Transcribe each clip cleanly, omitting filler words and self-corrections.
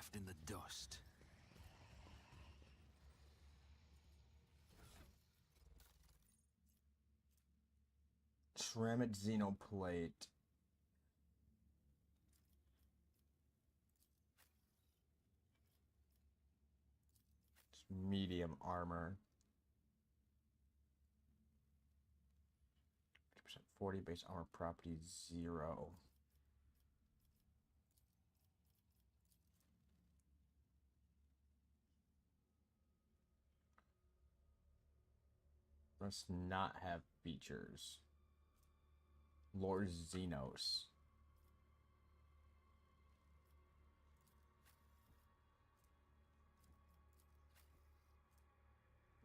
left in the dust. Ceramic Xenoplate. It's medium armor. 40 base armor property 0. Must not have features. Lord Xenos.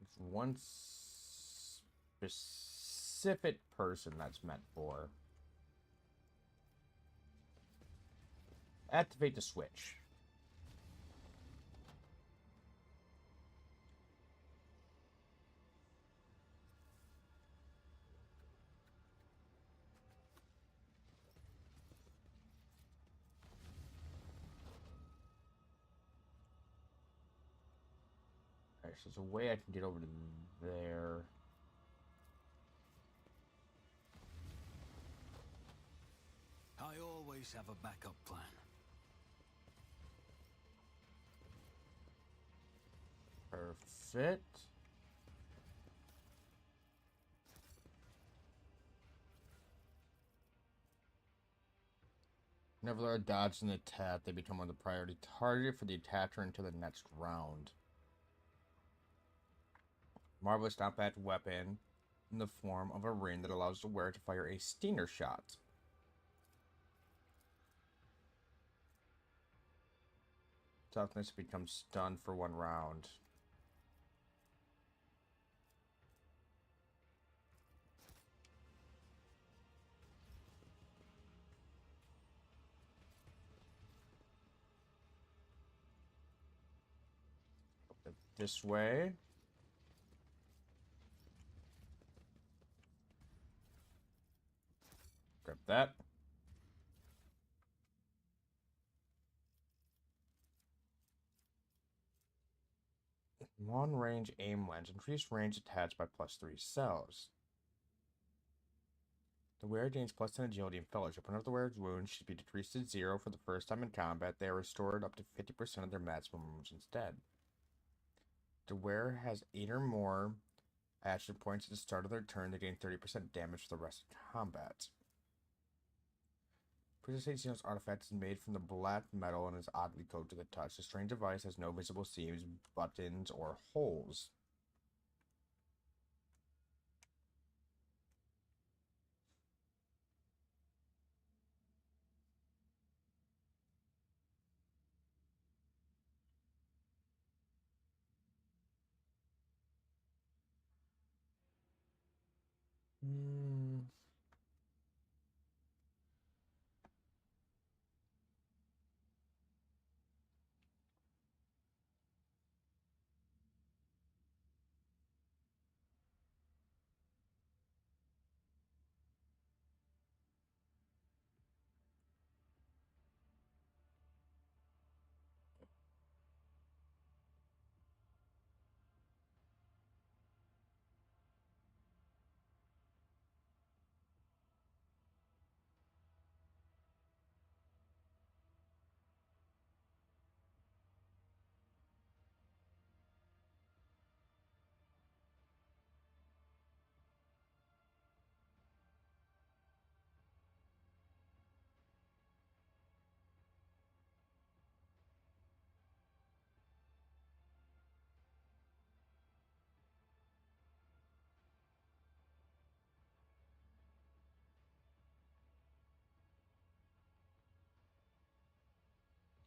It's one specific person that's meant for. Activate the switch. Alright, so there's a way I can get over to there. I always have a backup plan. Perfect. Whenever there are dodges in the attack, they become one of the priority target for the attacker until the next round. Marvelous combat weapon in the form of a ring that allows the wearer to fire a stinger shot. Toughness becomes stunned for 1 round. This way. Grab that. Long range aim lens. Increased range attached by +3 cells. The wearer gains +10 agility and fellowship. Whenever the wearer's wounds should be decreased to 0 for the first time in combat, they are restored up to 50% of their maximum wounds instead. The wearer has 8 or more action points at the start of their turn. They gain 30% damage for the rest of combat. Princess Xenos artifact is made from the black metal and is oddly coated to the touch. The strange device has no visible seams, buttons, or holes. Hmm.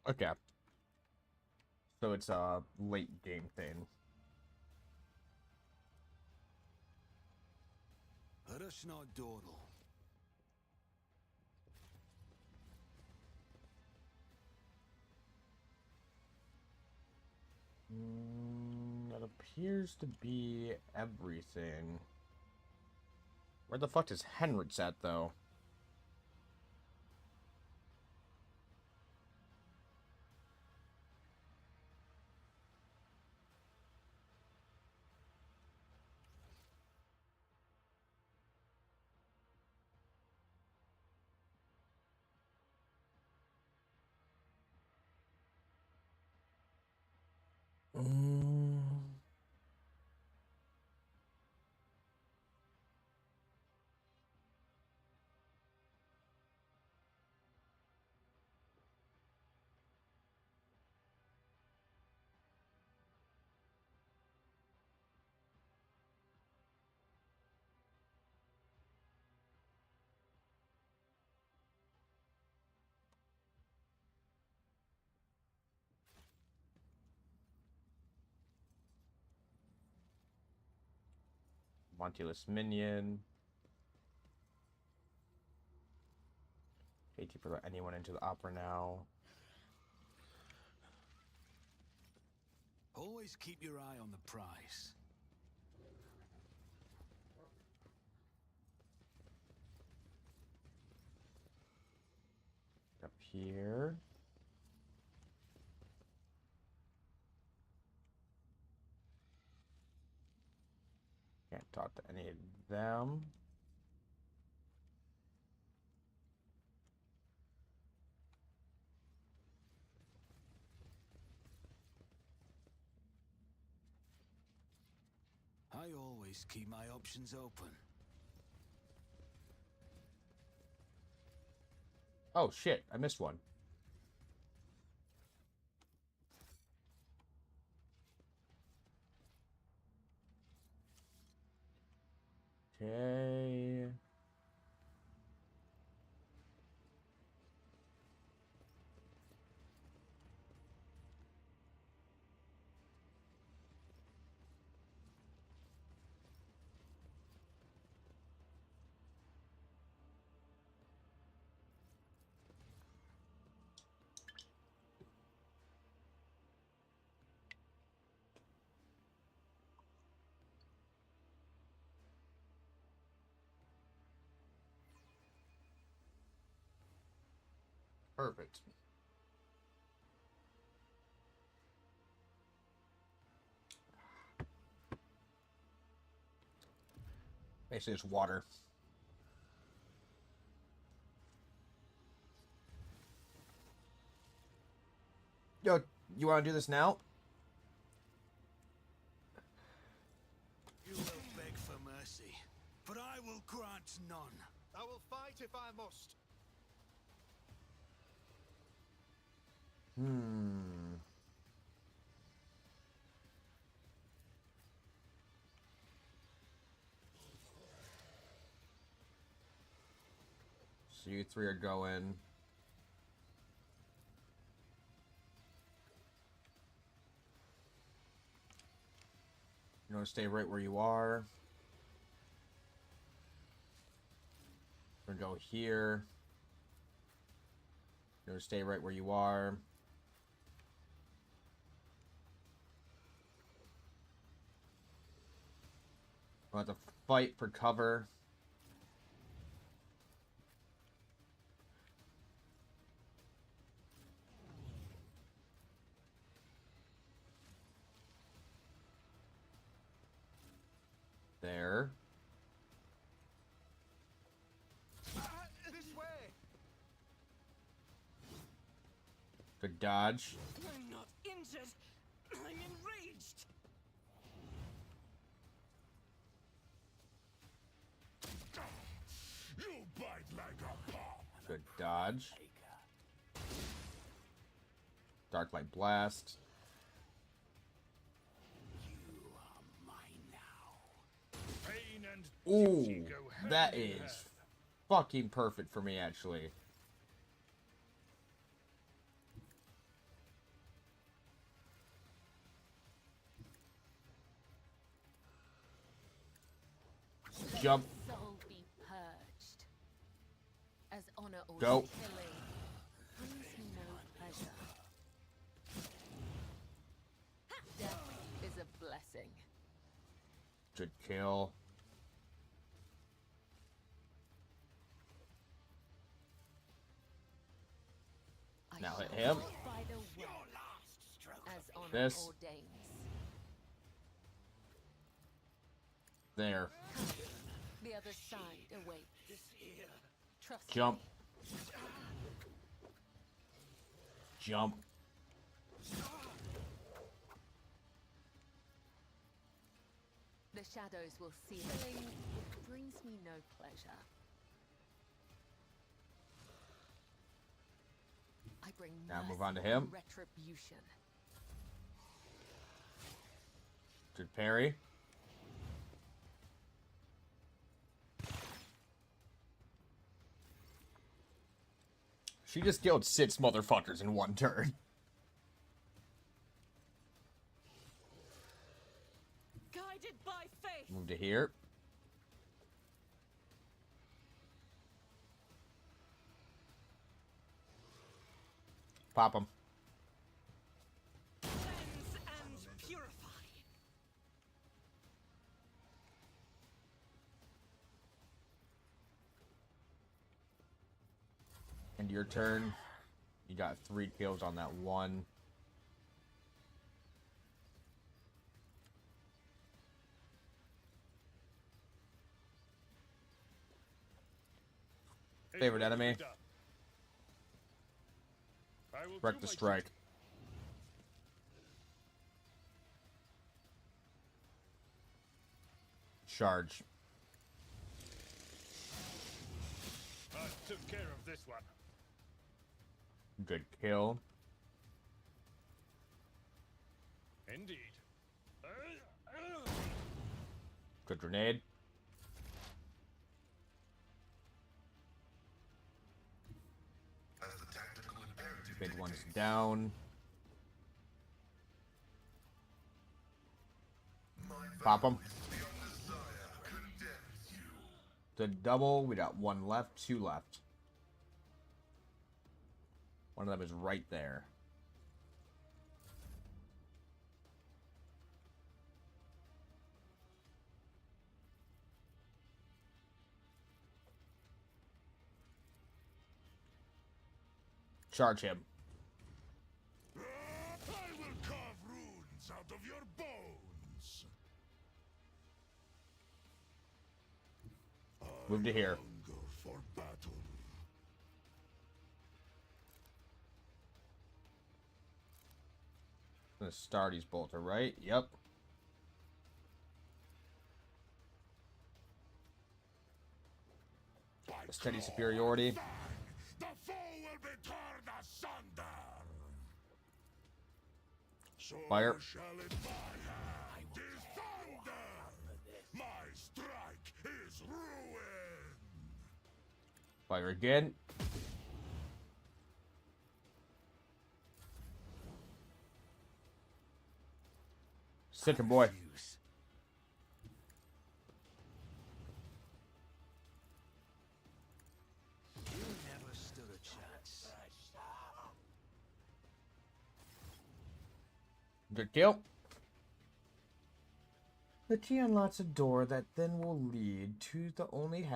Okay. So it's a late game thing. Arashna Dordal. That appears to be everything. Where the fuck is Henrich at, though? Montyless Minion. Gatekeeper, let anyone into the opera now. Always keep your eye on the prize. Up here. Can't talk to any of them. I always keep my options open. Oh shit, I missed one. Okay. Perfect. Basically, it's water. Yo, you want to do this now? You will beg for mercy, but I will grant none. I will fight if I must. So you three are going. You want to stay right where you are. We're gonna go here. You're gonna stay right where you are. We'll have to fight for cover. There. This way. Good dodge. I'm not injured. I'm enraged. You bite like a bomb. Good dodge. Dark Light Blast. You are mine now. Pain and Ooh, duty go hand that in is hand. fucking perfect for me, actually. Jump. Soul be purged. As honor or Go. killing brings me no pleasure. Death is a blessing. Good kill. I Now hit shall him. live by the way, Last stroke. as honor This. ordains. There. The other side awaits. Trust Jump. me. Jump. The shadows will see killing brings me no pleasure. I bring Now move mercy on to and him. retribution. Good parry. She just killed 6 motherfuckers in one turn. Guided by faith. Move to here. Pop him. Cleanse and purify. And your turn. You got 3 kills on that one. Favorite enemy. Wreck the strike. Charge. I took care of this one. Good kill. Indeed. Good grenade. Big one's down. Pop him. The double, we got 1 left, 2 left. One of them is right there. Charge him. I will carve runes out of your bones. Move to here. Hunger for battle. The Stardy's bolter, right? Yep. A steady superiority. The foe will be torn asunder. So Fire. shall it be. The thunder. My strike is ruin. Fire again. Center boy. Use. You never stood a chance. Good kill. The key unlocks a door that then will lead to the only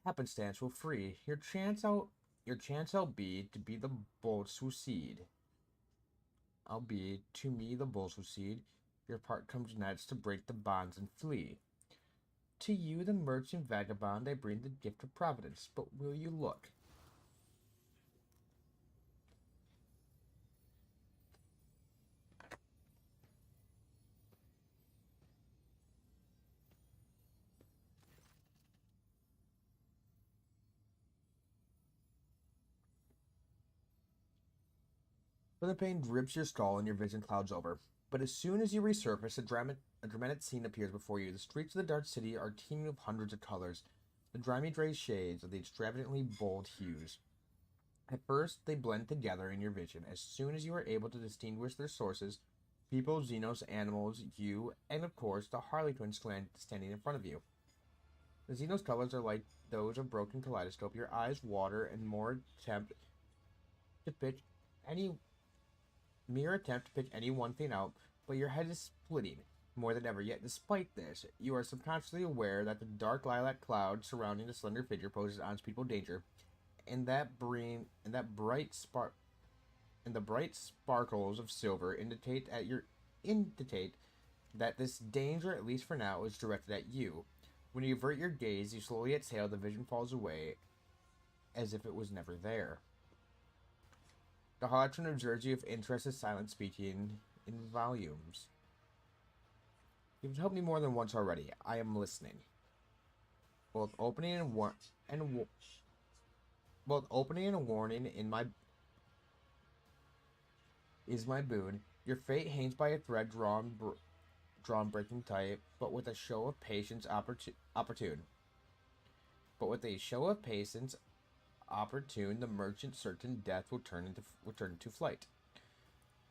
happenstance will free. Your chance out be to be the bolts who seed. Albeit to me the bulls who seed. Your part comes next to break the bonds and flee. To you, the merchant vagabond, I bring the gift of providence, but will you look? The pain drips your skull and your vision clouds over. But as soon as you resurface, a dramatic scene appears before you. The streets of the Dark City are teeming with hundreds of colors, the grimy gray shades of the extravagantly bold hues. At first, they blend together in your vision. As soon as you are able to distinguish their sources, people, Xenos, animals, you, and of course, the Harley twins standing in front of you. The Xenos colors are like those of broken kaleidoscope. Your eyes water and attempt to pick any one thing out, but your head is splitting more than ever. Yet, despite this, you are subconsciously aware that the dark lilac cloud surrounding the slender figure poses unspeakable danger, and the bright sparkles of silver indicate that this danger, at least for now, is directed at you. When you avert your gaze, you slowly exhale. The vision falls away, as if it was never there. The Holotron observes you with interest as silent, speaking in volumes. You've helped me more than once already. I am listening. Both opening and warning in my is my boon. Your fate hangs by a thread drawn breaking tight, but with a show of patience opportune. The merchant's certain death will turn into flight.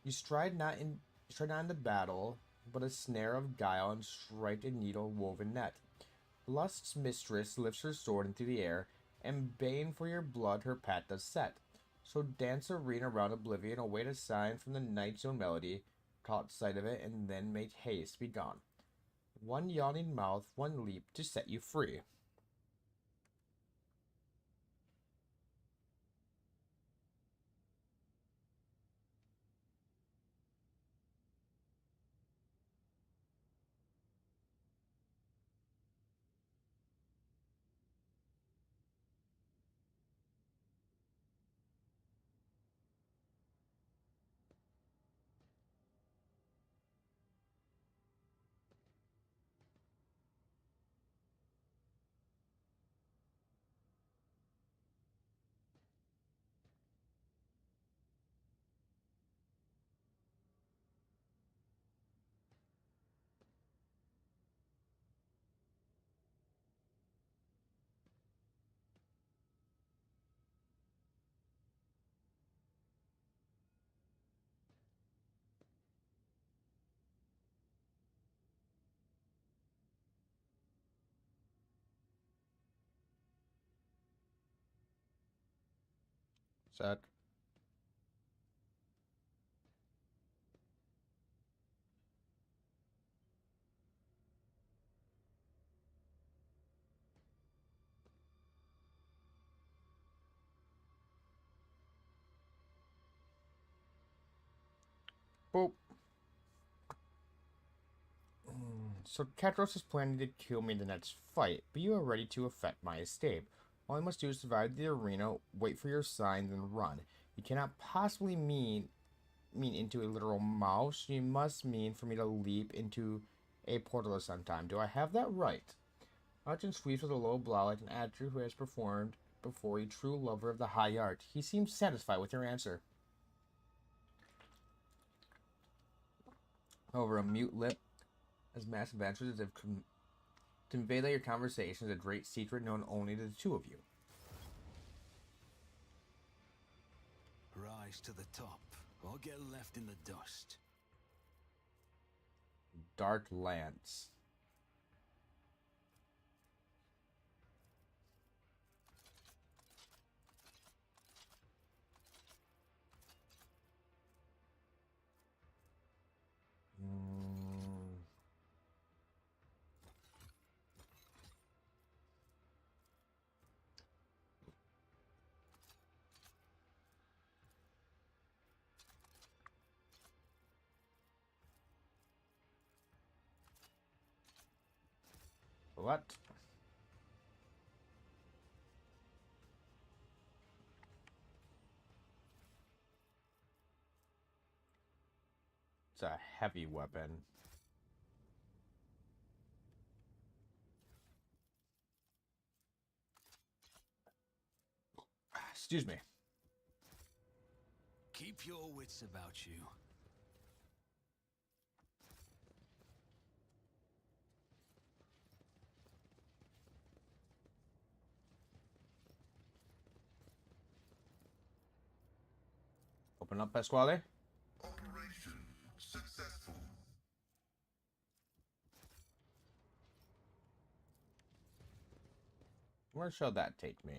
You stride not into battle, but a snare of guile and striped and needle-woven net. Lust's mistress lifts her sword into the air, and baying for your blood her path does set. So dance arena around Oblivion, await a sign from the Night Zone melody, caught sight of it, and then make haste, be gone. One yawning mouth, one leap to set you free. Set. Boop. So Ketros is planning to kill me in the next fight, but you are ready to effect my escape. All I must do is survive the arena, wait for your sign, then run. You cannot possibly mean into a literal mouse. You must mean for me to leap into a portal at some time. Do I have that right? Arjun sweeps with a low blow like an actor who has performed before a true lover of the high art. He seems satisfied with your answer. Over a mute lip, as massive answers as if convey that your conversation is a great secret known only to the two of you. Rise to the top, or get left in the dust. Dark Lance. What? It's a heavy weapon. Excuse me. Keep your wits about you. Open up, Pasquale. Operation successful. Where shall that take me?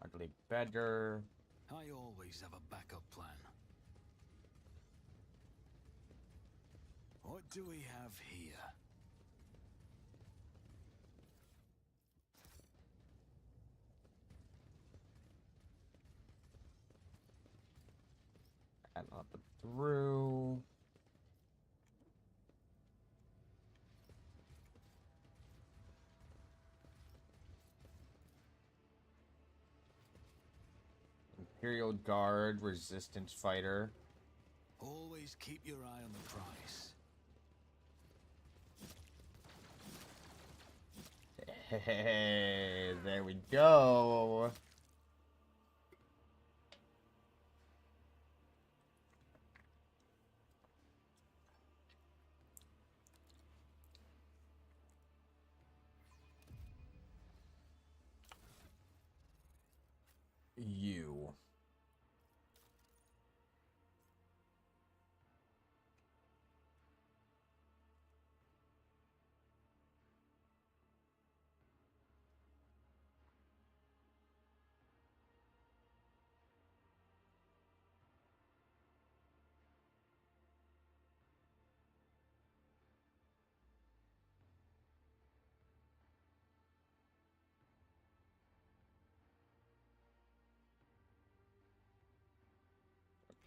Ugly beggar. I always have a backup plan. What do we have here? And up and through. Imperial Guard, Resistance Fighter. Always keep your eye on the prize. Hey, there we go. You.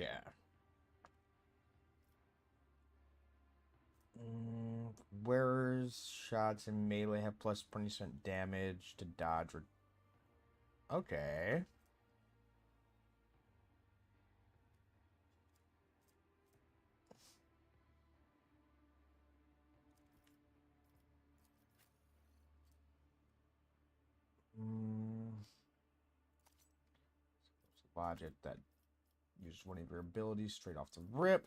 Yeah. Wearers shots in melee have plus 20% damage to dodge. Okay. Logic that uses one of your abilities straight off the rip.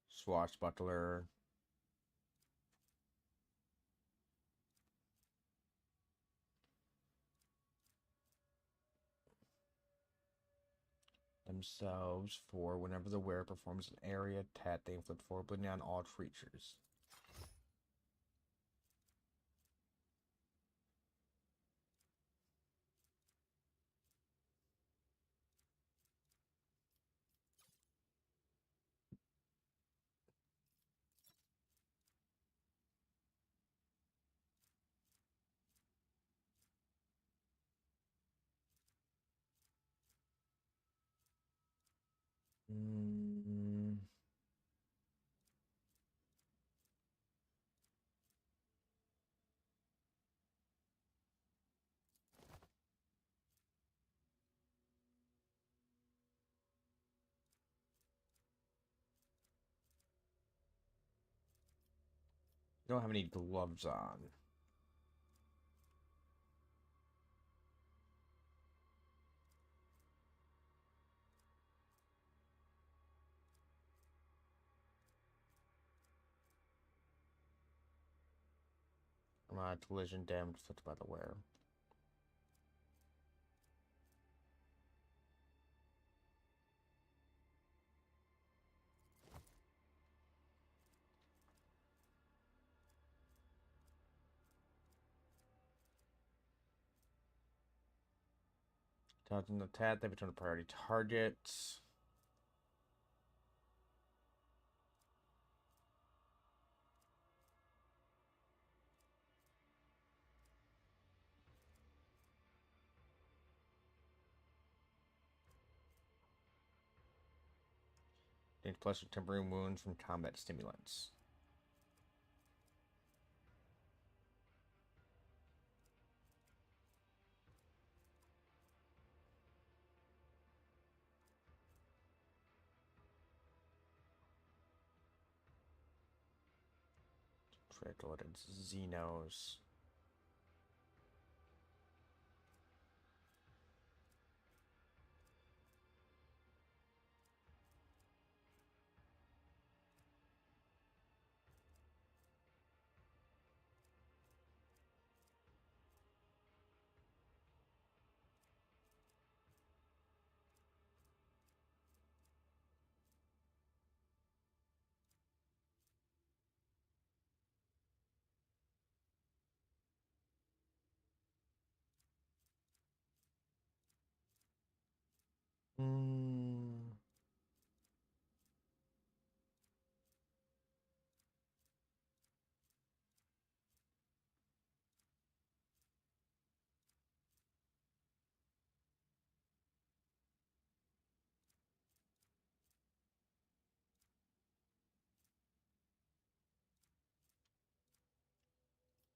Swashbuckler. Themselves for whenever the wearer performs an area attack, they inflict 4 bleeding on all creatures. You don't have any gloves on. Collision damage inflicted by the wearer. Dodging the attack, they return a priority target. Gain plus or temporary wounds from combat stimulants. Tricklet Xenos.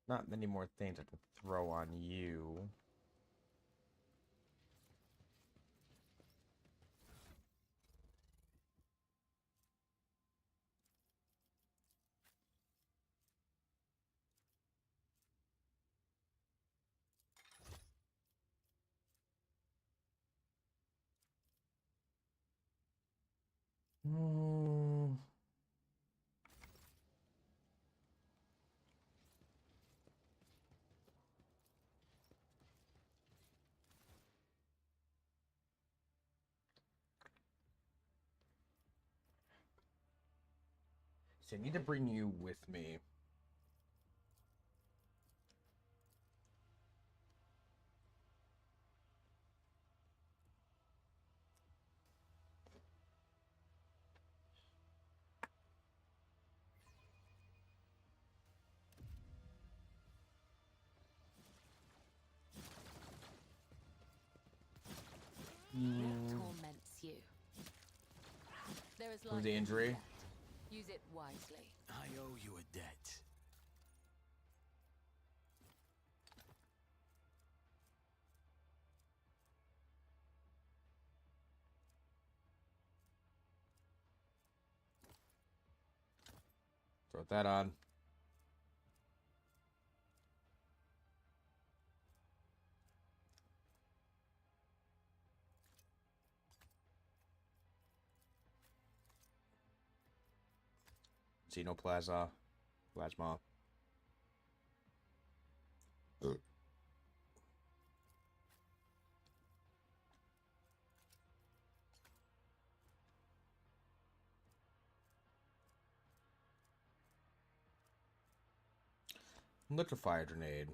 Not many more things I can throw on you. So I need to bring you with me. What torments you? There is Was life the in injury? death. Use it wisely. I owe you a debt. Throw that on. Xenoplasma. Plasma. Liquefy grenade.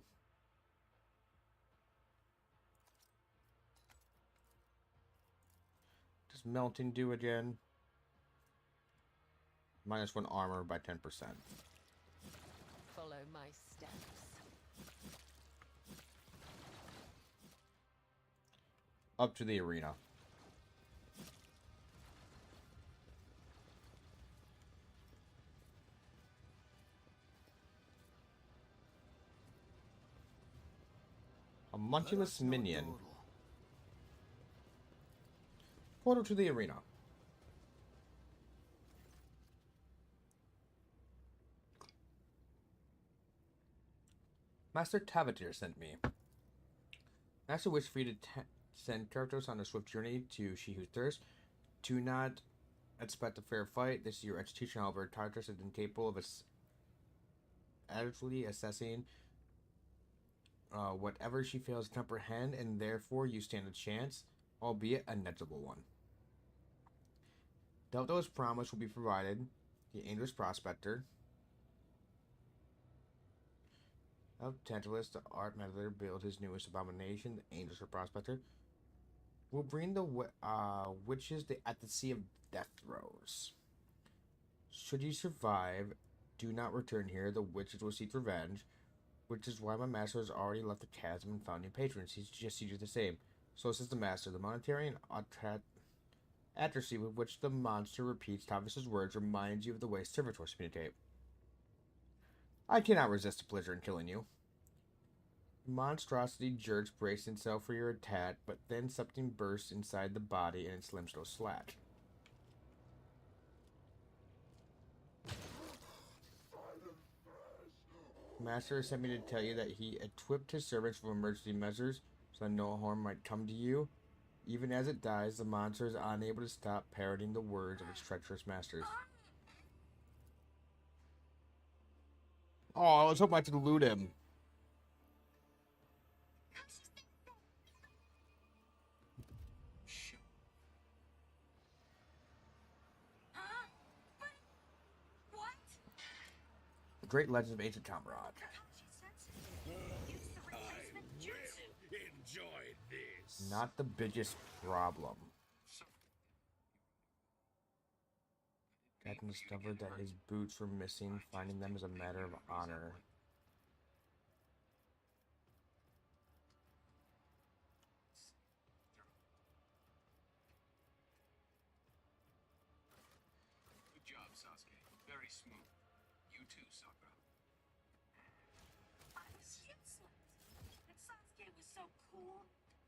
Does melting do again? -1 armor by 10%. Follow my steps. Up to the arena. A Muntulus minion. Portal to the arena. Master Tavatir sent me. Master wished for you to send Karatos on a swift journey to She Who Thirsts. Do not expect a fair fight. This is your execution, however. Tartarus is incapable of adequately assessing whatever she fails to comprehend, and therefore you stand a chance, albeit a negligible one. Delto's promise will be provided. The Angel's Prospector. Of Tantalus, the art meddler, build his newest abomination, the Angel's Prospector. Will bring the witches at the Sea of Death Throes. Should you survive, do not return here. The witches will seek revenge, which is why my master has already left the chasm and found new patrons. He suggests you do the same. So says the master. The monetary and accuracy with which the monster repeats Tavis's words reminds you of the way servitors communicate. I cannot resist the pleasure in killing you. The monstrosity jerks, bracing itself for your attack, but then something bursts inside the body and its limbs go slack. Master sent me to tell you that he equipped his servants for emergency measures so that no harm might come to you. Even as it dies, the monster is unable to stop parroting the words of its treacherous masters. Oh, I was hoping I could loot him. What? The Great Legends of Ancient Camelot. Enjoy this. Not the biggest problem. Captain discovered that his boots were missing. Finding them is a matter of honor. Good job, Sasuke. Very smooth. You too, Sakura. I was useless. And Sasuke was so cool.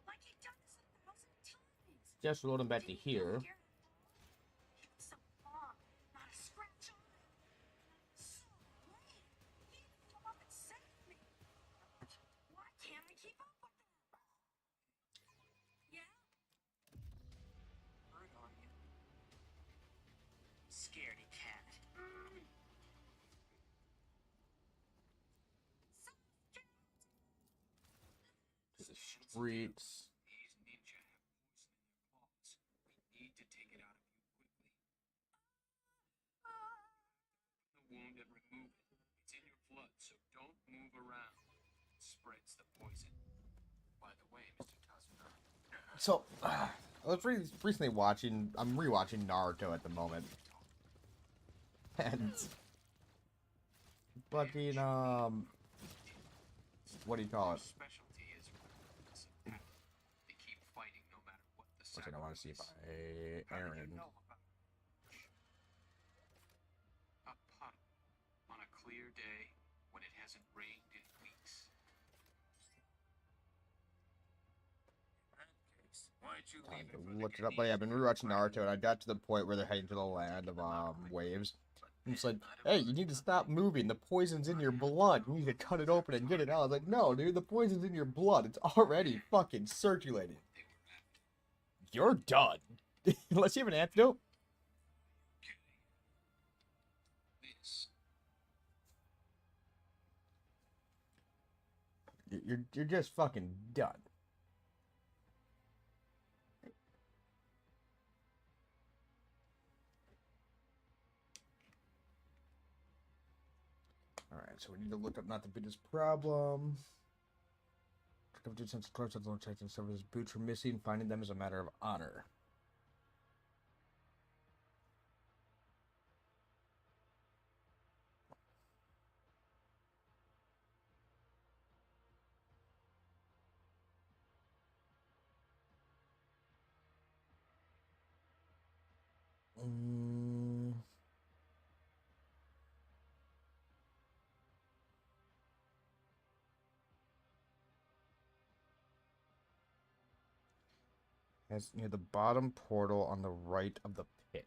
Like he'd done this 1,000 times. Just load him back to here. He was so long, not a scratch on him. So late. He even come up and saved me. Why can't I keep up with him? Yeah? Bird on you. Scaredy cat. To the streets. These ninja have poison in their claws. We need to take it out of you quickly. The wound and remove it. It's in your blood, so don't move around. It spreads the poison. By the way, Mr. Tasuna. So, I was recently watching. I'm rewatching Naruto at the moment, and fucking what do you call it? Specialty is they keep fighting no matter what the One second, I want to see if sacrifice. I How did Aaron. you know about a puddle on a clear day when it hasn't rained in weeks? In that case, why'd you Time leave to it for the look it up. But yeah, I've been rewatching Naruto, and I got to the point where they're heading to the land of waves. And it's like, hey, you need to stop moving. The poison's in your blood. You need to cut it open and get it out. I was like, no, dude, the poison's in your blood. It's already fucking circulating. they were after? You're done. Unless you have an antidote. This. You're just fucking done. Alright, so we need to look up not the biggest problem. Come to sense close to the check and some of his boots were missing. Finding them is a matter of honor. Mm. That's near the bottom portal on the right of the pit.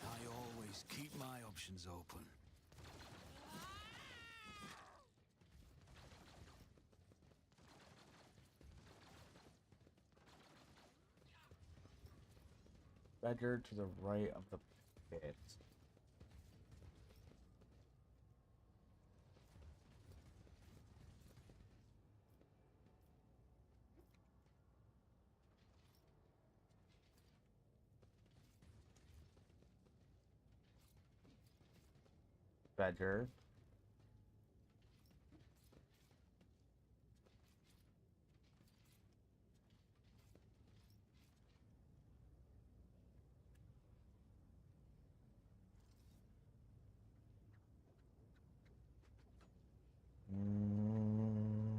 I always keep my options open. Better to the right of the pit. Better. Mm.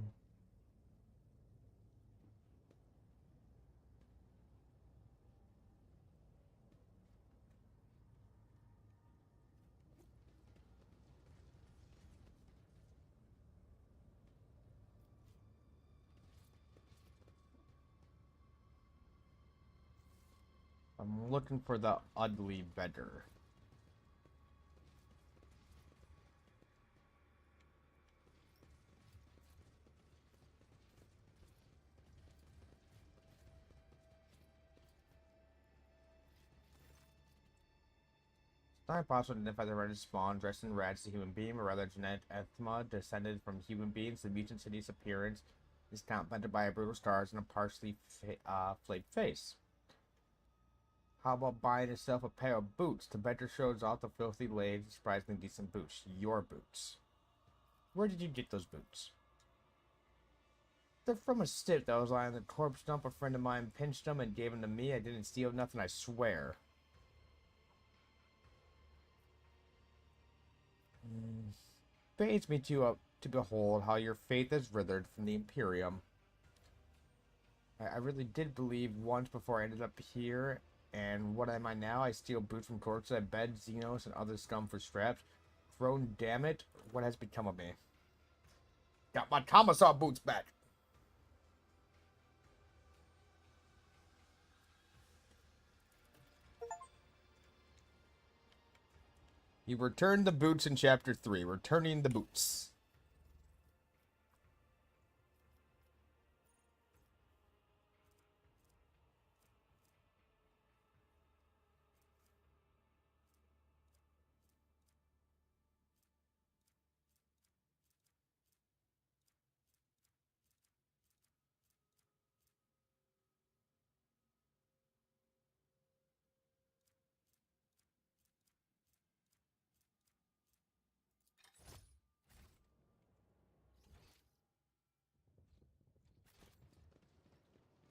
I'm looking for the ugly beggar. It's not impossible to identify the red spawn dressed in red as a human being, or rather genetic ethma descended from human beings. The mutant city's appearance is complemented by a brutal stars and a partially flayed face. How about buying yourself a pair of boots? The beggar shows off the filthy legs and surprisingly decent boots. Your boots. Where did you get those boots? They're from a stiff that was lying on the corpse dump. A friend of mine pinched them and gave them to me. I didn't steal nothing, I swear. Pains me to behold how your faith is withered from the Imperium. I really did believe once before I ended up here, and what am I now? I steal boots from corpses, I bed Xenos and other scum for straps. Throne, damn it, what has become of me? Got my commissar boots back! He returned the boots in chapter 3, returning the boots.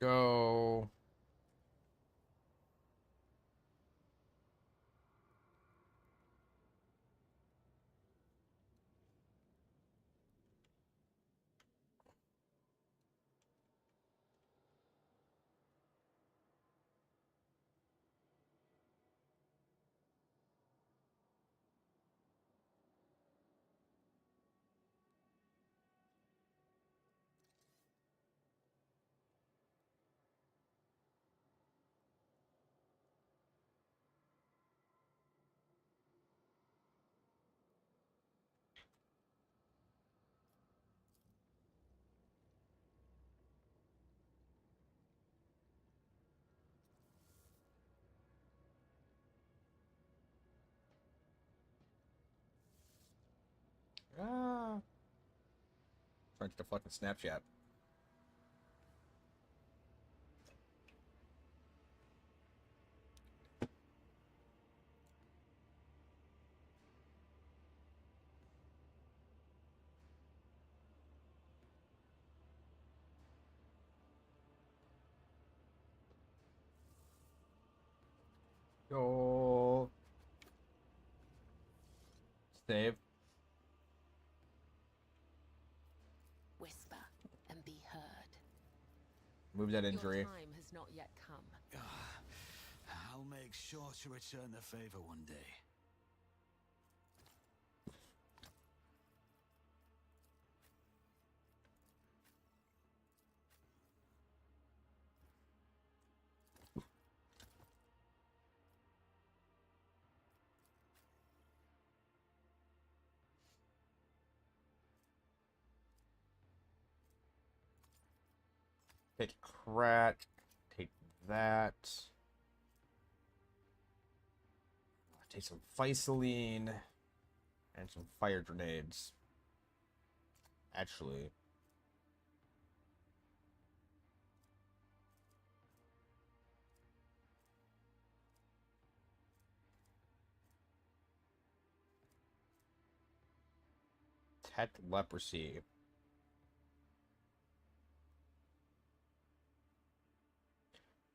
go. Ah. Trying to fucking Snapchat. Go. Save. Whisper and be heard. Move that Your injury. time has not yet come. I'll make sure to return the favor one day. Take crack. Take that. Take some Visaline. And some fire grenades. Actually. Detect leprosy.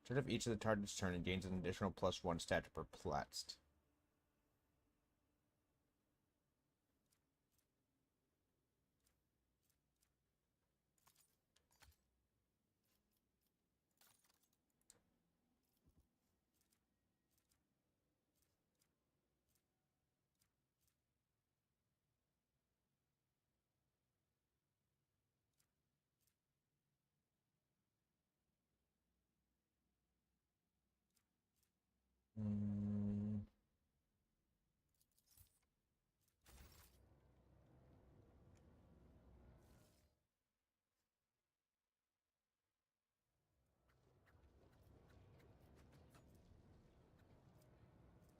Turn of each of the target's turn and gains an additional +1 stat to perplexed. Mm.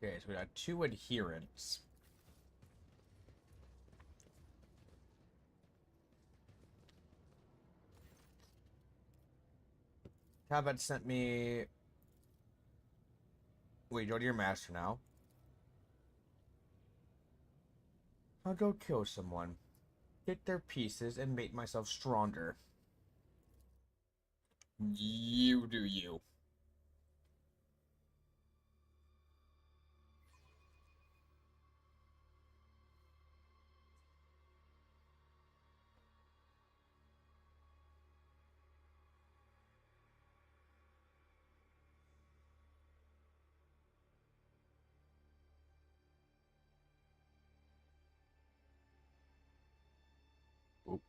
Okay, so we got 2 adherents. Combat sent me. Wait, go to your master now. I'll go kill someone. Get their pieces and make myself stronger. You do you. Oop.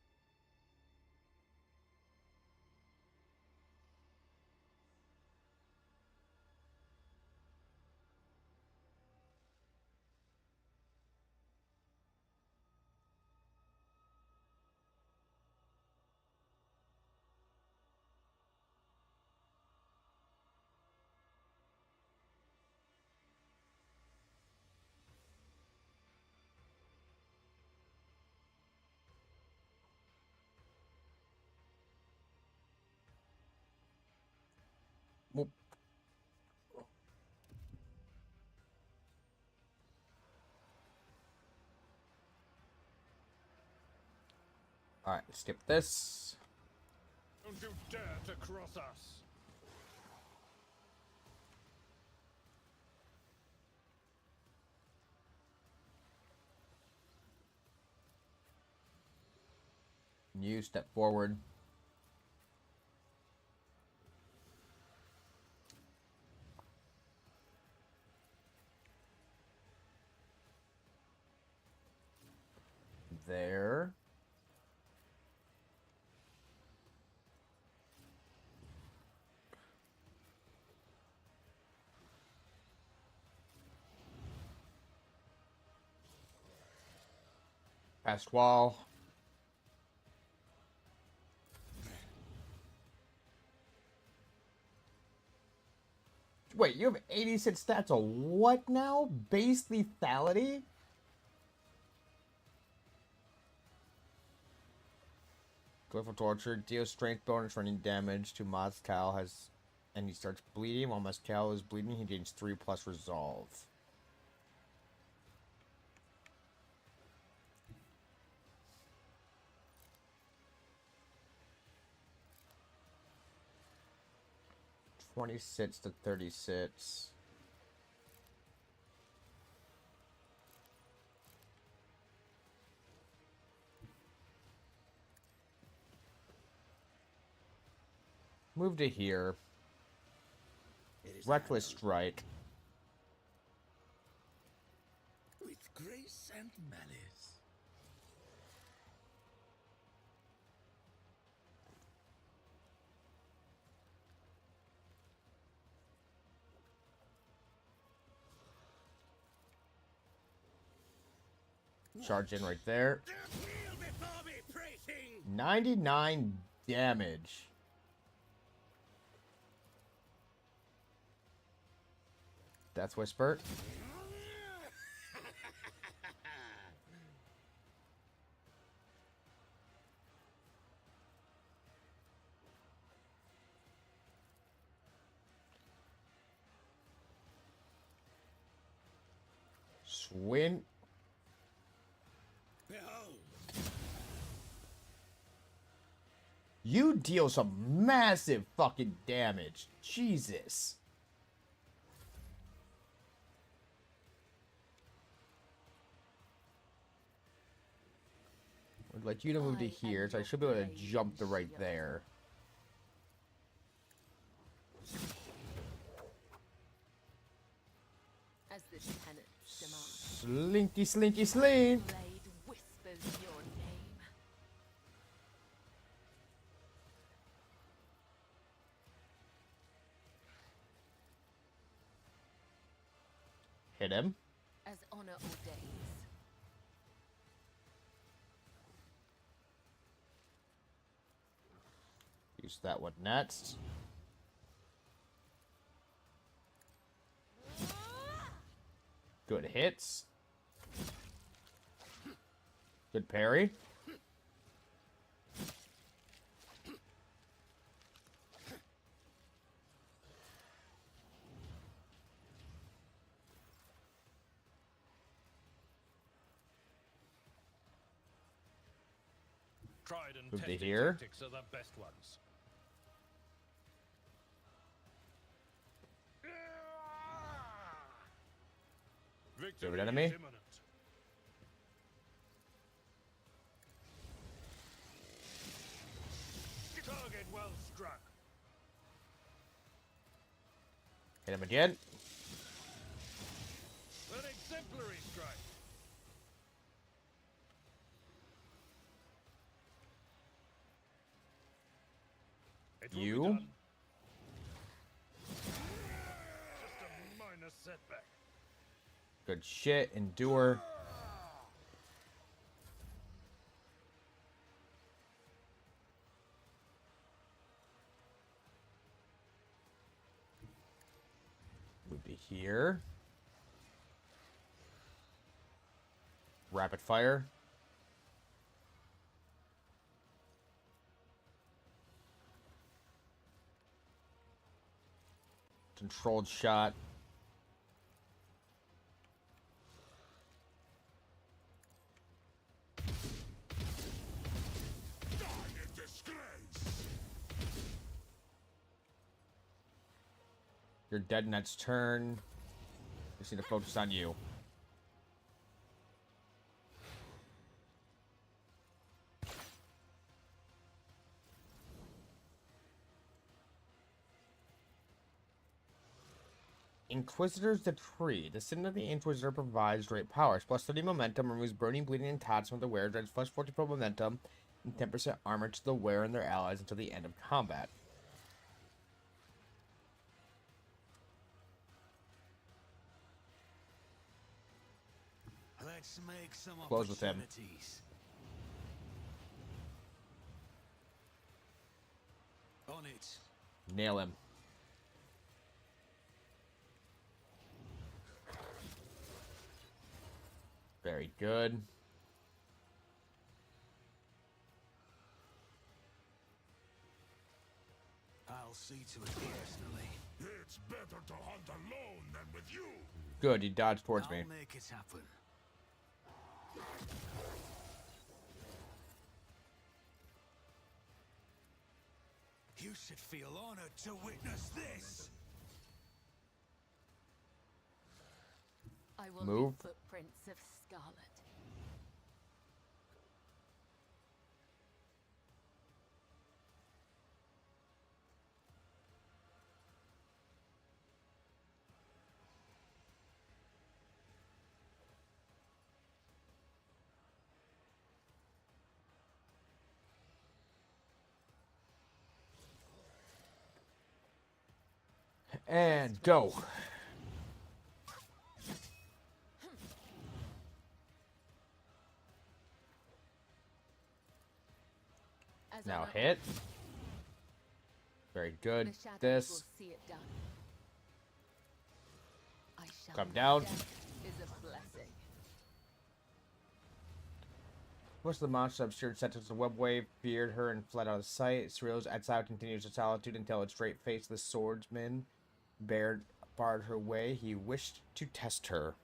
Whoop. Alright, skip this. Don't you dare to cross us! You step forward. There. Past wall. Wait, you have 86 stats on what now? Base lethality? Glyphal Torture deals strength bonus running damage to Moscal and he starts bleeding. While Moscal is bleeding, he gains 3+ resolve. $26 to $36. Move to here. Reckless strike. With grace and malice. Charge in right there. Kneel before me, prating! 99 damage. Death Whisper. Swing. Behold, You deal some massive fucking damage. Jesus. I'd like you to move to here, so I should be able to jump to right there. As this penance demands. Slinky, slinky, slink. Blade whispers your name. Hit him. As honor ordains. Use that one next. Good hits. Good parry. Tried and Move to tested here. tactics are the best ones. Victory Favorite enemy? is imminent. Target well struck. Hit him again. An exemplary strike. It will be You? done. Just a minor setback. Good shit. Endure. Move to here. Rapid fire. Controlled shot. Die in disgrace! You're dead next turn. Just need to focus on you. Inquisitor's Decree. The Sin of the Inquisitor provides great powers. Plus 30 momentum, removes burning, bleeding, and tots from the wearer, grants plus 44 momentum, and 10% armor to the wearer and their allies until the end of combat. Let's make some Close with him. opportunities. On it. Nail him. Very good. I'll see to it personally. It's better to hunt alone than with you. Good, he dodged towards me. I'll make it happen. You should feel honored to witness this. I will Move. leave footprints of Scarlet. And go. As Now honor hit. Very good. The shadows This. will see it done. I shall Come know down. death is a blessing. Most of the monsters obscured sentence the web wave, feared her, and fled out of sight. Cyril's exile continues in solitude until its straight face, the swordsman, barred her way. He wished to test her.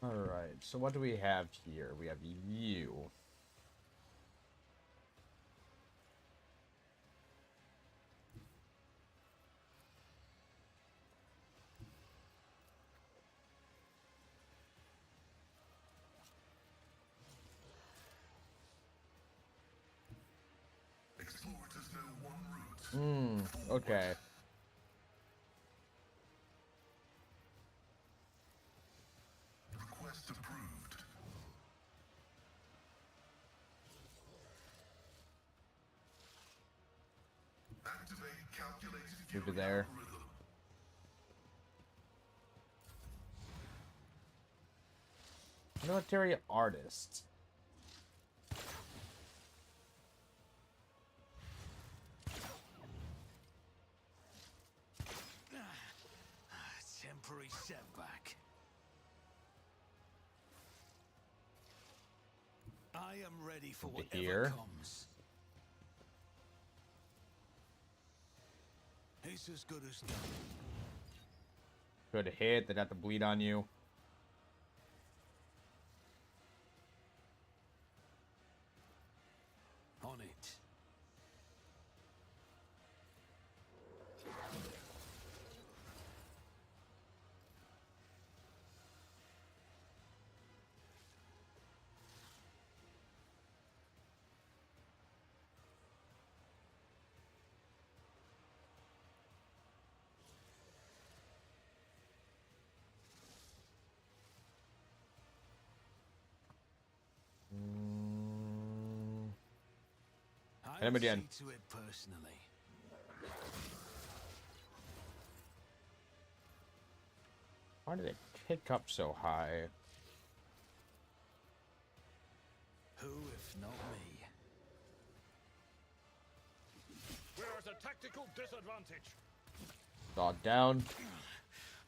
Alright, so what do we have here? We have you. Explorers know one route. Okay. Request approved. Activate calculated Move to fury there. algorithm. Military artist. Temporary setback. I am ready for Over whatever here. comes. It's as good as done. Good hit. They'd have to bleed on you. On it. Hit him again. See to it personally. Why did it kick up so high? Who, if not me? We're at a tactical disadvantage. Dog down.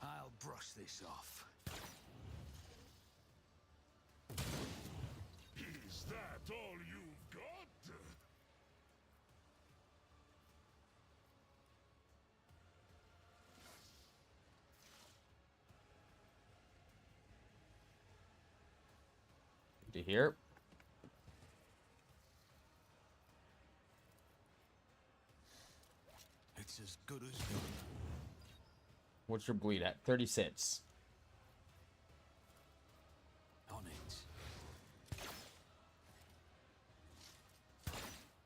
I'll brush this off. Is that all you've got? Do you hear? It's as good as done. What's your bleed at? 36. On it.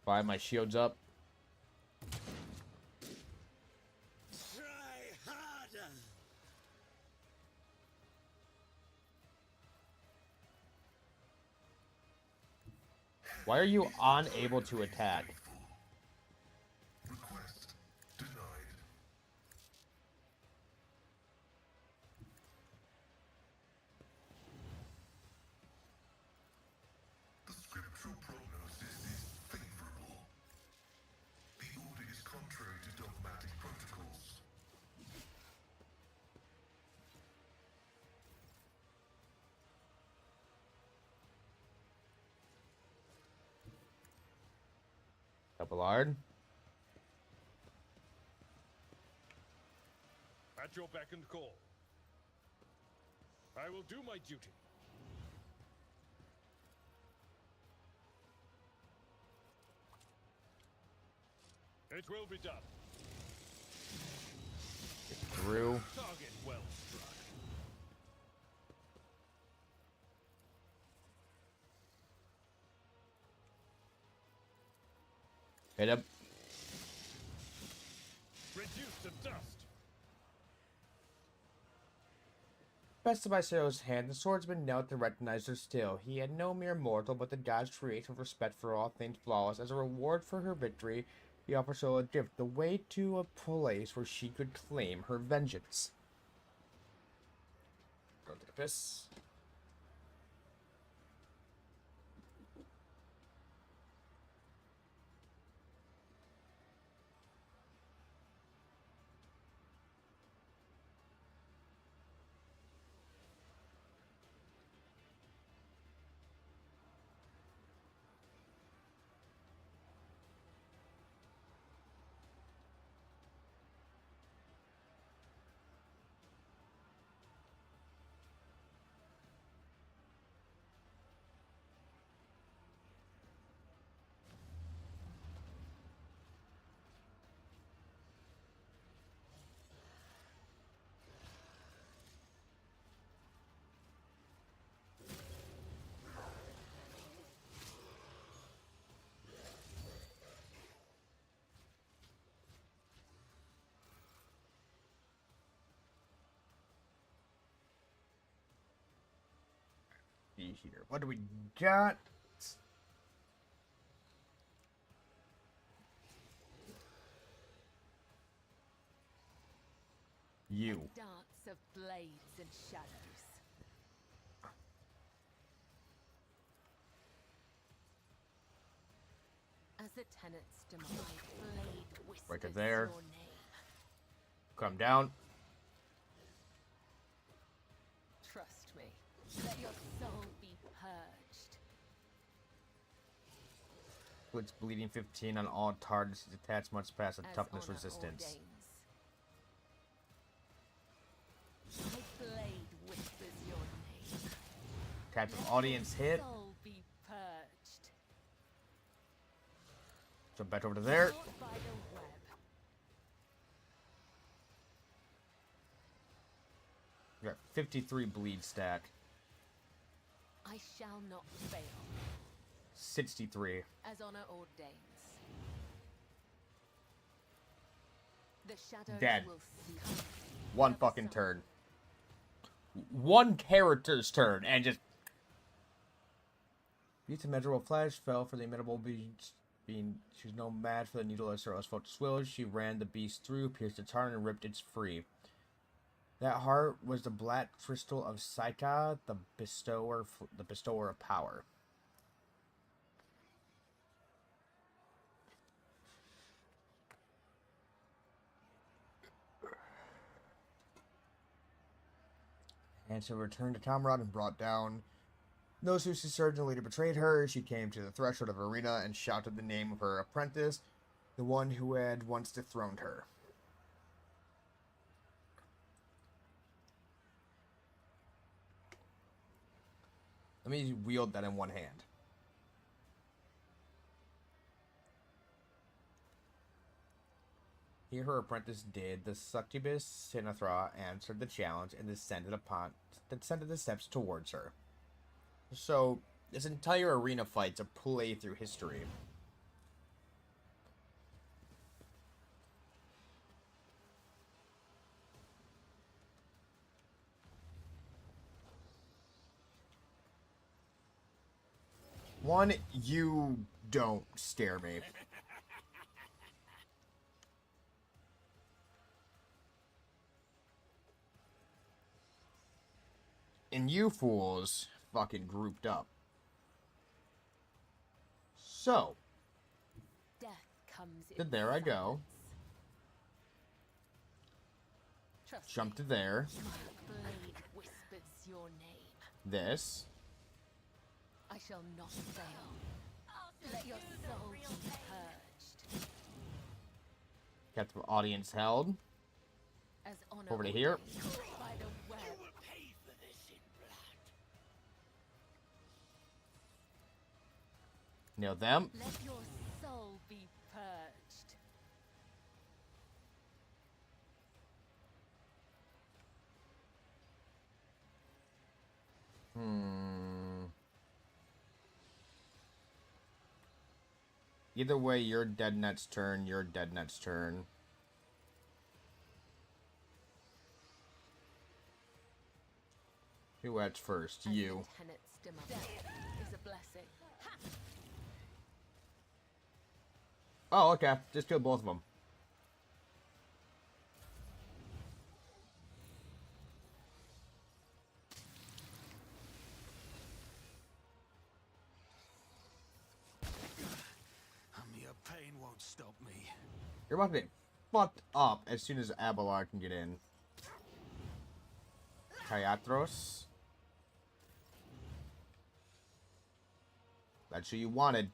Fire my shields up. Try harder. Why are you unable to attack? Request denied. The scriptural prognosis is favorable. The order is contrary to dogmatic protocols. Doublard. At your beck and call. I will do my duty. It will be done. Through. Target well struck. Hit him. Reduced to dust. Best of Isero's hand, the swordsman knelt to recognize her still. He had no mere mortal, but the god's creation of respect for all things flawless. As a reward for her victory, he offers her a gift, the way to a place where she could claim her vengeance. Go take a piss. See here. What do we got? You. Dance of blades and shadows. As the tenant's demise, blade whispers Right to there. your name. Come down. Trust me. Let your soul be purged. Blitz bleeding 15 on all targets. His attacks must pass a As toughness honor resistance. ordains. My blade whispers your name. Type of Let audience your hit. soul be purged. Jump back over to there. Caught by the web. You got 53 bleed stack. I shall not fail, 63. as honor ordains. The shadows Dead. will see. One fucking turn. One character's turn, and just... Beats immeasurable flash fell for the imitable beats She was no mad for the needle as her Oswald's will. She ran the beast through, pierced its heart, and ripped its free. That heart was the black crystal of Psycha, the bestower of power. And so returned to Comrade and brought down those who surgeon later betrayed her. She came to the threshold of Arena and shouted the name of her apprentice, the one who had once dethroned her. Let me wield that in one hand. Here her apprentice did. The succubus Sinethra answered the challenge and descended the steps towards her. So, this entire arena fight's a play through history. One, you don't stare me. And you fools fucking grouped up. So, Death comes in there I go. Trust Jump to me, there. my blade whispers your name. This. I shall not fail. Let your soul be purged. Got the audience held. As honor Over to here. ordains by the web. Pay for this in blood. Nail them. Let your soul be purged. Either way, you're dead next turn, you're dead next turn. Who acts first? As You. the tenets demand. Death is a blessing. Oh, okay. Just kill both of them. Your pain won't stop me. You're about to get fucked up as soon as Abelard can get in. Kaiatros. That's who you wanted.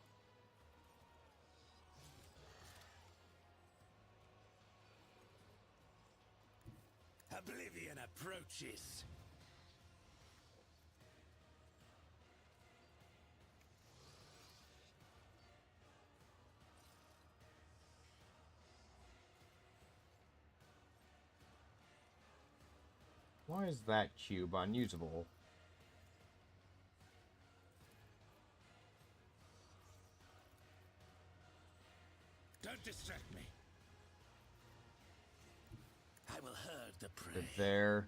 Oblivion approaches. Why is that cube unusable? Don't distract me. I will herd the prey. Good there.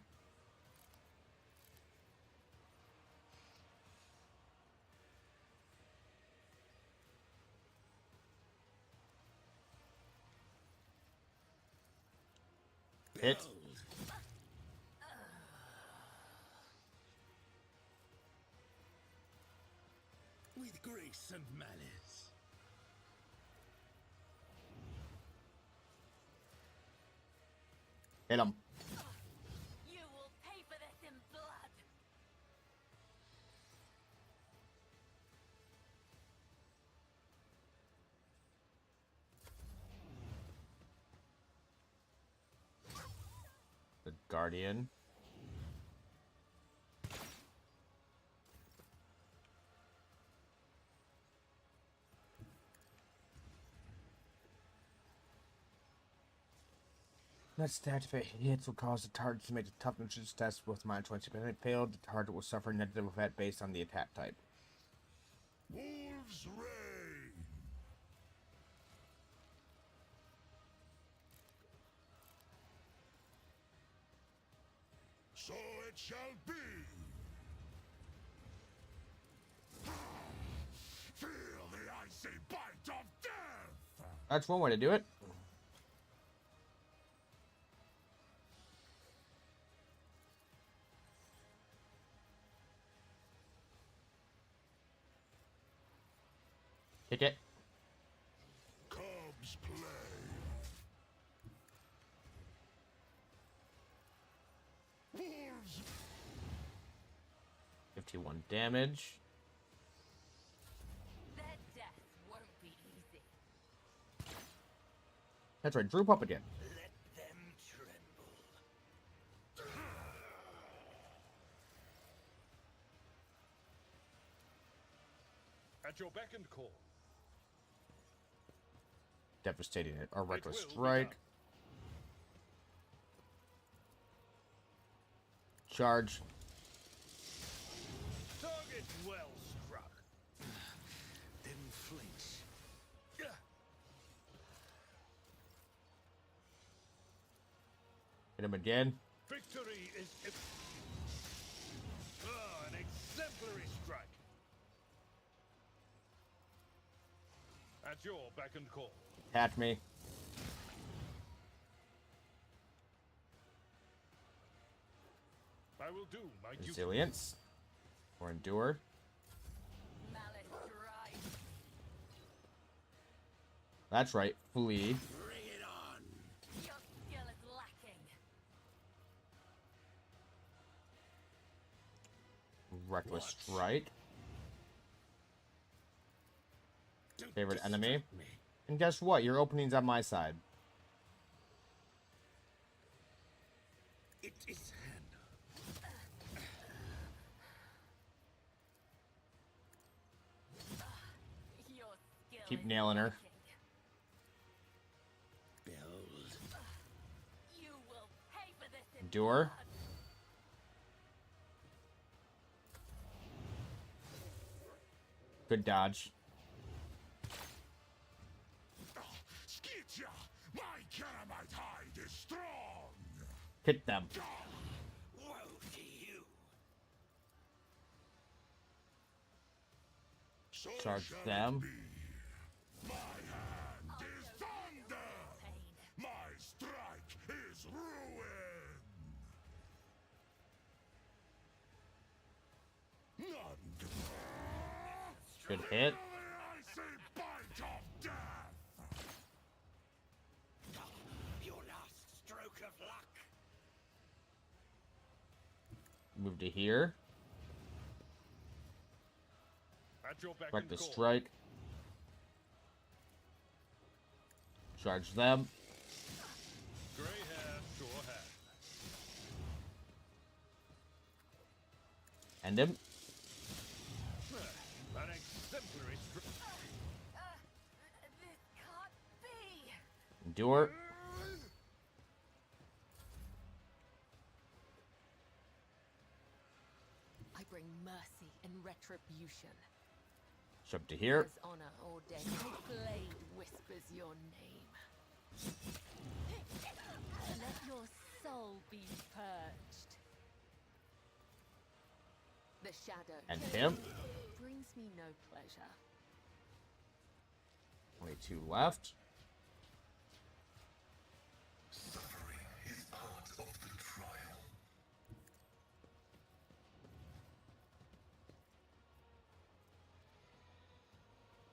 Hit. Behold. With grace and malice. Hit him. You will pay for this in blood. The Guardian. Let's activate hits will cause the target to make a toughness test with -20. If it failed, the target will suffer negative effect based on the attack type. Wolves reign. So it shall be. Feel the icy bite of death. That's one way to do it. Kick it. Cubs play. 51 damage. Their death won't be easy. That's right, droop up again. Let them tremble. At your beck and call. Devastating it. A reckless will be strike. done. Charge. Target well struck. Didn't flinch. Hit him again. Victory is an exemplary strike. At your beck and call. Catch me. I will do my duty. Resilience. Or endure. Malice drives. That's right. Flee. Bring it on. Your skill is lacking. Reckless strike. Don't Favorite enemy. distract me. And guess what? Your opening's on my side. It is Hannah. Your skill Keep is nailing her. lacking. Build. You will pay for this in Endure. blood. Good dodge. Skitya! My Karamite hide is strong! Hit them. Woe to you. So Charge shall it them. be. My hand is thunder! Pain. My strike is ruin! None can Good hit. I say bite of death! Your last stroke of luck. Move to here. At your beck and Reckless call. strike. Charge them. Grey hair, sure hand. End him. An exemplary strike. This can't be. Endure. I bring mercy and retribution. Jump to here. As honor ordained, the blade whispers your name. Let your soul be purged. The shadow And killing him. brings me no pleasure. Only 2 left. Suffering is part of the trial.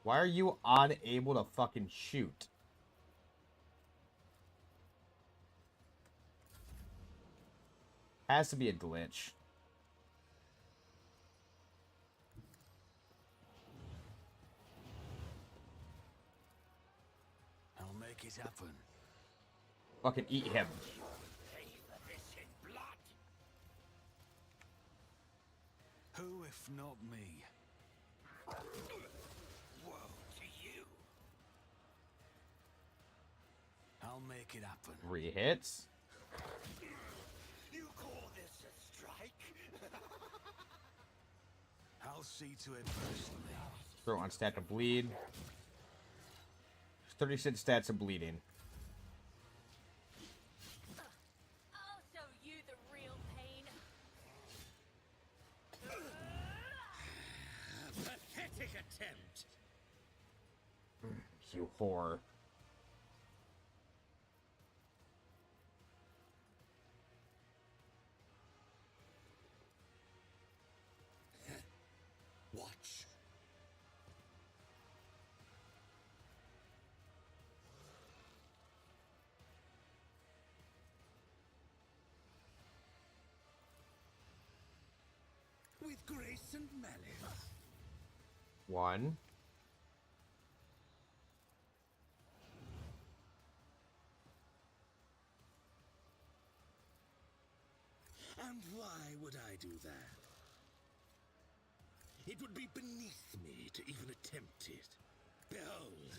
Why are you unable to fucking shoot? Has to be a glitch. I'll make it happen. Fucking eat him. Pay for this in blood. Who, if not me? Woe to you. I'll make it happen. 3 hits. You call this a strike? I'll see to it personally. Throw on stack of bleed. 36 stats of bleeding. I'll show you the real pain. Pathetic attempt. You whore. with grace and malice. 1. And why would I do that? It would be beneath me to even attempt it. Behold,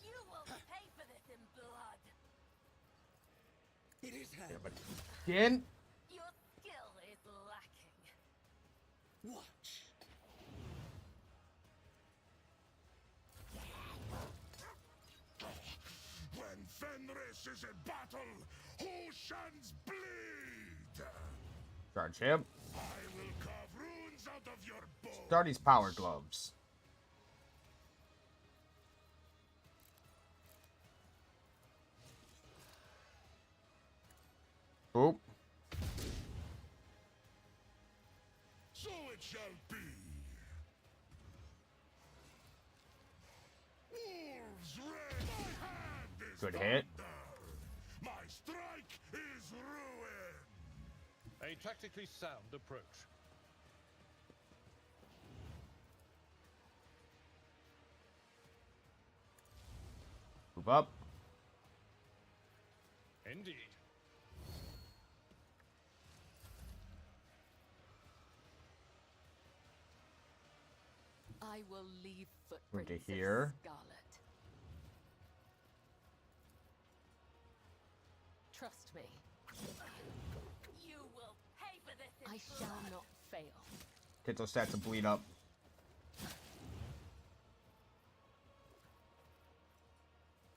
You will pay for this in blood. it is Yeah, hand. but again, Your skill is lacking. Watch. When Fenris is in battle, oceans bleed! charge him. I will carve runes out of your bones! Start these power gloves. Boop. So it shall be. Wolves raid! My hand is Good hit. thunder. My strike is ruin! A tactically sound approach. Move up. Indeed. I will leave Into footprints here. of scarlet. Trust me. You will pay for this in I shall not fail. Get those stats to bleed up.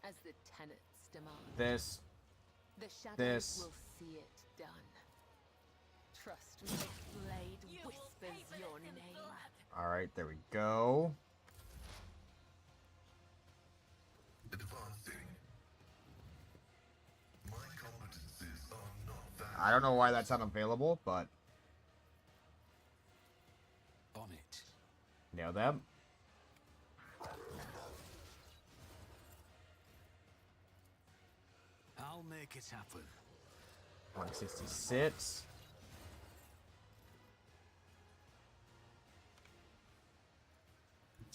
As the tenets demand. This. The shadows This. will see it done. Trust me, this blade whispers your name. Alright, there we go. Advancing. My competencies are not that. I don't know why that's unavailable, but On it. nail them. I'll make it happen. 166.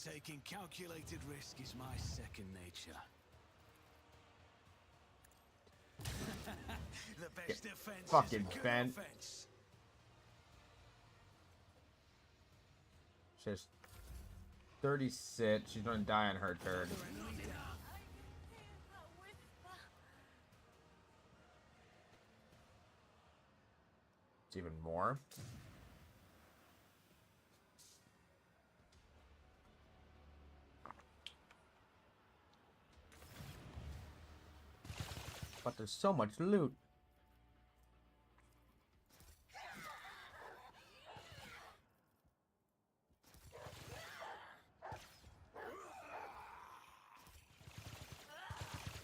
Taking calculated risk is my second nature. The best defense fucking is a good bent. offense. She's 36. She's gonna die on her turn. It's even more. But there's so much loot.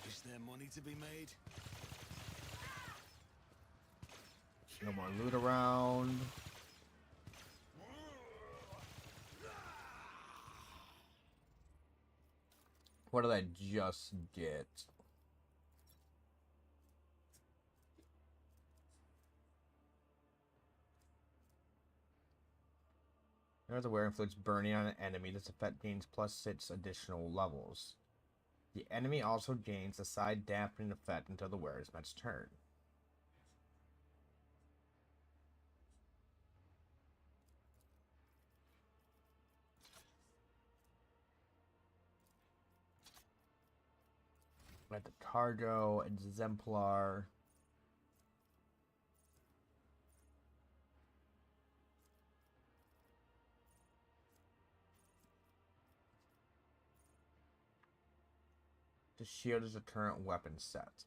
Is there money to be made? No more loot around. What did I just get? There's a wear influence burning on an enemy. This effect gains +6 additional levels. The enemy also gains a side dampening effect until the wearer's next turn. At the cargo, exemplar. The shield is a current weapon set.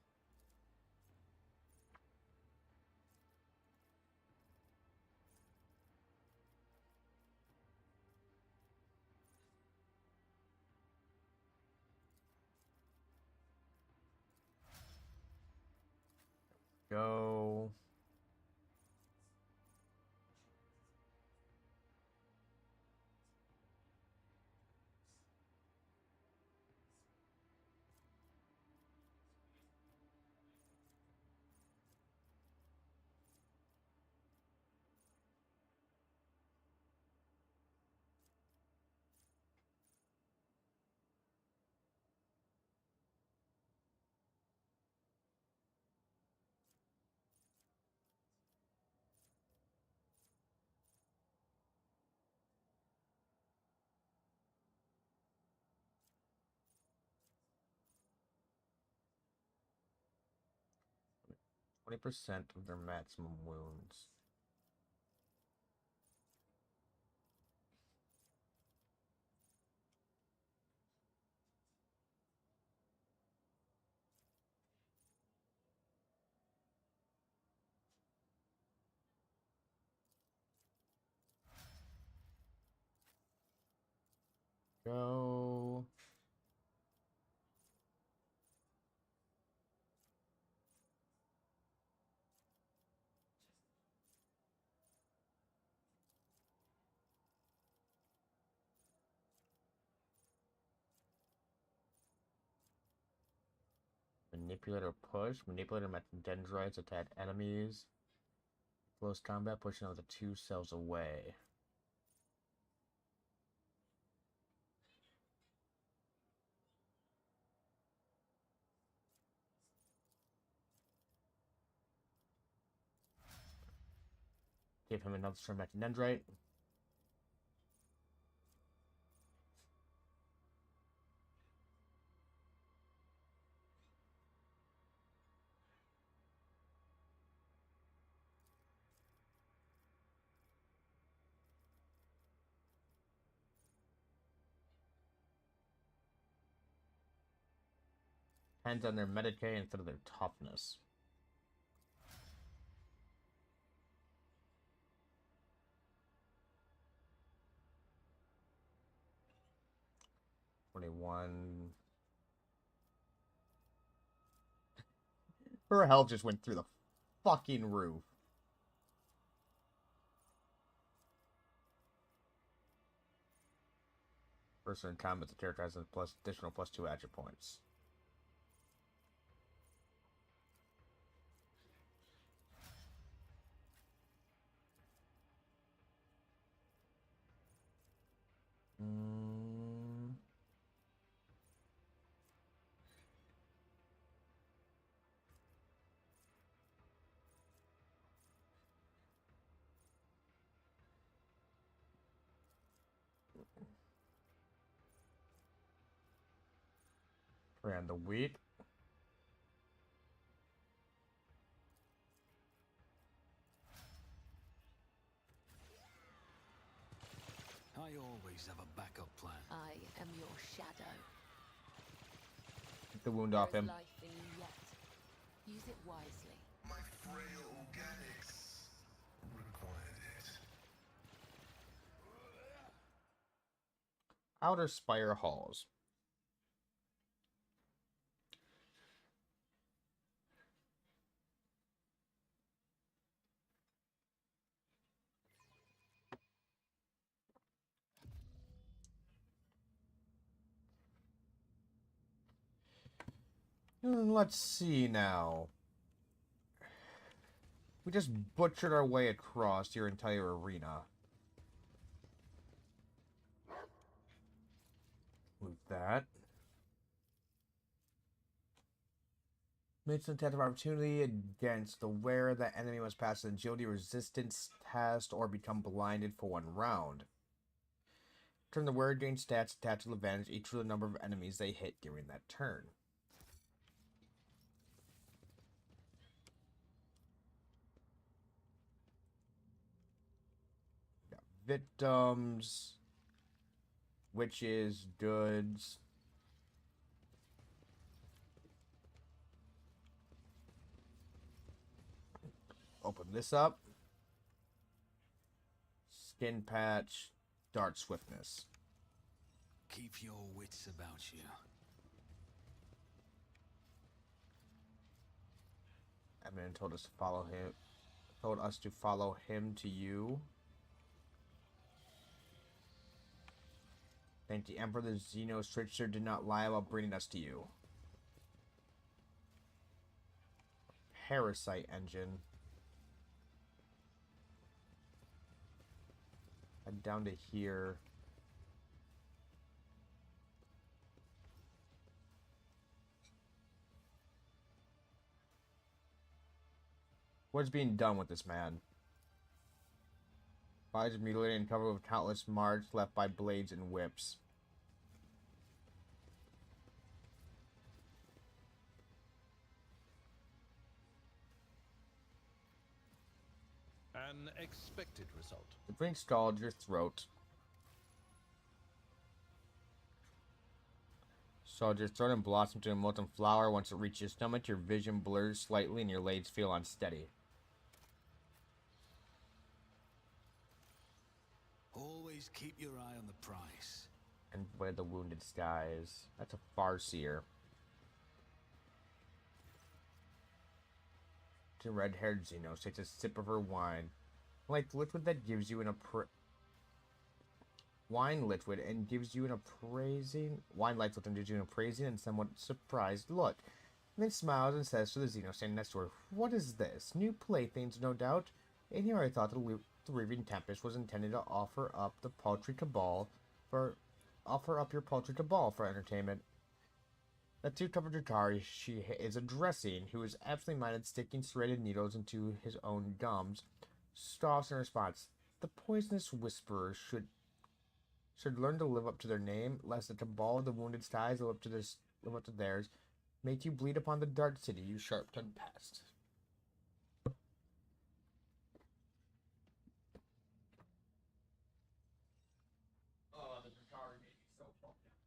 Go. 20% of their maximum wounds. Go. Manipulator push. Manipulator met dendrites attack enemies. Close combat, pushing out the 2 cells away. Give him another turn back to dendrite. Depends on their Medicaid instead of their toughness. $21. Her health just went through the fucking roof. Person in combat, the character has additional +2 action points. And the weak. I always have a backup plan. I am your shadow. Get the wound off There is him. life in you yet. Use it wisely. My frail organics required it. Outer Spire Halls. Let's see now. We just butchered our way across your entire arena. With that. Made some test of opportunity against the wearer. That enemy must pass an agility resistance test or become blinded for 1 round. Turn the wearer gains stats attached to advantage each of the number of enemies they hit during that turn. Victims, witches, goods. Open this up. Skin patch, dart swiftness. Keep your wits about you. Edmund told us to follow him. Told us to follow him to you. Thank the Emperor, the Xenos Trickster did not lie about bringing us to you. Parasite engine. And down to here. What's being done with this man? Bodies are mutilated and covered with countless marks left by blades and whips. expected result. The drink scalded your throat. So your throat and blossom to a molten flower. Once it reaches your stomach, your vision blurs slightly and your legs feel unsteady. Always keep your eye on the price. And where the wounded skies. That's a farseer. The red-haired Xenos takes a sip of her wine. Like the liquid that gives you an wine liquid and gives you an appraising and somewhat surprised look. And then smiles and says to the Xeno standing next to her, "What is this? New playthings, no doubt. In here I thought the Reaving Tempest was intended to offer up your paltry cabal for entertainment." The two-covered Dratari she is addressing, who is absolutely minded sticking serrated needles into his own gums, scoffs in response. The poisonous whisperers should learn to live up to their name, lest the cabal of the wounded skies live up to theirs, make you bleed upon the dark city, you sharp-tongued pest. Oh, the Dratari made me so bummed out.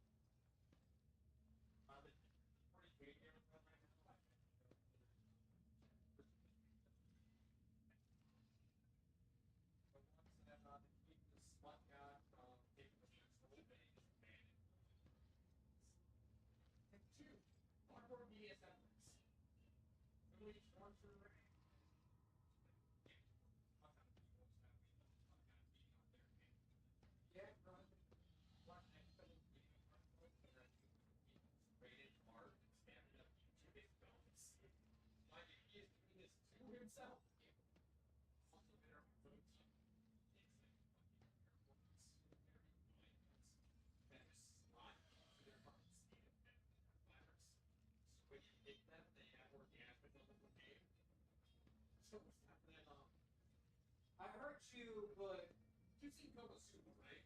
I heard you, but you've seen Kokosuba, right?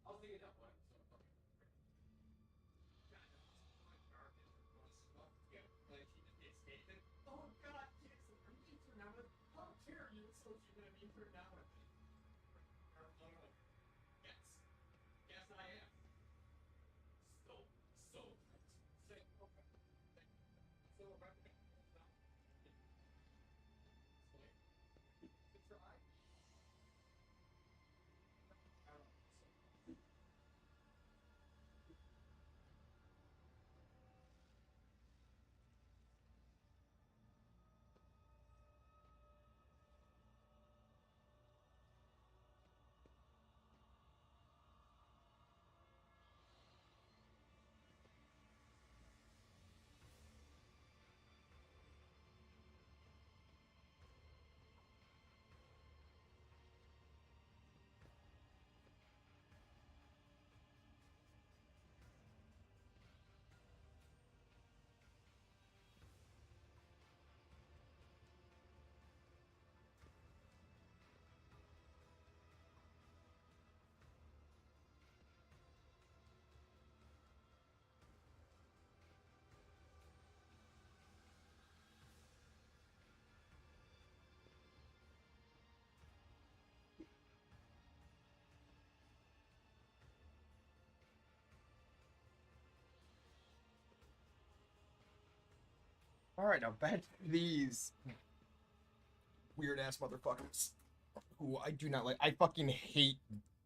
I was thinking that one. So fucking kind of like garbage or Konosuba. Yeah, like he just gets Nathan. Oh God, Jason, are you being turned on with? How dare you associate that I'm being turned on with? Yes, yes I am. So say okay. So right now. Try. Alright, now back to these weird-ass motherfuckers who I do not like. I fucking hate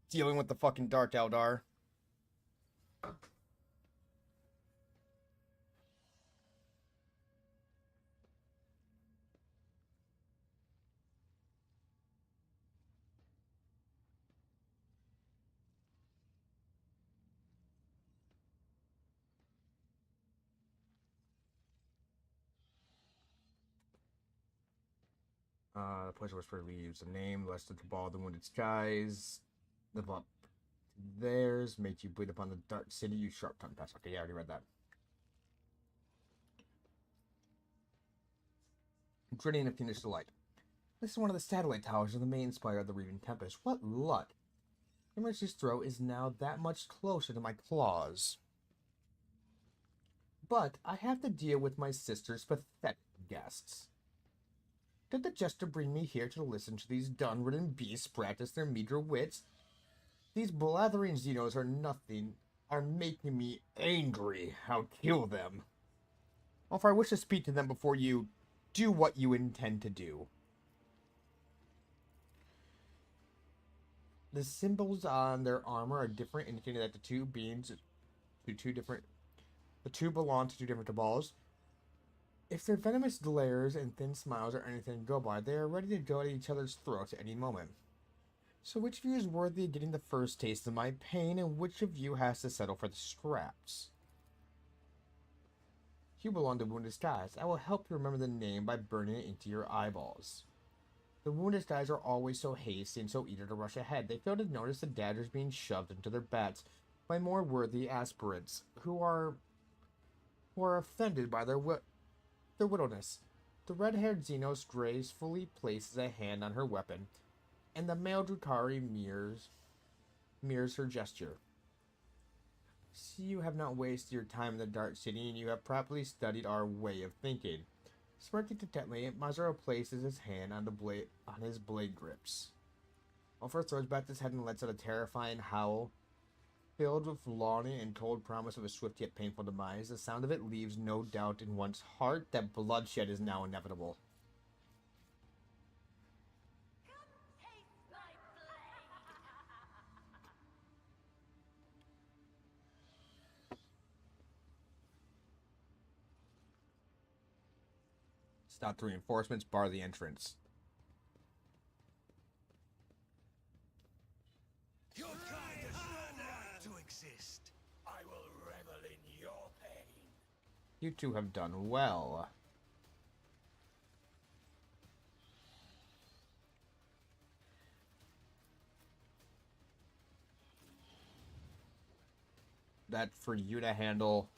dealing with the fucking Dark Eldar. The Poison Whisperer leaves a name, lest the Cabal of the Wounded Skies. Live up theirs, make you bleed upon the dark city, you sharp-tongued pest. Okay, yeah, I already read that. Grinning and fiendish delight. This is one of the satellite towers of the main spire of the Reaving Tempest. What luck! Your Majesty's throat is now that much closer to my claws. But I have to deal with my sister's pathetic guests. Did the jester bring me here to listen to these dun-ridden beasts practice their meager wits? These blathering Xenos are making me angry. I'll kill them. Or if I wish to speak to them before you do what you intend to do. The symbols on their armor are different, indicating that the two belong to two different cabals. If their venomous glares and thin smiles are anything to go by, they are ready to go at each other's throats at any moment. So which of you is worthy of getting the first taste of my pain, and which of you has to settle for the scraps? You belong to Wounded Skies. I will help you remember the name by burning it into your eyeballs. The Wounded Skies are always so hasty and so eager to rush ahead. They fail to notice the daggers being shoved into their backs by more worthy aspirants who are offended by their widowness. The red-haired Xenos gracefully places a hand on her weapon, and the male Drukhari mirrors her gesture. See, you have not wasted your time in the Dark City, and you have properly studied our way of thinking. Smirking contentedly, Mazaro places his hand on his blade grips. Ulfar throws back his head and lets out a terrifying howl. Filled with longing and cold promise of a swift yet painful demise, the sound of it leaves no doubt in one's heart that bloodshed is now inevitable. Stop the reinforcements, bar the entrance. Your kind has no right to exist. I will revel in your pain. You two have done well. That for you to handle.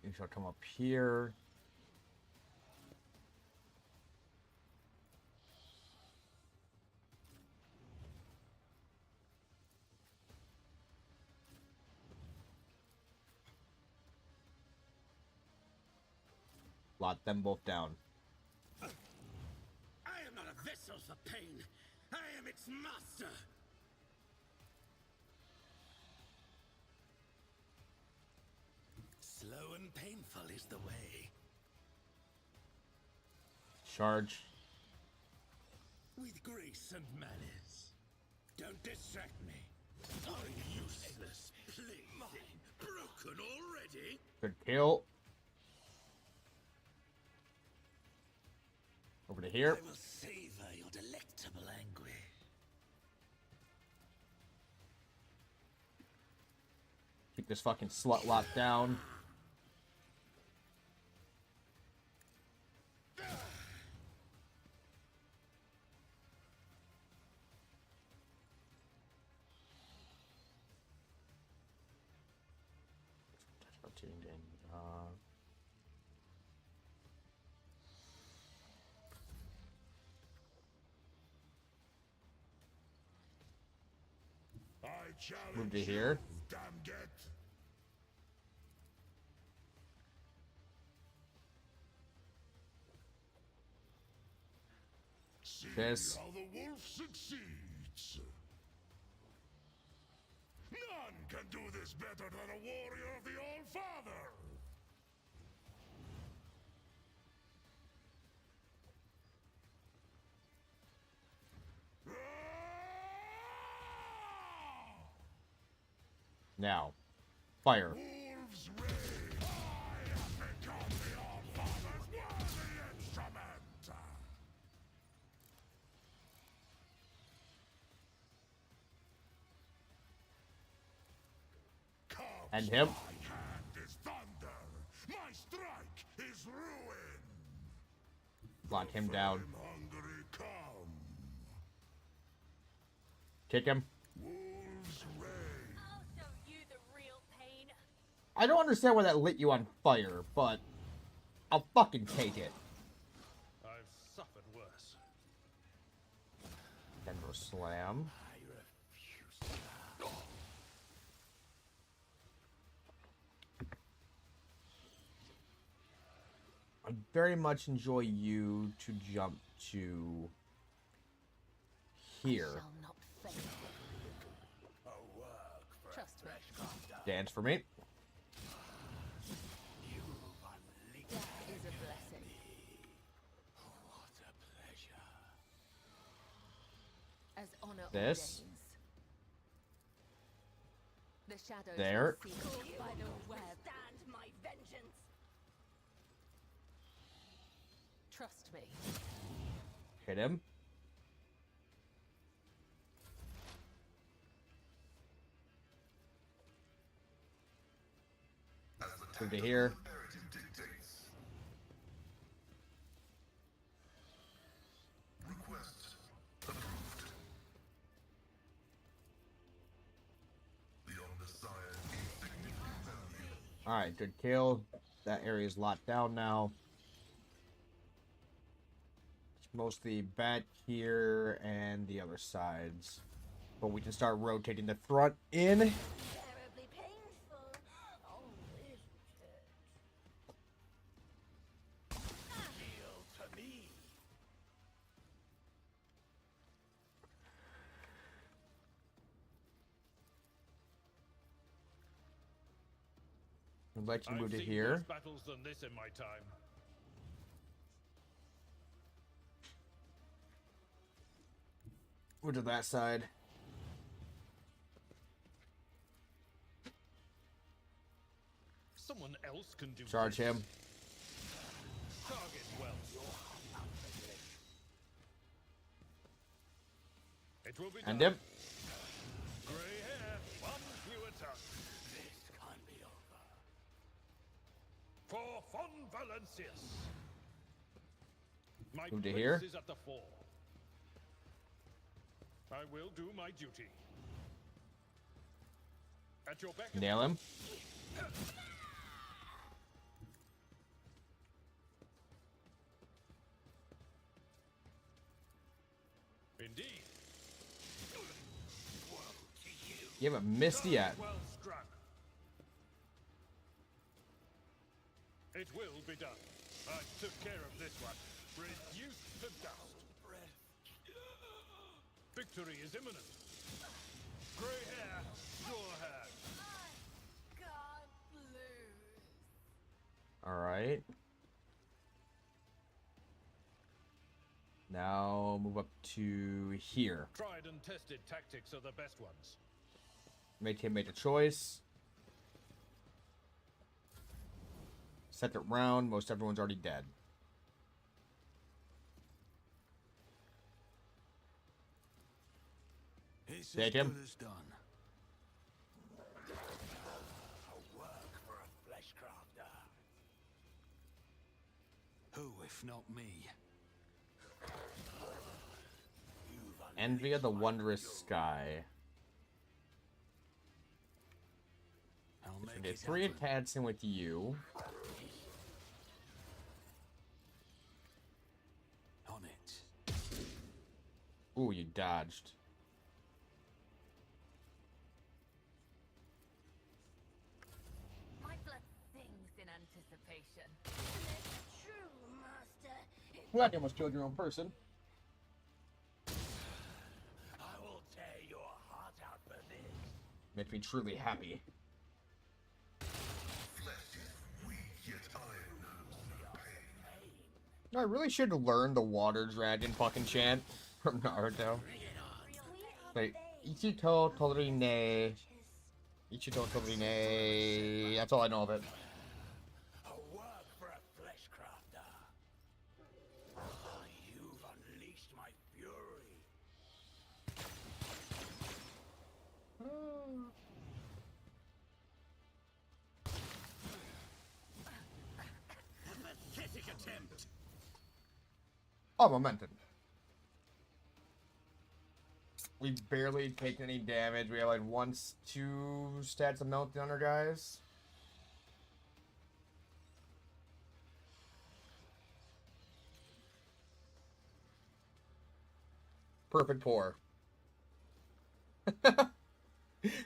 You shall come up here. Lock them both down. I am not a vessel for pain. I am its master. Slow and painful is the way. Charge. With grace and manners. Don't distract me. I'm useless, plaything. Broken already? Good kill. Over to here. I will savor your delectable anguish. Keep this fucking slut locked down. Tuned in. I challenge Move to here. you, Damget. See This. how the wolf succeeds. None can do this better than a warrior of the All-Father. Now. Fire. Wolves reign. I have become the All-Father's worthy instrument. And him. My hand is thunder. My strike is ruin. Lock him down. I'm hungry, come. Kick him. Wolves reign. I'll show you the real pain. I don't understand why that lit you on fire, but I'll fucking take it. I've suffered worse. Denver slam. I refuse. I very much enjoy you to jump to I here. shall not fail. Trust me. Dance for me. Death is a blessing. What a pleasure. As honor This. ordains. The shadows There. will see caught by the web. Stand my vengeance. Trust me. Hit him. As the Move to tactical here. imperative dictates. Request approved. The Omnissiah insignificant value. Alright, good kill. That area is locked down now. It's mostly back here and the other sides. But we can start rotating the front in. Terribly painful. Oh, isn't it? Kneel to me. I'd like to I've move to seen here. worse battles than this in my time. Move to that side. Someone else can do Charge this. him. Target well. It will be And done. him. Grey hair, one fewer tongue. This can't be over. For Von Valancius. My Move to place here. is at the fore. I will do my duty. At your beck and Nail him. Indeed. You haven't missed yet. Well struck. It will be done. I took care of this one. Reduced to dust. Victory is imminent. Grey hair, your hand. God blues. Alright. Now move up to here. Tried and tested tactics are the best ones. Make him make a choice. Second round, most everyone's already dead. It's Take as him. good as done. A work for a flesh crafter. Who, if not me? You've Envy of the unleashed my wondrous fury. sky. I'll We make did it 3 happen. attacks in with you. On it. Ooh, you dodged. My blood sings in anticipation. It's true, master. Well, you almost killed your own person. I will tear your heart out for this. Makes me truly happy. Flesh is weak, yet iron knows no pain. I really should learn the water dragon fucking chant from Naruto. Like, Ichito Torine. Ichito Torine. That's all I know of it. A work for a flesh crafter. You've unleashed my fury. A pathetic attempt. Oh, momentum. We've barely taken any damage. We have like 2 stats of meltdown on our guys. Perfect pour.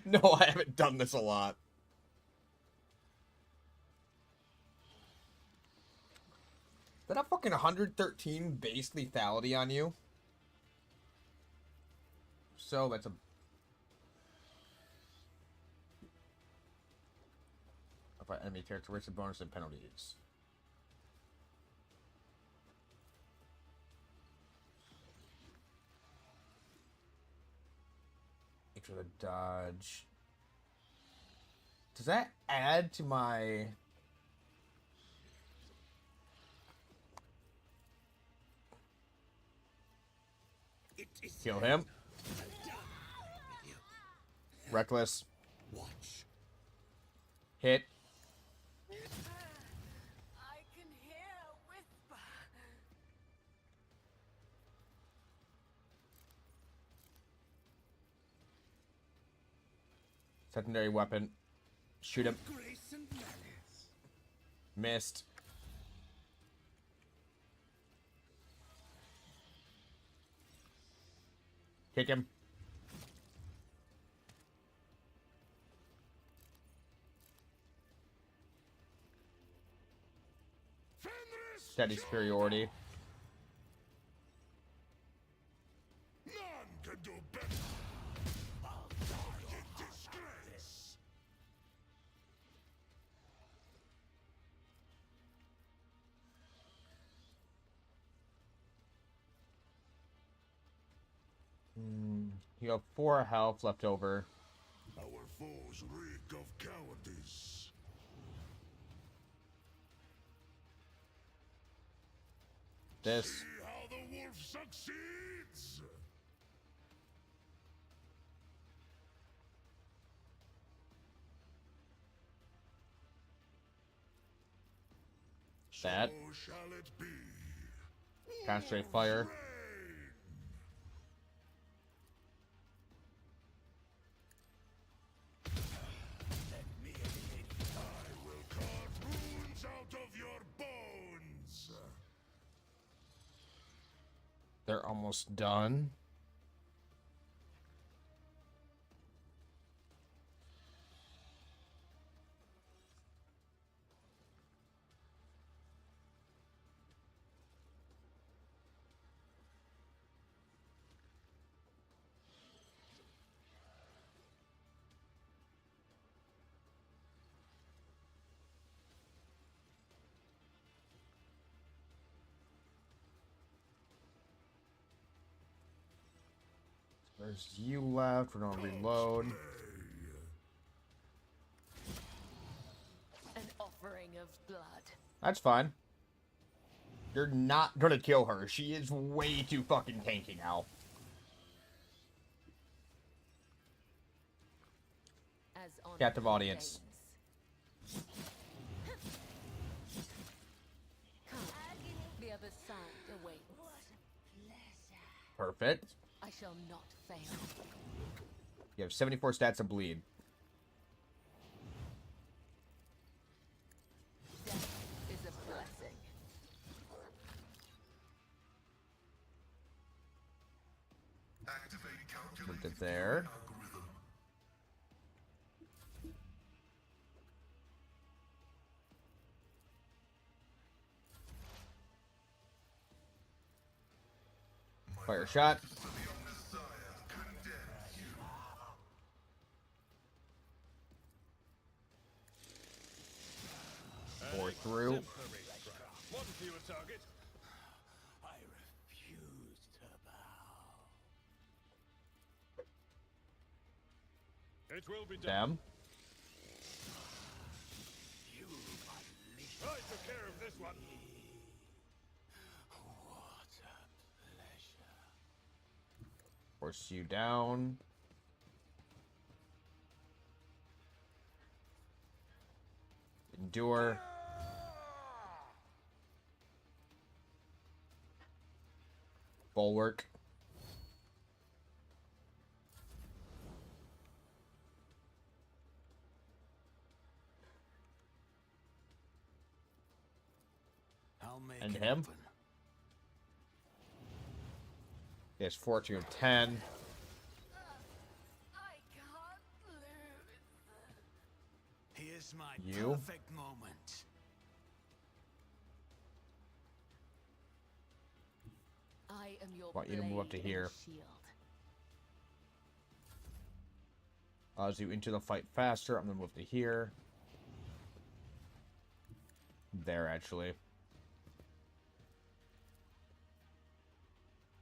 No, I haven't done this a lot. that a fucking 113 base lethality on you? So that's a... About enemy characteristics, bonus, and penalties. Extra the dodge. Does that add to my... Kill him. Reckless. Watch. Hit. I can hear a whisper. Secondary weapon. Shoot him. Grace and malice. Missed. Kick him. Fenris Steady superiority. None can do better. I'll die in disgrace. You have 4 health left over. Our foes reek of cowardice. This. See how the wolf succeeds. That. So shall it be. Concentrate fire. Reign. I will carve runes out of your bones. They're almost done. There's you left. We're gonna reload. An offering of blood. That's fine. You're not gonna kill her. She is way too fucking tanky now. As on Captive audience. Come. The other side awaits. Perfect. I shall not fail. You have 74 stats of bleed. Death is a blessing. Activate Put calculated it there. algorithm. Fire shot. The Omnissiah condemns you. Bore through. Temporary strike. One fewer target. I refuse to bow. It will be done. Them. You unleash I took care of this one. what a pleasure. Force you down. Endure. Bulwark. I'll make And it him? happen. Yes, fortune 10. I can't lose. Here's my You? perfect moment. I am your Want you to move up to blade here. and shield. Allows you into the fight faster. I'm gonna move to here. There, actually.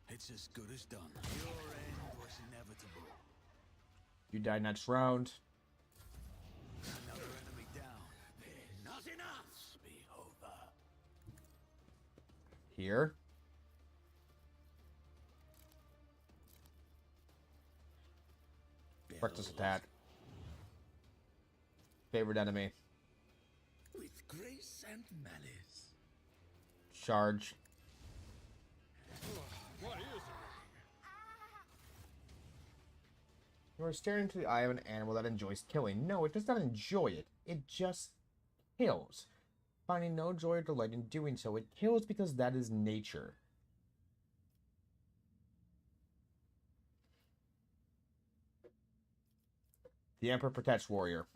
It's as good as done. Your end was inevitable. You die next round. Another enemy down. There's not enough. Be over. Here. Reckless attack. Favorite enemy. With grace and malice. Charge. What is it? You are staring into the eye of an animal that enjoys killing. No, it does not enjoy it. It just kills. Finding no joy or delight in doing so, it kills because that is nature. The Emperor protects warrior.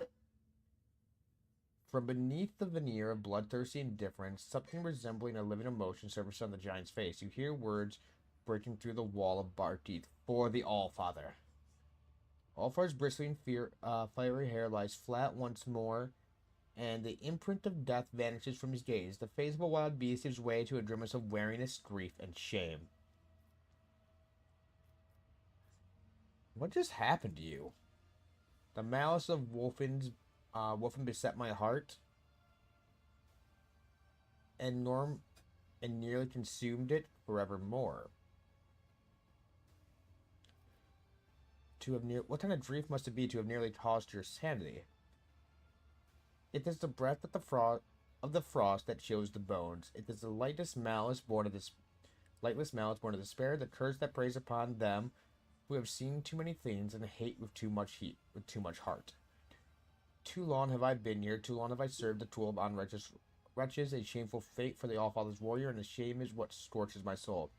From beneath the veneer of bloodthirsty indifference, something resembling a living emotion surfaces on the giant's face. You hear words breaking through the wall of bark teeth. For the Allfather. Allfather's bristling fiery hair lies flat once more, and the imprint of death vanishes from his gaze. The face of a wild beast gives way to a grimace of weariness, grief, and shame. What just happened to you? The malice of Wolfen beset my heart, and nearly consumed it forevermore. What kind of grief must it be to have nearly tossed your sanity? It is the breath of the frost that chills the bones. It is the lightless malice born of despair, the curse that preys upon them who have seen too many things and hate with too much heart. Too long have I been here, too long have I served the tool of unrighteous wretches, a shameful fate for the Allfather's warrior, and the shame is what scorches my soul.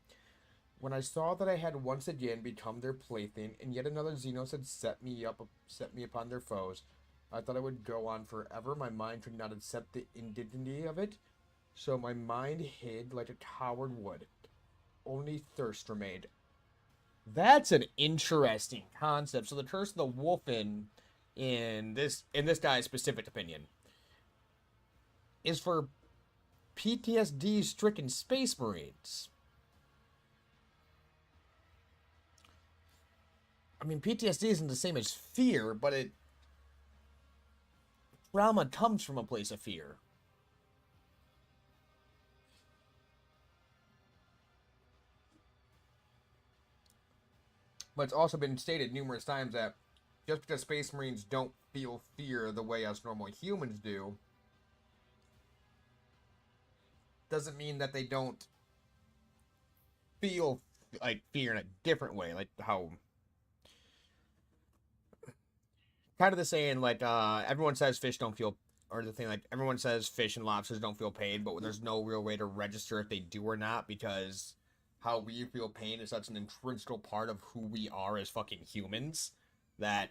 When I saw that I had once again become their plaything, and yet another Xenos had set me upon their foes, I thought I would go on forever. My mind could not accept the indignity of it, so my mind hid like a coward would. Only thirst remained. That's an interesting concept. So the curse of the Wolfen, in this guy's specific opinion, is for PTSD-stricken space marines. I mean, PTSD isn't the same as fear, but trauma comes from a place of fear. But it's also been stated numerous times that just because Space Marines don't feel fear the way us normal humans do, doesn't mean that they don't feel like fear in a different way, like how kind of the saying, like, everyone says fish don't feel, or the thing, like, everyone says fish and lobsters don't feel pain, but there's no real way to register if they do or not, because how we feel pain is such an intrinsic part of who we are as fucking humans, that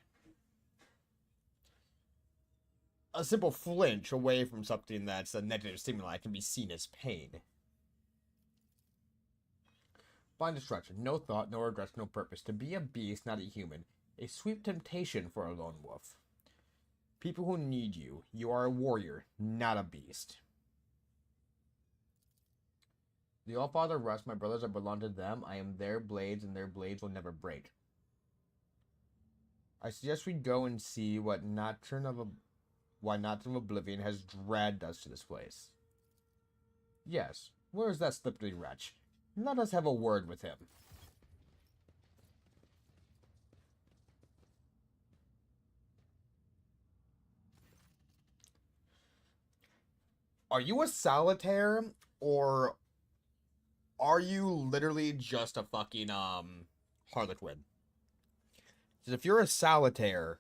a simple flinch away from something that's a negative stimuli can be seen as pain. Blind destruction. No thought, no regrets, no purpose. To be a beast, not a human. A sweet temptation for a lone wolf. People who need you. You are a warrior, not a beast. The Allfather rest, my brothers, I belong to them. I am their blades, and their blades will never break. I suggest we go and see why Nocturne of Oblivion has dragged us to this place. Yes, where is that slippery wretch? Let us have a word with him. Are you a solitaire, or are you literally just a fucking, Harlequin? Because if you're a solitaire,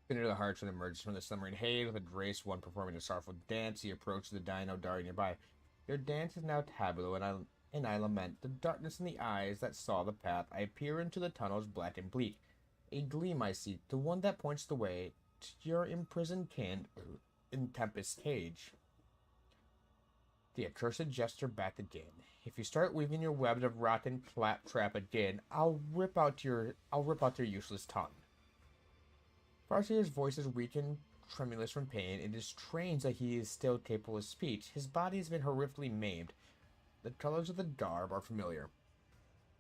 Spinner the Hartron emerges from the slumbering haze with a Drace one performing a sorrowful dance. He approaches the dino darting nearby. Your dance is now tableau, and I lament the darkness in the eyes that saw the path. I peer into the tunnels black and bleak. A gleam I see, the one that points the way to your imprisoned kin in Tempest's cage. The accursed jester backed again. If you start weaving your webs of rotten claptrap again, I'll rip out your useless tongue. Farseer's voice is weak and tremulous from pain. It is strange that he is still capable of speech. His body has been horrifically maimed. The colors of the garb are familiar.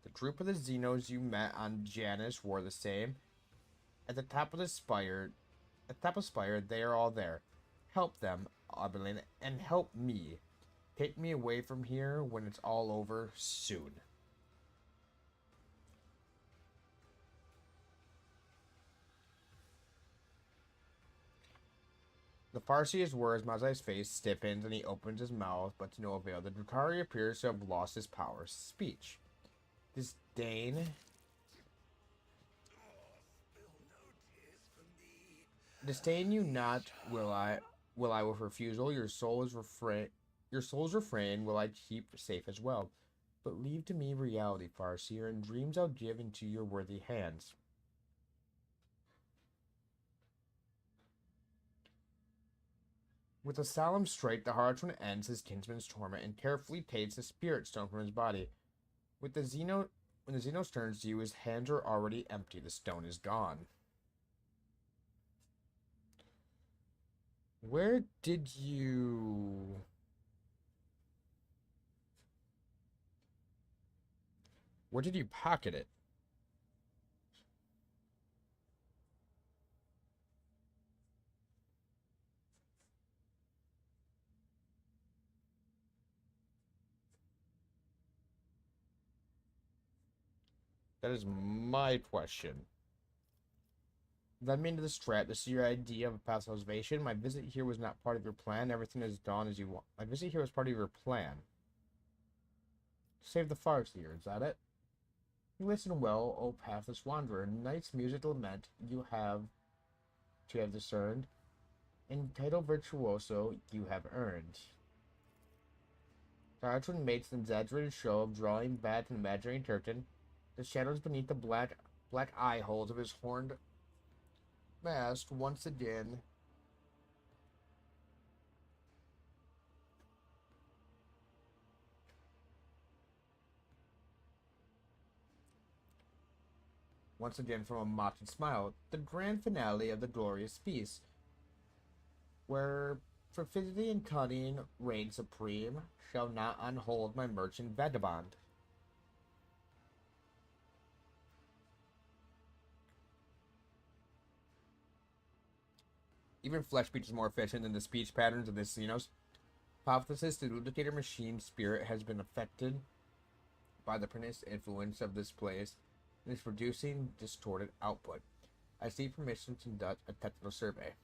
The group of the Xenos you met on Janus wore the same. At the top of Spire, they are all there. Help them, Oberlin, and help me. Take me away from here when it's all over soon. The Farseer's words, Mazai's face stiffens and he opens his mouth, but to no avail. The Drukhari appears to have lost his power of speech. Disdain. Disdain you not, will I with refusal. Your soul's refrain will I keep safe as well. But leave to me reality, Farseer, and dreams I'll give into your worthy hands. With a solemn strike, the Hartron ends his kinsman's torment and carefully takes the spirit stone from his body. When the Xenos turns to you, his hands are already empty. The stone is gone. Where did you... Where did you pocket it? That is my question. Led me into the strat to see your idea of a past salvation. My visit here was not part of your plan. Everything has gone as you want. My visit here was part of your plan. Save the Farseer, is that it? You listen well, O pathless wanderer. Night's music lament you have discerned, and title virtuoso you have earned. The Hartron makes an exaggerated show of drawing back an imaginary curtain. The shadows beneath the black eye holes of his horned mast once again from a mocking smile. The grand finale of the glorious feast, where perfidy and cunning reign supreme, shall not unhold my merchant vagabond. Even flesh speech is more efficient than the speech patterns of this Xenos. Hypothesis, the ludicator machine spirit has been affected by the pernicious influence of this place and is producing distorted output. I seek permission to conduct a technical survey.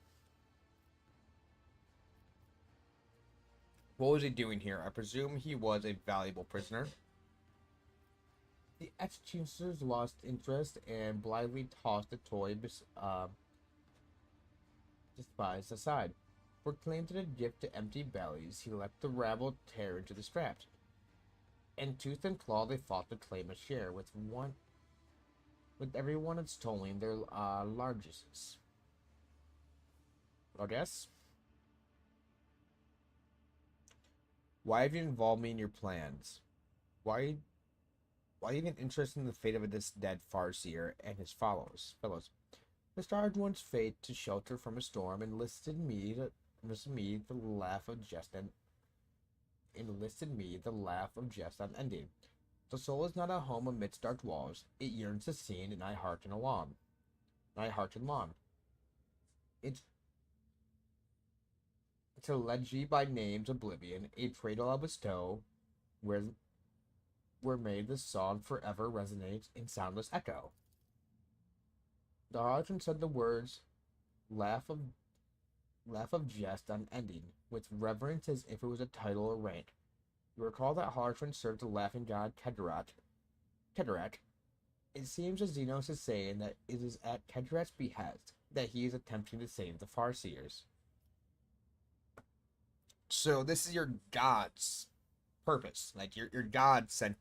What was he doing here? I presume he was a valuable prisoner. The executioners lost interest and blithely tossed the toy despised aside. Proclaimed it a gift to empty bellies, he let the rabble tear into the straps. And tooth and claw they fought to claim a share, with everyone extolling their largesses. Yes? Why have you involved me in your plans? Why even interested in the fate of this dead Farseer and his fellows? The starred one's fate to shelter from a storm enlisted me the laugh of jest unending. The soul is not at home amidst dark walls; it yearns to sing, and I hearken along. It's a elegy by name's oblivion, a cradle I'll bestow, where may the song forever resonate in soundless echo. The Hartron said the words, laugh of jest unending, with reverence as if it was a title or rank. You recall that Hartron served the laughing god Kederak. It seems as Xenos is saying that it is at Kederak's behest that he is attempting to save the Farseers. So this is your god's purpose. Like your god sent.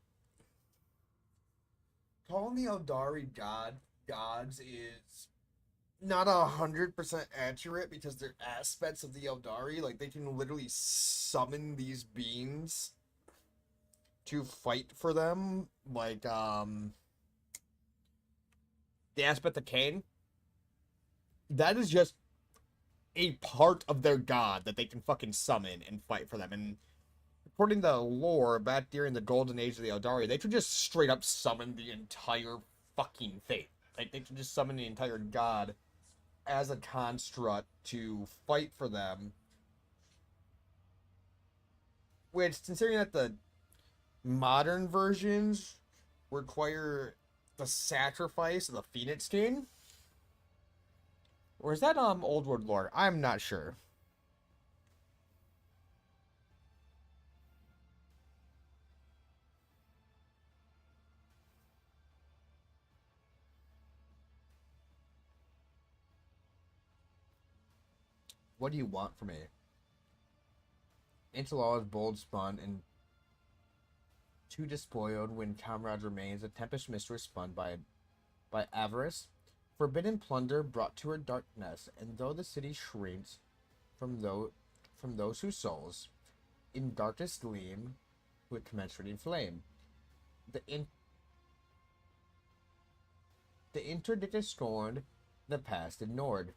Calling the Eldari gods is not 100% accurate because they're aspects of the Eldari. Like they can literally summon these beings to fight for them. Like the aspect of Cain. That is just a part of their god that they can fucking summon and fight for them. And according to lore, back during the golden age of the Eldari, they could just straight up summon the entire fucking thing. Like, they could just summon the entire god as a construct to fight for them. Which, considering that the modern versions require the sacrifice of the Phoenix King, or is that Old World lore? I'm not sure. What do you want from me? Interlaw's bold spun and too despoiled when comrade remains, a Tempest Mistress spun by avarice, forbidden plunder brought to her darkness, and though the city shrinks from those whose souls in darkest gleam with commensurating flame, the interdict is scorned, the past ignored.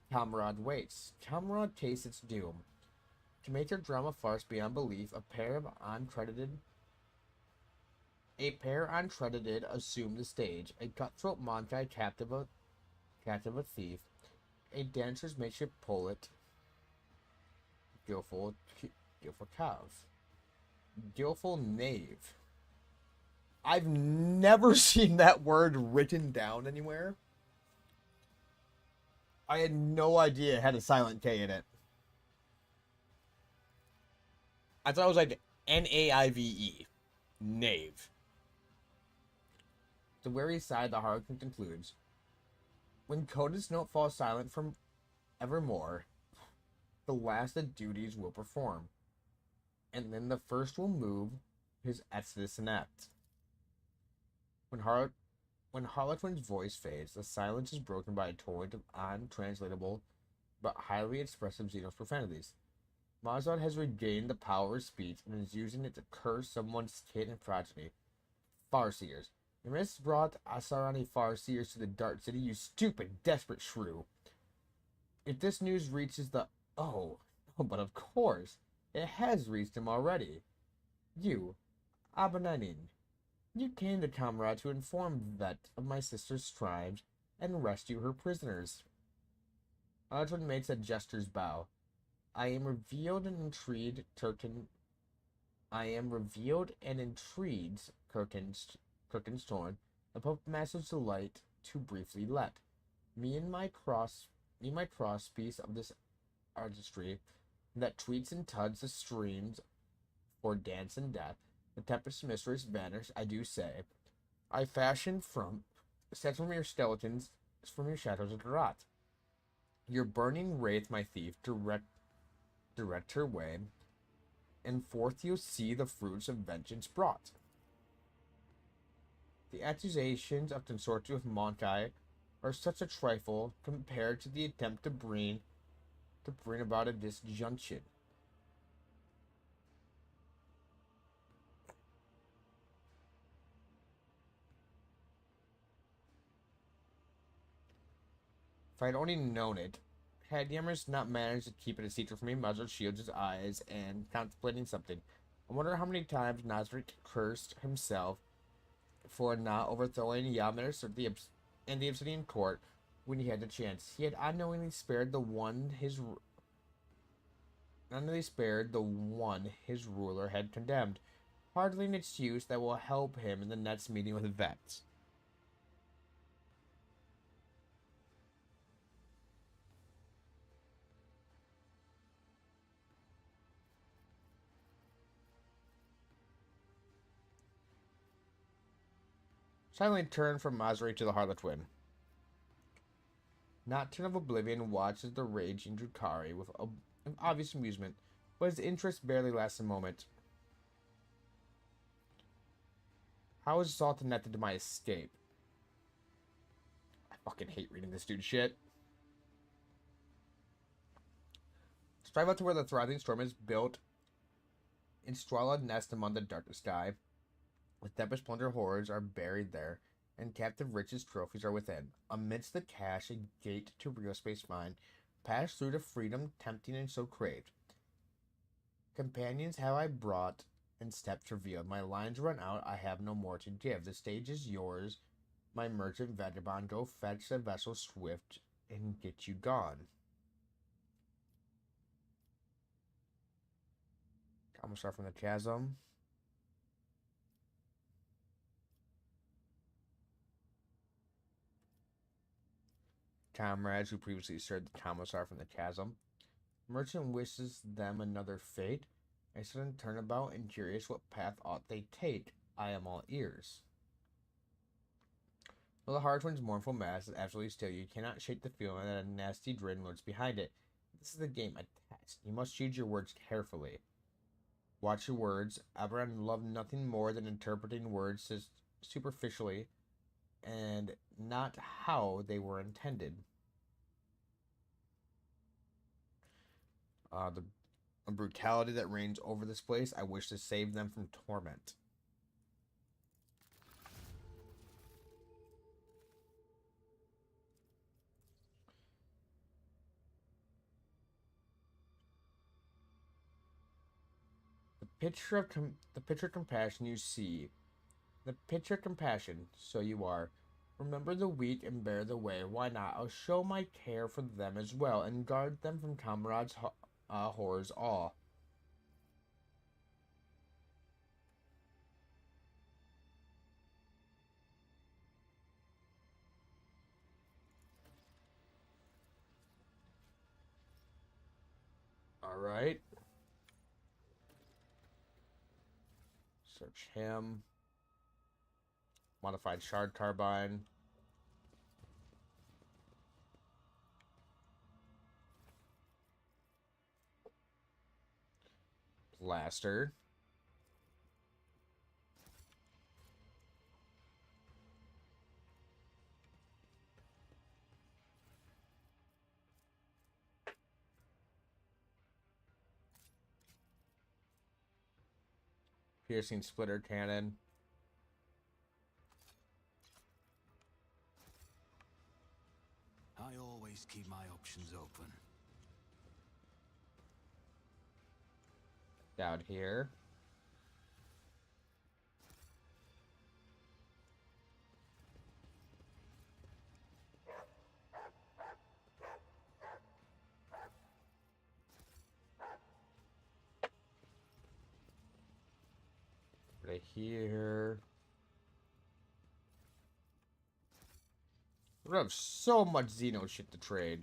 Comrade waits. Comrade tastes its doom. To make your drama farce beyond belief, a pair uncredited assume the stage. A cutthroat Monkai captive a thief. A dancer's makeshift pullet. Gilful cows. Gilful knave. I've never seen that word written down anywhere. I had no idea it had a silent K in it. I thought it was like Naive. Knave. The weary sigh, the Harlequin concludes. When Coda's note falls silent from evermore, the last of duties will perform, and then the first will move his exodus inept. When Harlequin's voice fades, the silence is broken by a torrent of untranslatable but highly expressive Xenos profanities. Mazad has regained the power of speech and is using it to curse someone's kid and progeny. Farseers. You must brought Asarani Farseers to the Dark City, you stupid, desperate shrew. If this news reaches the... Oh, but of course, it has reached him already. You, Abanenin. You came to Comrade to inform Vet of my sister's tribes and rescue her prisoners. Adron makes a jester's bow. I am revealed and intrigued, Kirkenstone, the Puppet Master's delight to briefly let me my cross piece of this artistry that tweets and tugs the streams for dance and death. The Tempest Mistress vanished, I do say. I fashioned set from your skeletons, from your shadows of rot. Your burning wraith, my thief, direct her way, and forth you'll see the fruits of vengeance brought. The accusations of consorting with Monkai are such a trifle compared to the attempt to bring about a disjunction. If I'd only known it, had Yammers not managed to keep it a secret from me, Mazur shields his eyes and contemplating something. I wonder how many times Nazarick cursed himself for not overthrowing Yammers and the Obsidian Court when he had the chance. He had unknowingly spared the one his ruler had condemned, hardly an excuse that will help him in the next meeting with the vets. Silently turned from Mazri to the Harlequin. Nocturne of Oblivion watches the raging Drukhari with obvious amusement, but his interest barely lasts a moment. How is Salt connected to my escape? I fucking hate reading this dude's shit. Strive out to where the thriving storm is built in Strala nest among the darkest sky. With Tempest plunder horrors are buried there, and captive riches trophies are within. Amidst the cache, a gate to real space find. Pass through to freedom, tempting and so craved. Companions have I brought, and steps revealed. My lines run out, I have no more to give. The stage is yours, my merchant vagabond. Go fetch the vessel swift, and get you gone. Commissar from the Chasm. Comrades who previously served the Commissar from the Chasm. Merchant wishes them another fate. A sudden turnabout and curious what path ought they take. I am all ears. Though the Hard One's mournful mass is absolutely still, you cannot shake the feeling that a nasty grin lurks behind it. This is a game, a test. You must choose your words carefully. Watch your words. Aberon loved nothing more than interpreting words superficially and not how they were intended. The brutality that reigns over this place, I wish to save them from torment. The picture of compassion you see. The picture of compassion, so you are. Remember the weak and bear the way. Why not? I'll show my care for them as well, and guard them from comrades' horror's awe. Alright. Search him. Modified shard carbine. Blaster. Piercing splitter cannon. I always keep my options open. Down here. Right here. We have so much Xeno shit to trade.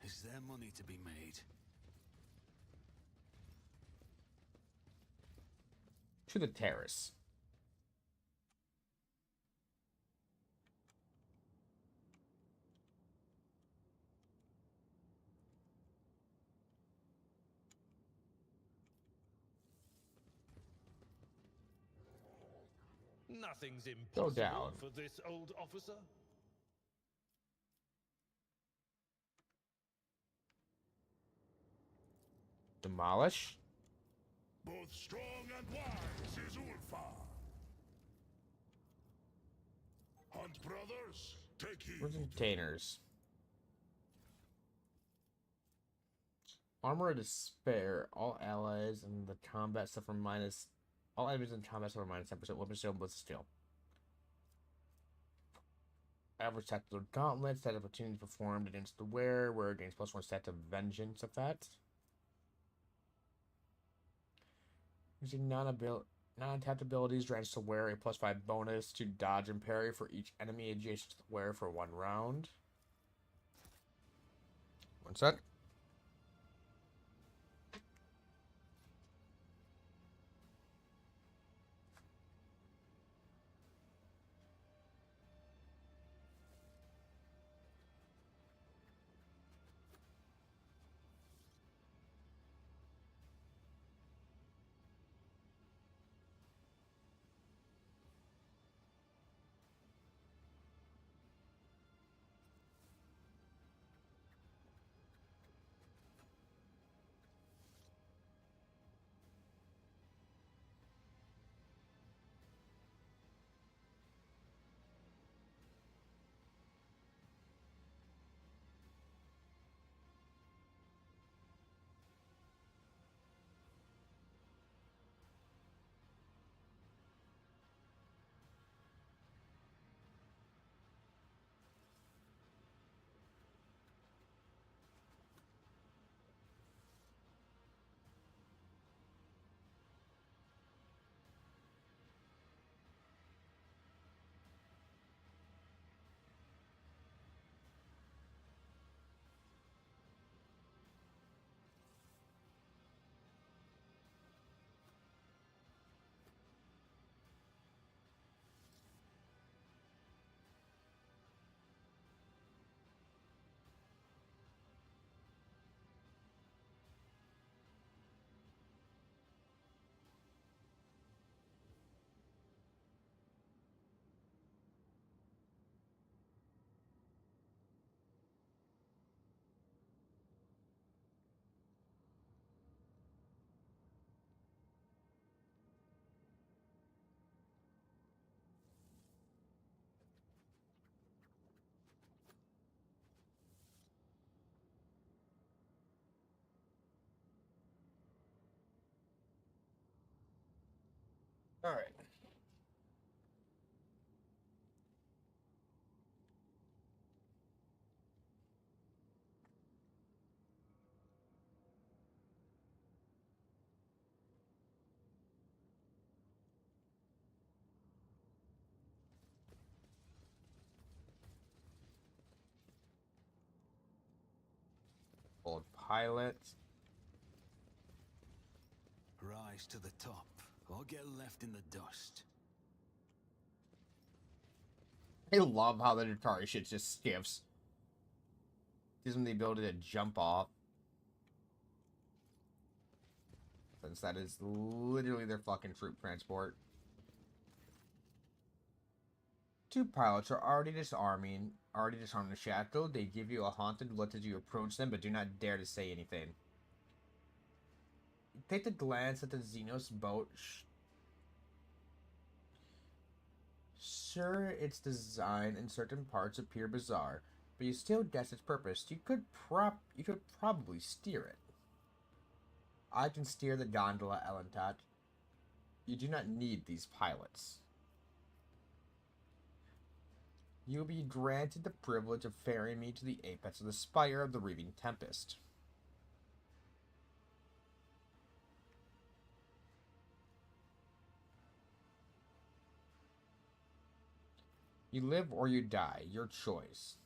Is there money to be made? To the terrace. Nothing's impossible down. for this old officer. Demolish. Both strong and wise is Ulfar. Hunt brothers, take heed. Where's the containers? Armor of Despair. All allies in the combat suffer minus. All enemies in combat suffer minus 10% weapon skill, but still. Average tactical gauntlet. Stat opportunities performed against the wearer. Wearer gains +1 stat to vengeance effect. Using non-ability. Non-tapped abilities grants to wear a +5 bonus to dodge and parry for each enemy adjacent to the wearer for 1 round. One sec. All right. Old pilot. Rise to the top, or get left in the dust. I love how the Dratari shit just skips. Gives them the ability to jump off. Since that is literally their fucking troop transport. 2 pilots are already disarming the shackle. They give you a haunted look as you approach them, but do not dare to say anything. Take a glance at the Xenos boat. Sure, its design and certain parts appear bizarre, but you still guess its purpose. You could probably steer it. I can steer the gondola, Elentat. You do not need these pilots. You'll be granted the privilege of ferrying me to the apex of the spire of the Reaving Tempest. You live or you die, your choice.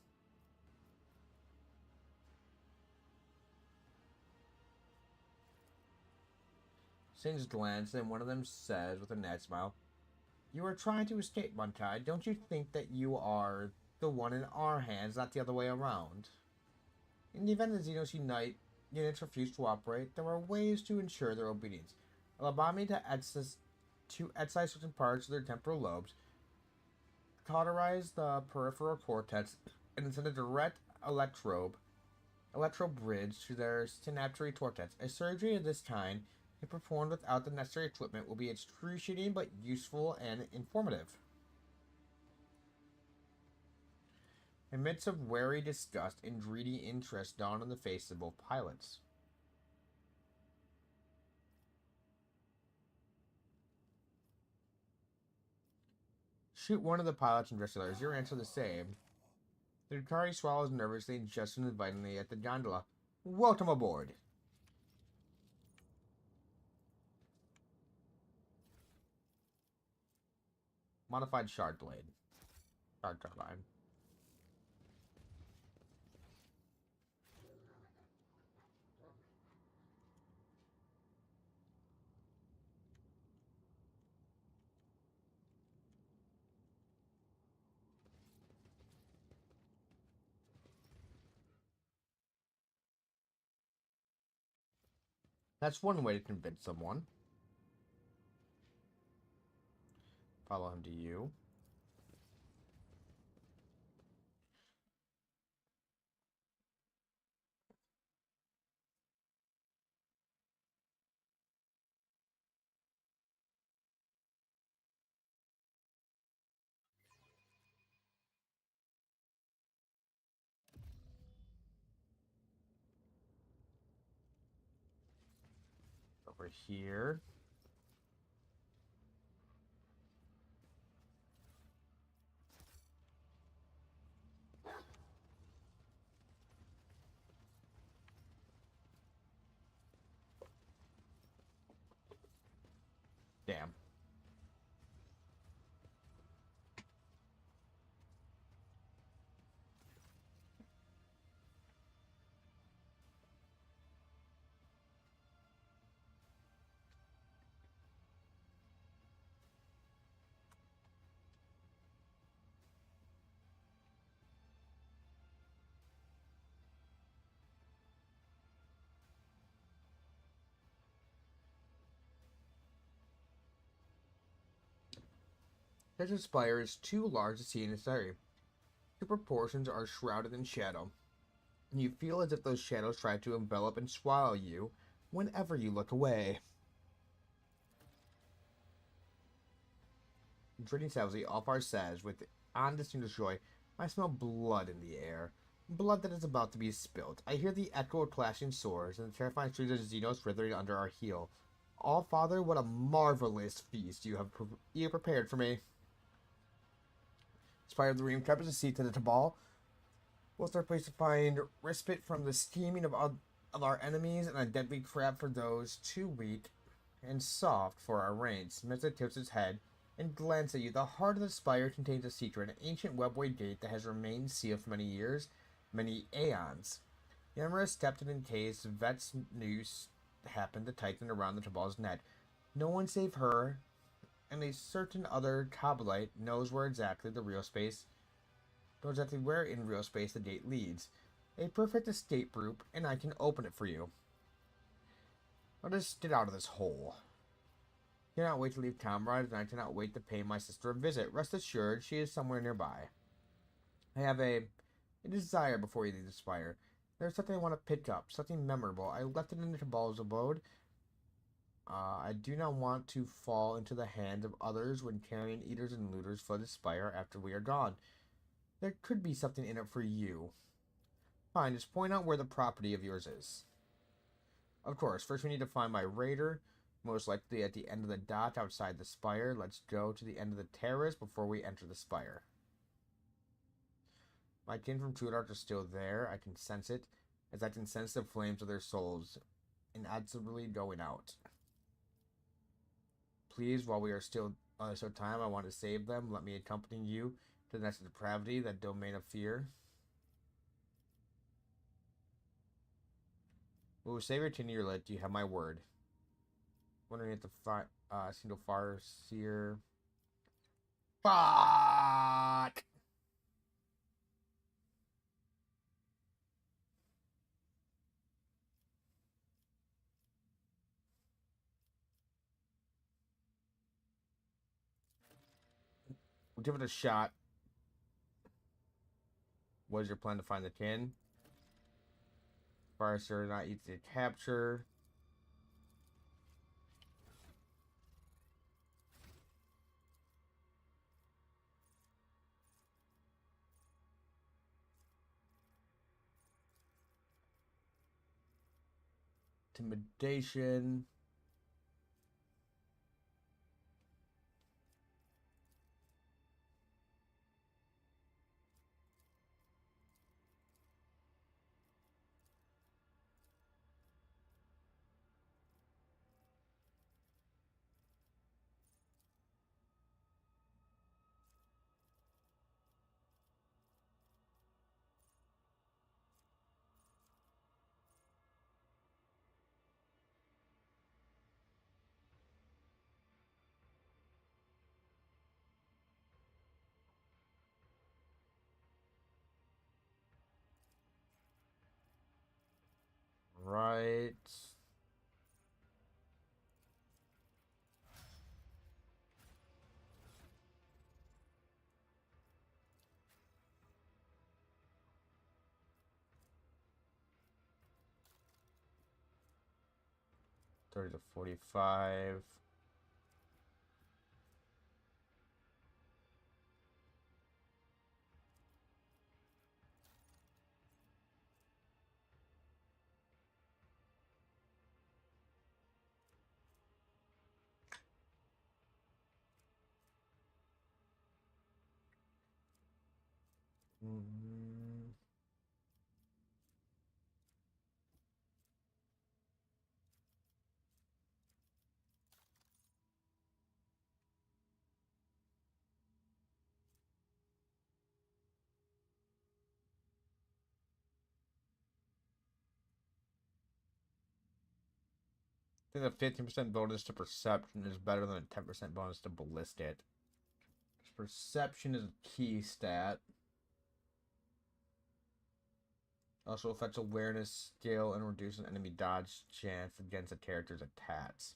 Singe glance, and one of them says with a mad smile, "You are trying to escape, Monkai. Don't you think that you are the one in our hands, not the other way around? In the event that Xenos units refuse to operate, there are ways to ensure their obedience. Allow me to excise certain parts of their temporal lobes, cauterize the peripheral cortex, and send a direct electro bridge to their synaptory cortex. A surgery of this kind, if performed without the necessary equipment, will be excruciating but useful and informative." Amidst of wary disgust and greedy interest dawned on the faces of both pilots. Shoot one of the pilots and dressers. Your answer the same. The Dratari swallows nervously and gestures invitingly at the gondola. "Welcome aboard." Modified shard blade. Shard turbine. That's one way to convince someone. Follow him to you. Over here. Damn. This spire is too large to see in its area. The proportions are shrouded in shadow. And you feel as if those shadows try to envelop and swallow you whenever you look away. Drinking sadly, Alfar says, with undistinguished joy, I smell blood in the air. Blood that is about to be spilt. I hear the echo of clashing swords and the terrifying shrieks of Xenos writhing under our heel. All Father, what a marvelous feast you have prepared for me. Spire of the Ream captures a seat to the Tabal. Was our place to find respite from the scheming of our enemies and a deadly trap for those too weak and soft for our reins. Mesa tilts his head and glances at you. The heart of the spire contains a secret, an ancient webway gate that has remained sealed for many years, many aeons. Yamura stepped in case Vet's noose happened to tighten around the Tabal's neck. No one save her and a certain other Kabbalite knows where exactly the real space knows exactly where in real space the gate leads. A perfect escape route, and I can open it for you. Let us get out of this hole. I cannot wait to leave Comrade, and I cannot wait to pay my sister a visit. Rest assured, she is somewhere nearby. I have a desire before you leave the spire. There's something I want to pick up, something memorable. I left it in the Cabal's abode. I do not want to fall into the hands of others when carrying eaters and looters for the spire after we are gone. There could be something in it for you. Fine, just point out where the property of yours is. Of course, first we need to find my raider, most likely at the end of the dot outside the spire. Let's go to the end of the terrace before we enter the spire. My kin from True Dark are still there. I can sense it, as I can sense the flames of their souls inexorably going out. Please, while we are still so time, I want to save them. Let me accompany you to the next depravity, that domain of fear. Ooh, save your tin your lit. You have my word. Wondering if the single fire seer. Fuck! We'll give it a shot. What is your plan to find the tin? Fire seer not easy to capture. Intimidation. right. $30 to $45. Mm. I think the 15% bonus to perception is better than a 10% bonus to ballistic. Perception is a key stat. Also affects awareness, skill, and reduces enemy dodge chance against a character's attacks.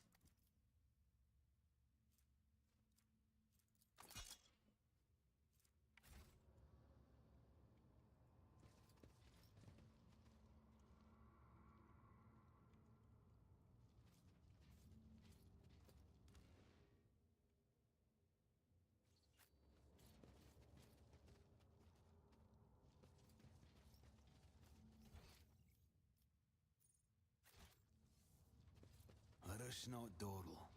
It's not dawdle.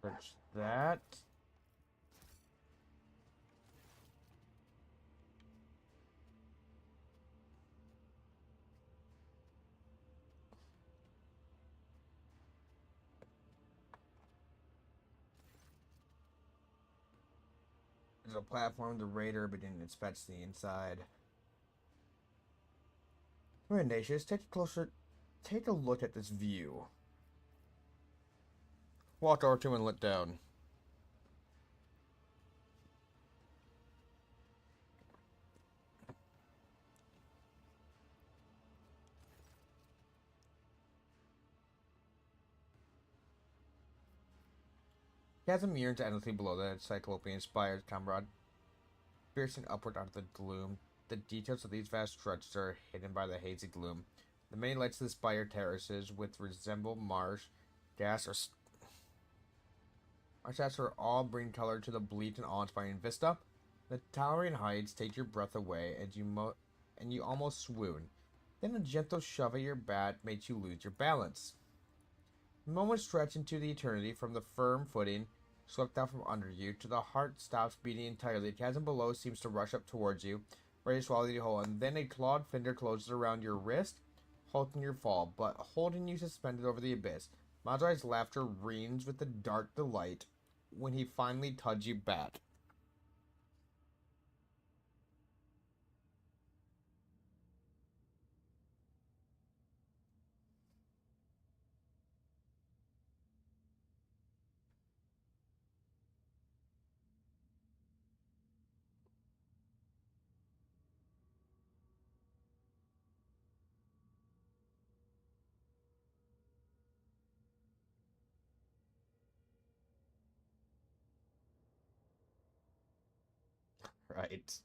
Search that. There's a platform, the raider, but didn't inspect the inside. Alright, Ignatius, take a look at this view. Walk over to and look down. Chasm yearns endlessly below the Cyclopean Spire's comrade, piercing upward out of the gloom. The details of these vast stretches are hidden by the hazy gloom. The many lights of the spire terraces, which resemble marsh, gas, or stats are all bring color to the bleak and awe-inspiring vista. The towering heights take your breath away, and you almost swoon. Then a gentle shove at your back makes you lose your balance. The moment stretch into the eternity from the firm footing swept out from under you, till the heart stops beating entirely. The chasm below seems to rush up towards you, ready to swallow you whole, and then a clawed finger closes around your wrist, halting your fall, but holding you suspended over the abyss. Mazrai's laughter rings with the dark delight when he finally tugs you back. Right.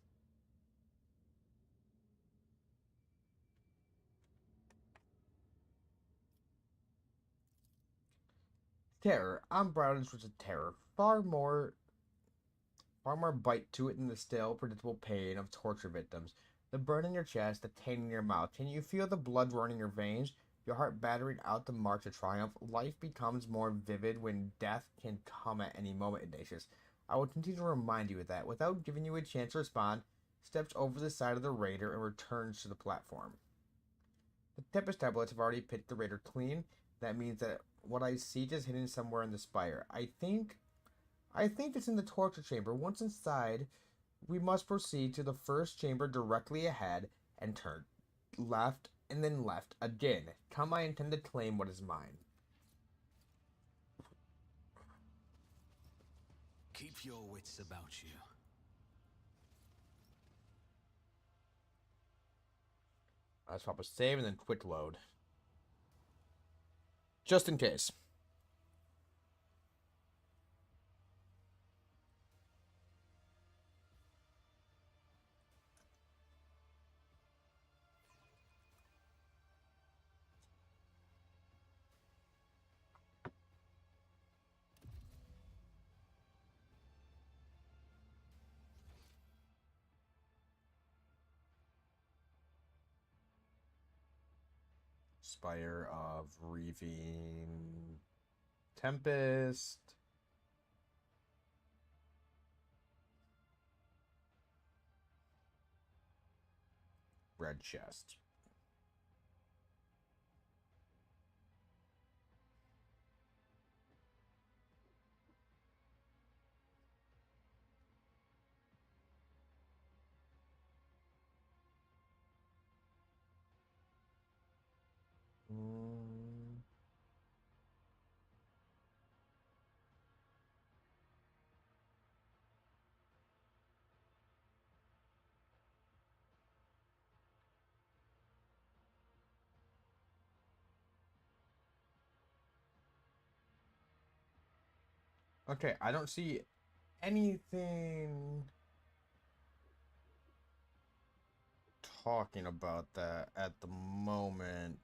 Terror. Unbridled was a terror. Far more bite to it than the still, predictable pain of torture victims. The burn in your chest, the pain in your mouth. Can you feel the blood running your veins? Your heart battering out the march of triumph. Life becomes more vivid when death can come at any moment, Ignatius. I will continue to remind you of that. Without giving you a chance to respond, steps over the side of the raider and returns to the platform. The Tempest tablets have already picked the raider clean. That means that what I seek is hidden somewhere in the spire. I think it's in the torture chamber. Once inside, we must proceed to the first chamber directly ahead and turn left and then left again. Come, I intend to claim what is mine. Keep your wits about you. Let's swap a save and then quick load. Just in case. Spire of Reaving Tempest. Red chest. Okay, I don't see anything talking about that at the moment.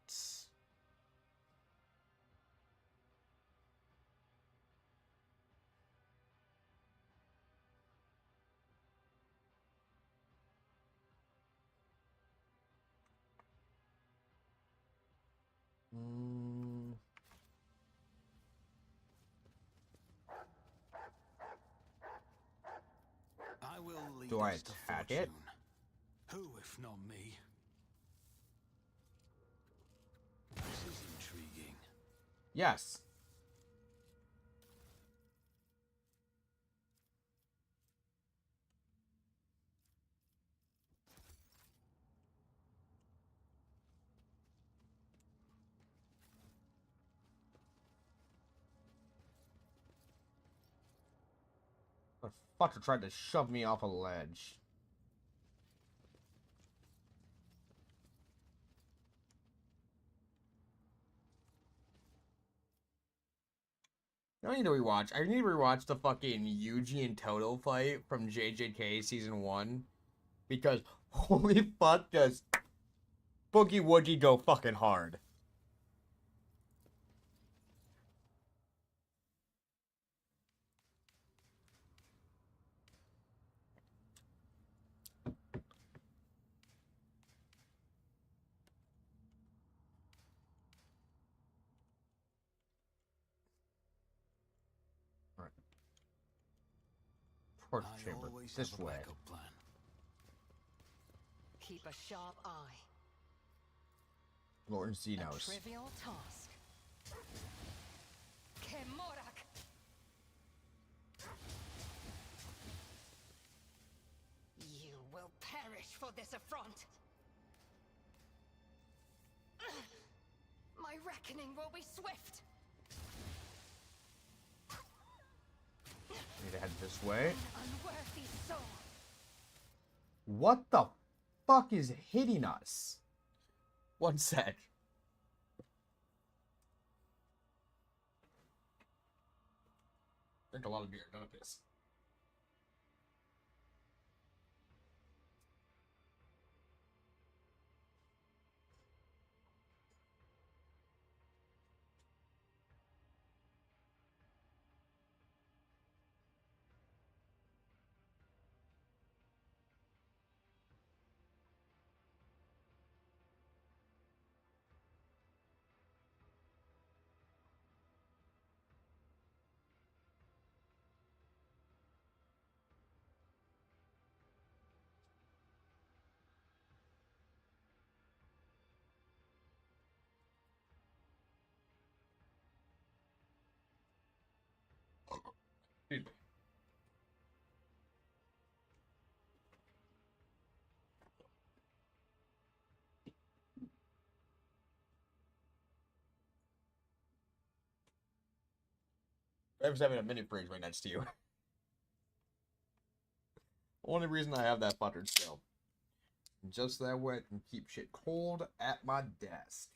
I will lead Do I us to attack fortune. it? Who, if not me? This is intriguing. Yes. The fucker tried to shove me off a ledge. I need to rewatch. I need to rewatch the fucking Yuji and Toto fight from JJK season 1. Because holy fuck does Boogie Woogie go fucking hard. Alright. Torch I chamber. always This have a way. backup plan. Keep a sharp eye. Lord A Xenos. trivial task. Kemorak! You will perish for this affront. My reckoning will be swift. Need to head this way. Unworthy soul. What the fuck is hitting us? One sec. Drink a lot of beer, don't piss. Excuse me. I was having a mini fridge right next to you. Only reason I have that buttered still. Just that way I can keep shit cold at my desk.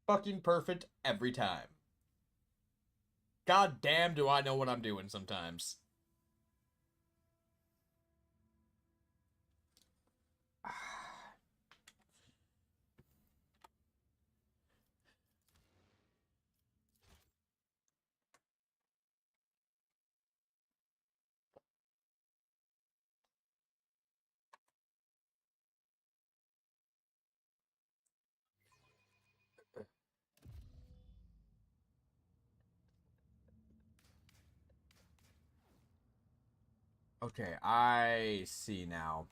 Fucking perfect every time. God damn, do I know what I'm doing sometimes. Okay, I see now.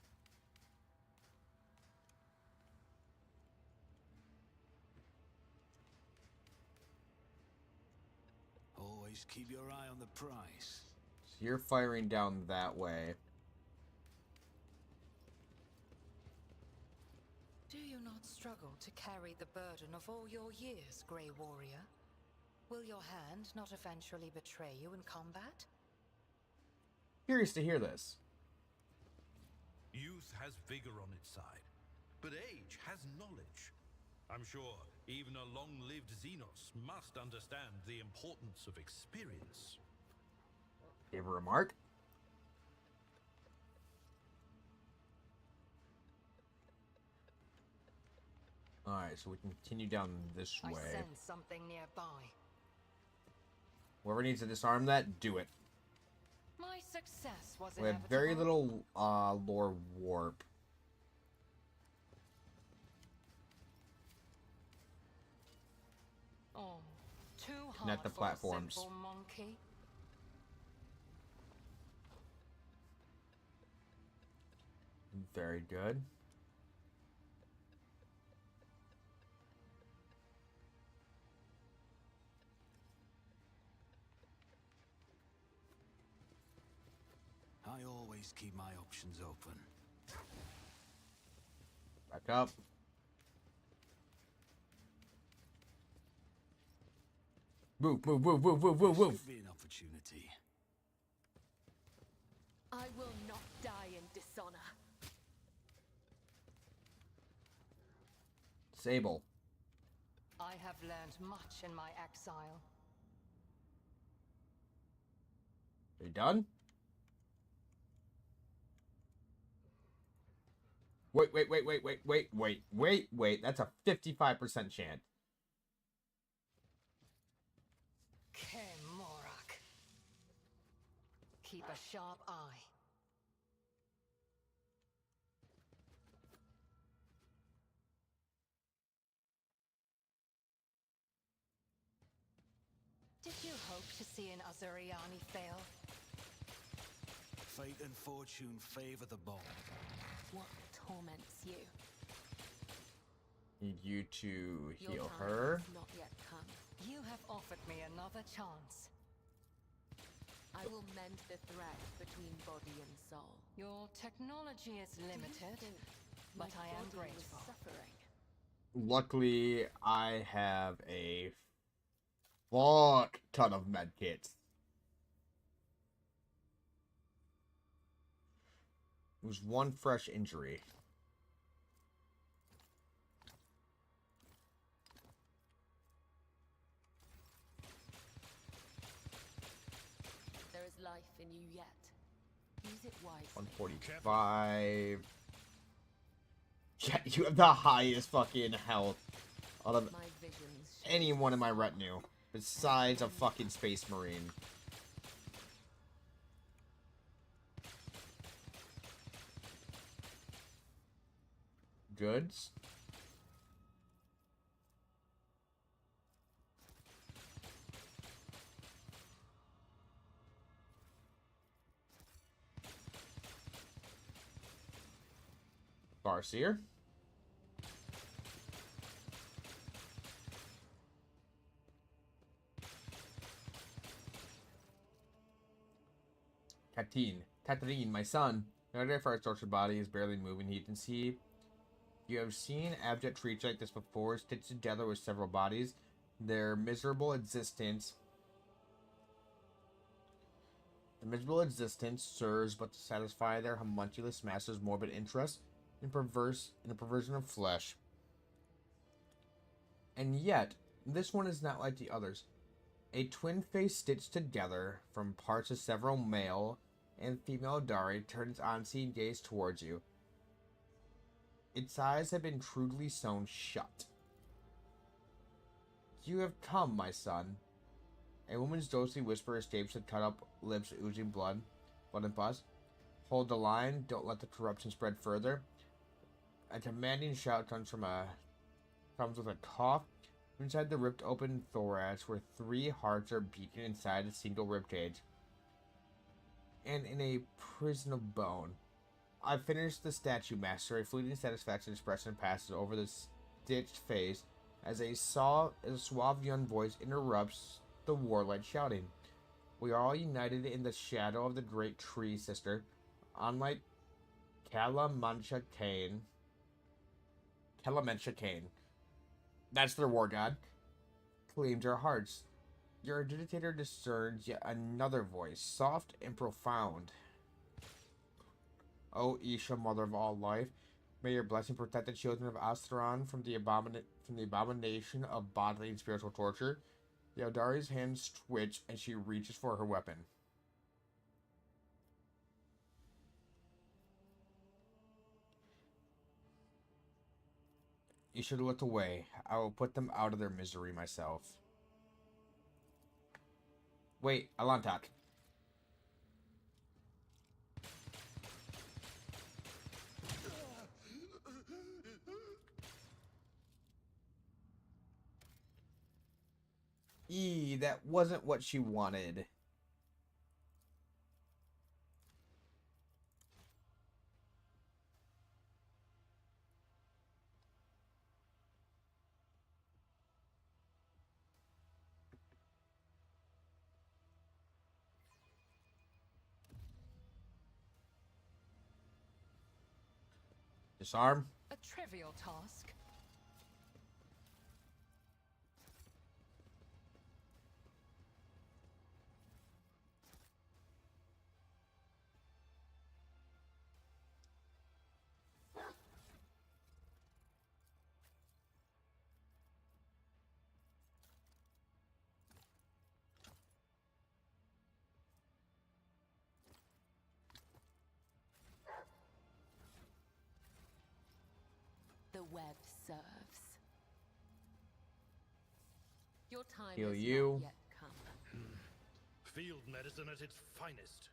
Always keep your eye on the prize. So you're firing down that way. Do you not struggle to carry the burden of all your years, Grey Warrior? Will your hand not eventually betray you in combat? Curious to hear this. Youth has vigor on its side, but age has knowledge. I'm sure even a long-lived Xenos must understand the importance of experience. Give a remark. Alright, so we can continue down this I way. sense something nearby. Whoever needs to disarm that, do it. My success was We have very inevitable. little lore warp. Oh, too hard Connect the for platforms. a simple monkey. Very good. I always keep my options open. Back up. Move, move, move, move, move, move, move. Should be an opportunity. I will not die in dishonor. Sable. I have learned much in my exile. Are you done? Wait. That's a 55% chance. Kemorak. Keep a sharp eye. Did you hope to see an Azuriani fail? Fate and fortune favor the bold. What torments you? Need you to Your heal time her. has not yet come. You have offered me another chance. I will mend the thread between body and soul. Your technology is limited, but I am grateful. Suffering. Luckily, I have a fuck ton of medkits. It was one fresh injury. There is life in you yet. Use it wisely. 145. Yeah, you have the highest fucking health out of My visions. anyone in my retinue. Besides a fucking space marine. Goods. Farseer. Tatooine, my son. Now for our tortured body is barely moving. You can see. You have seen abject creatures like this before, stitched together with several bodies. Their miserable existence serves but to satisfy their homunculus master's morbid interest in a perversion of flesh. And yet, this one is not like the others. A twin face stitched together from parts of several male and female Dari turns on-scene gaze towards you. Its eyes have been crudely sewn shut. You have come, my son. A woman's ghostly whisper escapes the cut-up lips oozing blood and pus. Hold the line, don't let the corruption spread further. A commanding shout comes with a cough. Inside the ripped open thorax, where 3 hearts are beating inside a single ribcage. And in a prison of bone. I finished the statue, master. A fleeting satisfaction expression passes over the stitched face as a suave young voice interrupts the warlike shouting. We are all united in the shadow of the great tree, sister. Unlike Kalamancha Kane. That's their war god. Claims our hearts. Your adjudicator discerns yet another voice, soft and profound. O Isha, mother of all life, may your blessing protect the children of Asteron from the abomination of bodily and spiritual torture. Yaudari's hands twitch and she reaches for her weapon. You should have looked away. I will put them out of their misery myself. Wait, Alantak. That wasn't what she wanted. Disarm. A trivial task. The web serves. Your time Heal has you. not yet come. Field medicine at its finest.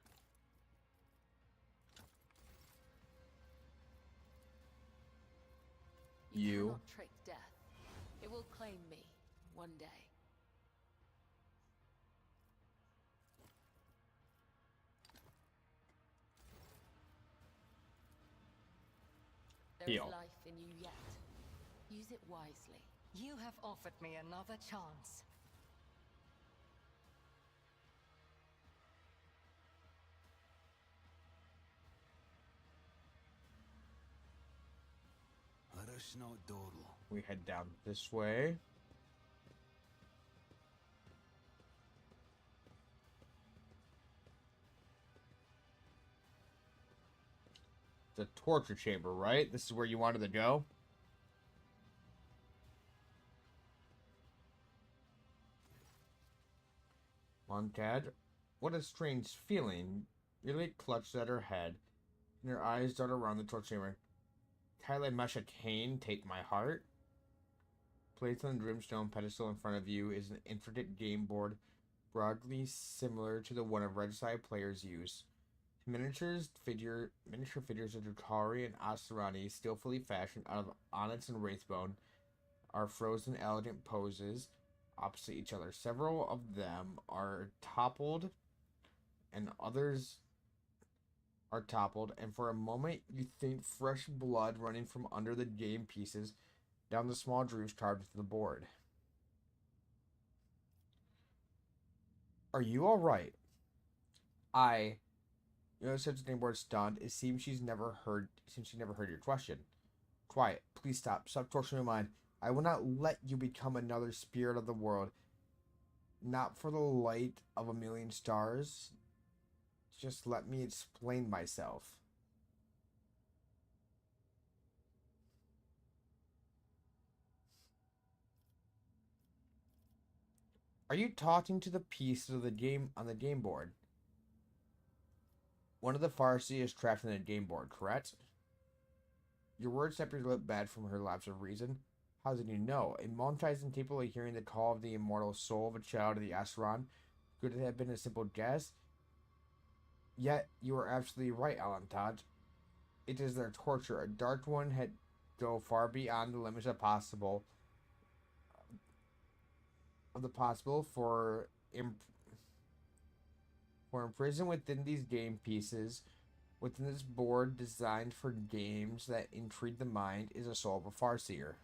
You. Cannot trick death. It will claim me one day. There is Heal. life in you yet. Use it wisely. You have offered me another chance. Let us not dawdle. We head down this way. The torture chamber, right? This is where you wanted to go? Montad, what a strange feeling. Really clutched at her head, and her eyes dart around the torture chamber. Tyler Masha Kane, take my heart. Placed on the Grimstone pedestal in front of you is an intricate game board, broadly similar to the one of Regicide players use. Miniature figures of Drukhari and Asurani, skillfully fashioned out of onyx and wraithbone, are frozen in elegant poses opposite each other. Several of them are toppled, and others are toppled, and for a moment you think fresh blood running from under the game pieces down the small grooves carved into the board. Are you alright? You know, said the name word stunned. It seems she never heard your question. Quiet. Please stop. Stop torturing my mind. I will not let you become another spirit of the world. Not for the light of a million stars. Just let me explain myself. Are you talking to the pieces of the game on the game board? One of the Farsi is trapped in the game board, correct? Your words separate your lip bad from her lapse of reason. How did you know? A Montai incapable of hearing the call of the immortal soul of a child of the Asran. Could it have been a simple guess? Yet, you are absolutely right, Alantad. It is their torture. A dark one had go far beyond the limits of the possible for imprisoned within these game pieces, within this board designed for games that intrigue the mind, is a soul of a Farseer.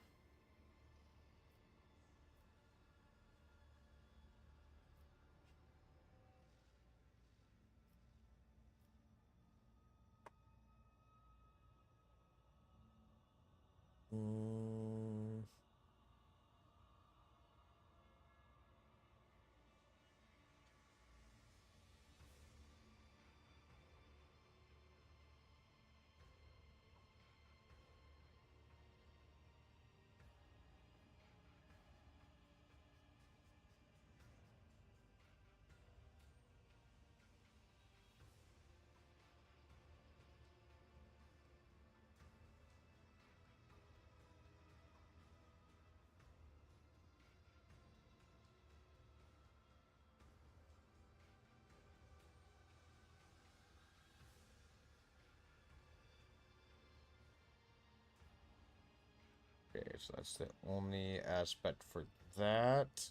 Okay, so that's the only aspect for that.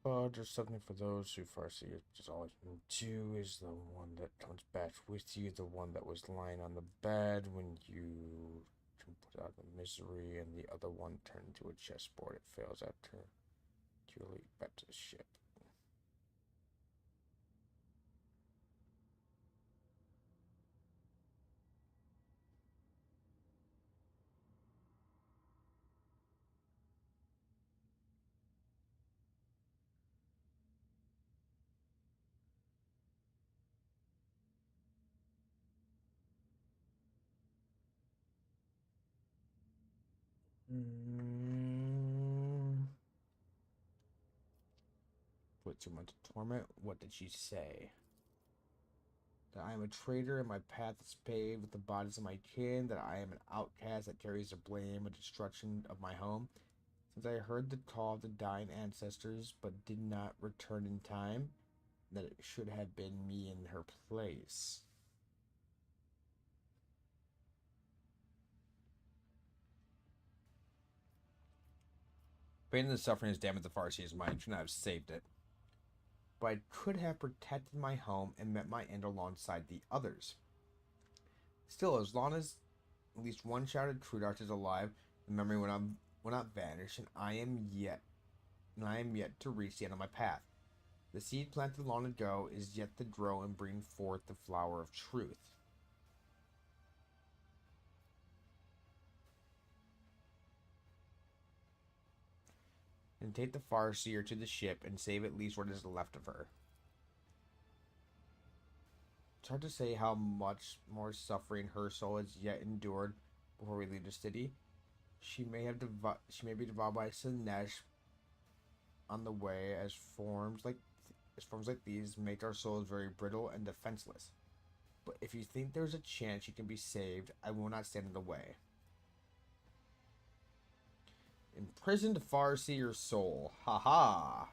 There's something for those who Farsi just always been two is the one that comes back with you, the one that was lying on the bed when you can put out the misery, and the other one turned into a chessboard. It fails after you lead back to the ship. Put 2 months of torment. What did she say? That I am a traitor and my path is paved with the bodies of my kin, that I am an outcast that carries the blame of destruction of my home. Since I heard the call of the dying ancestors but did not return in time, that it should have been me in her place. Pain and the suffering has damaged the Farsi's mind. Should not have saved it. But I could have protected my home and met my end alongside the others. Still, as long as at least one shouted Trudart is alive, the memory will not vanish, and I am yet to reach the end of my path. The seed planted long ago is yet to grow and bring forth the flower of truth. And take the Farseer to the ship and save at least what is left of her. It's hard to say how much more suffering her soul has yet endured before we leave the city. She may be devoured by Sinesh on the way, as forms like these make our souls very brittle and defenseless. But if you think there's a chance she can be saved, I will not stand in the way. Imprisoned Farseer soul. Ha ha.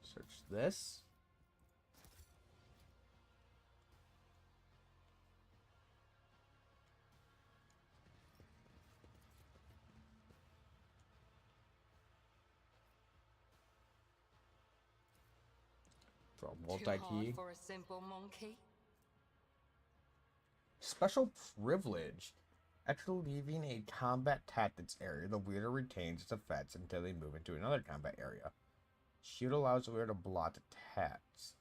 Search this. Draw Too multi-key. hard for a simple monkey? Special privilege. After leaving a combat tactics area, the wielder retains its effects until they move into another combat area. Shield allows the wielder to block attacks.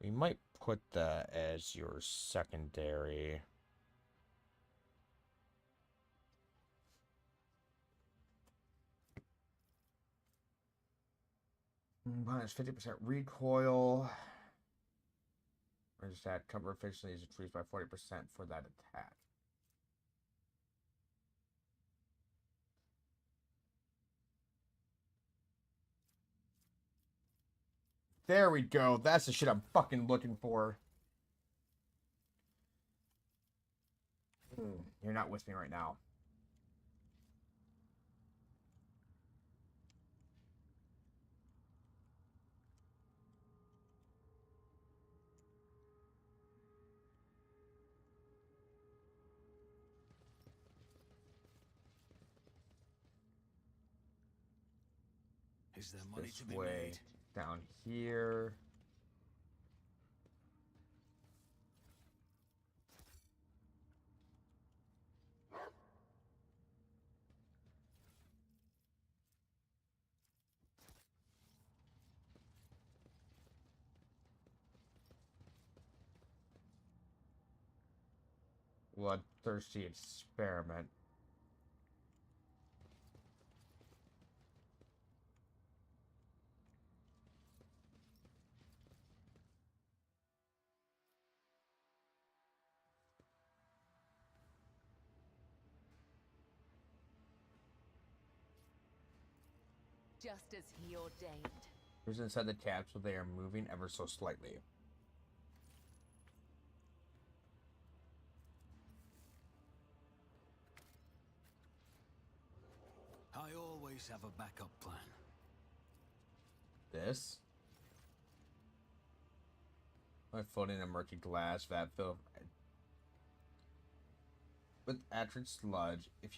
We might put that as your secondary. Minus 50% recoil. Or just that cover efficiency is increased by 40% for that attack. There we go. That's the shit I'm fucking looking for. You're not with me right now. Is there money This to be way, made? down here. Bloodthirsty experiment. Just as he ordained. Who's inside the capsule? They are moving ever so slightly. I always have a backup plan. This. My floating in a murky glass vat filled with acrid sludge. If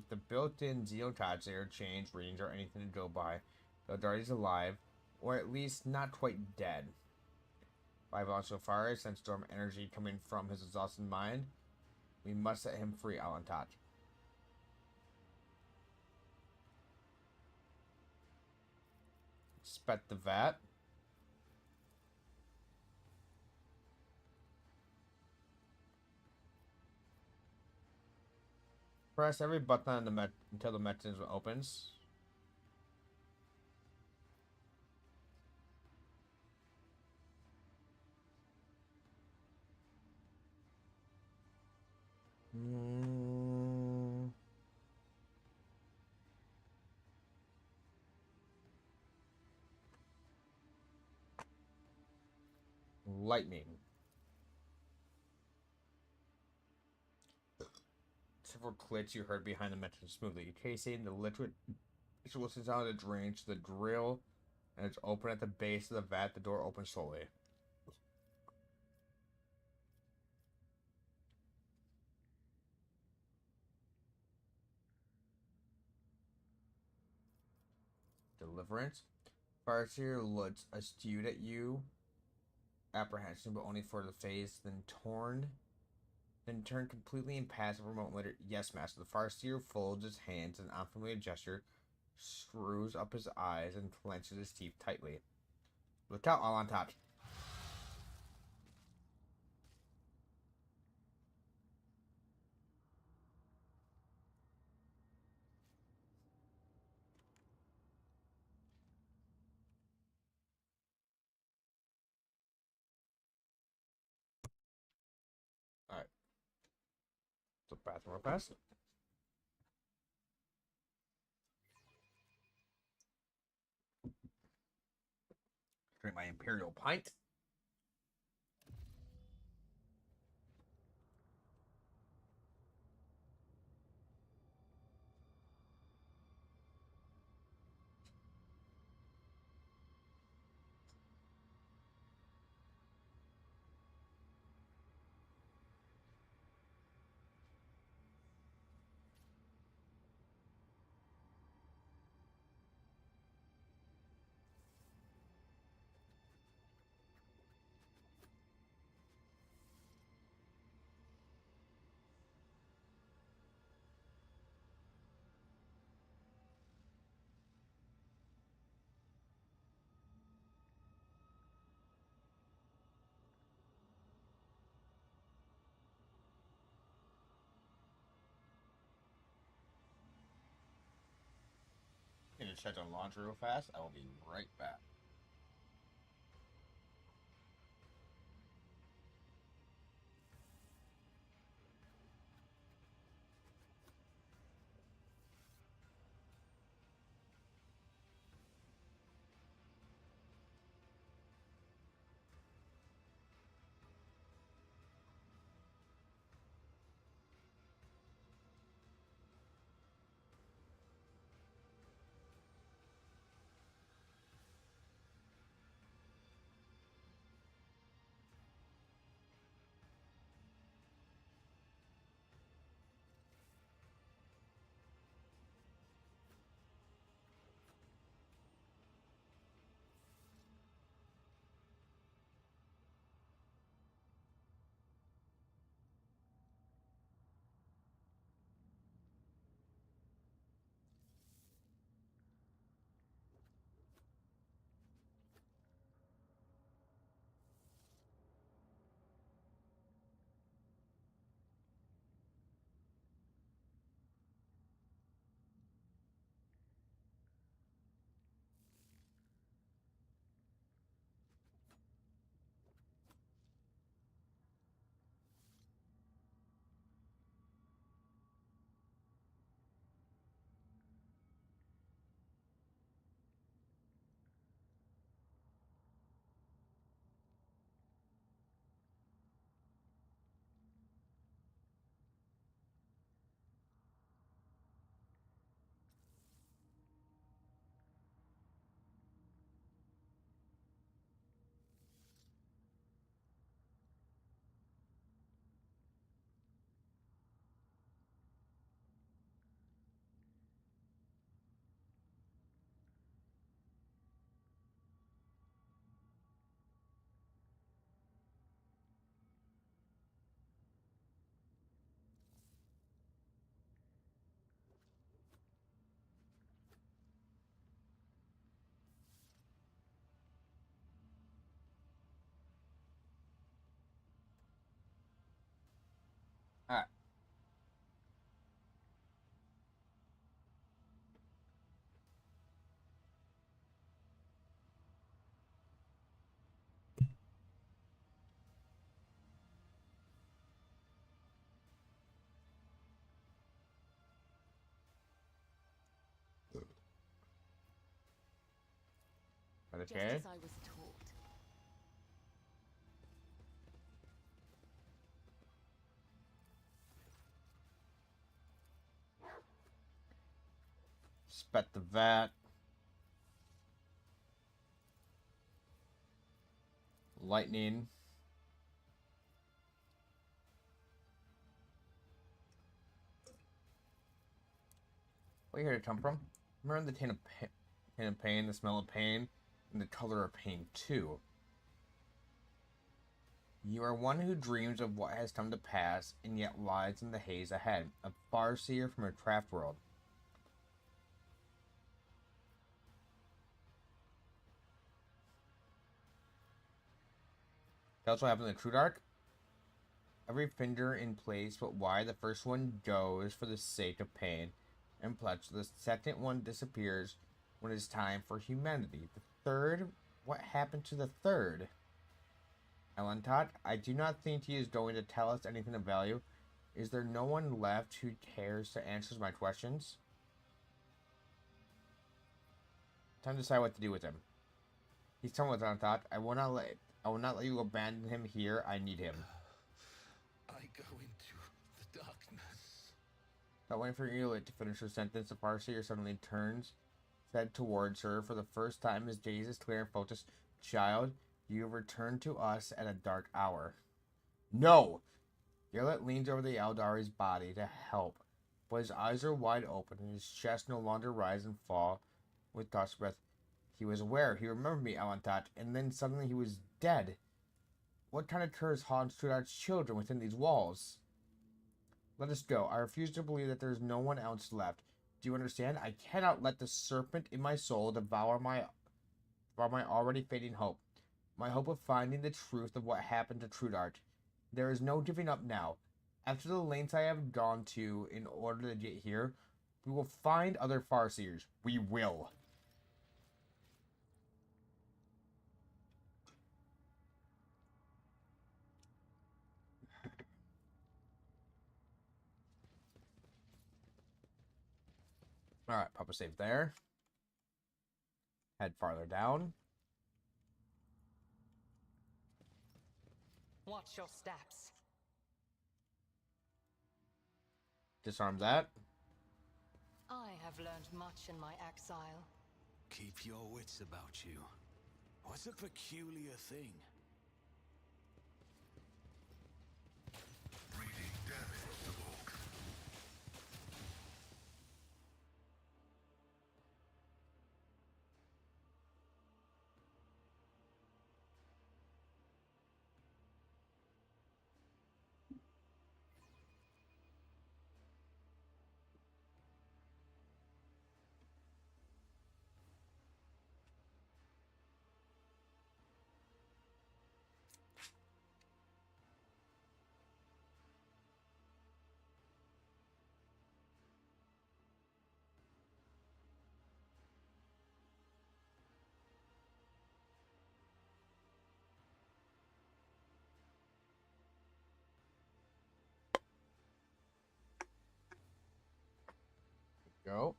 the built-in Zeotoxer change readings are anything to go by, Veldardi's alive, or at least not quite dead. By on so far, I sense storm energy coming from his exhausted mind. We must set him free, Alantat. Inspect the vat. Press every button on the until the mechanism opens. Lightning. Several clicks you heard behind the mechanism smoothly. Casing the liquid explosions out of the drain to the drill, and it's open at the base of the vat. The door opens slowly. Deliverance. Farseer looks astute at you. Apprehension, but only for the phase, then turned completely impassive a moment later. Yes, Master. The Farseer folds his hands in an unfamiliar gesture, screws up his eyes, and clenches his teeth tightly. Look out, all on top. Alright. So bathroom real fast. Drink my Imperial pint. to check on laundry real fast. I will be right back. Alright. Just Okay. as I was taught. Spet the vat. Lightning. Where you here to come from? Remember the taint of pain, the smell of pain, and the color of pain too. You are one who dreams of what has come to pass, and yet lies in the haze ahead, a farseer from a craft world. That's what happened in the True Dark. Every finger in place, but why the first one goes for the sake of pain and pledge. The second one disappears when it's time for humanity. The third, what happened to the third? Elantot, I do not think he is going to tell us anything of value. Is there no one left who cares to answer my questions? Time to decide what to do with him. He's done with Elantot. I will not let you abandon him here. I need him. I go into the darkness. Not waiting for Eula to finish her sentence, the Farseer suddenly turns, fed towards her. For the first time, his gaze is clear and focused. Child, you have returned to us at a dark hour. No! Geralt leans over the Eldari's body to help, but his eyes are wide open and his chest no longer rise and fall with God's breath. He was aware, he remembered me, Elantot, and then suddenly he was dead. What kind of curse haunts Trudart's children within these walls? Let us go. I refuse to believe that there is no one else left. Do you understand? I cannot let the serpent in my soul devour my already fading hope. My hope of finding the truth of what happened to Trudart. There is no giving up now. After the lengths I have gone to in order to get here, we will find other Farseers. We will. Alright, pop a save there. Head farther down. Watch your steps. Disarm that. I have learned much in my exile. Keep your wits about you. What's a peculiar thing? Reading damage log. Go.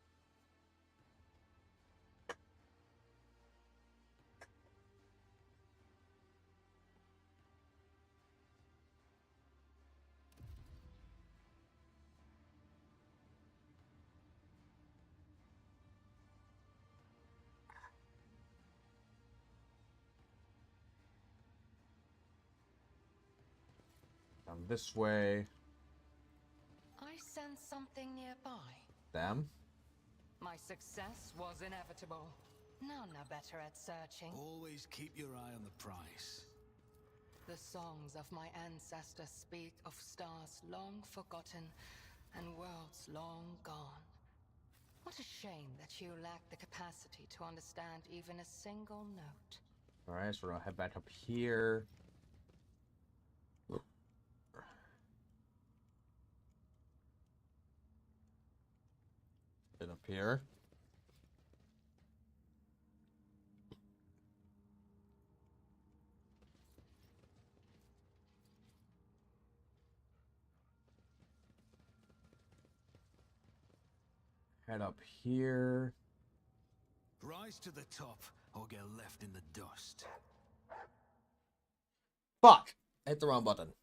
Down this way. I sense something nearby. Them. My success was inevitable. None are better at searching. Always keep your eye on the prize. The songs of my ancestors speak of stars long forgotten and worlds long gone. What a shame that you lack the capacity to understand even a single note. Alright, so we're gonna head back up here. Then up here. Head up here. Rise to the top or get left in the dust. Fuck! I hit the wrong button.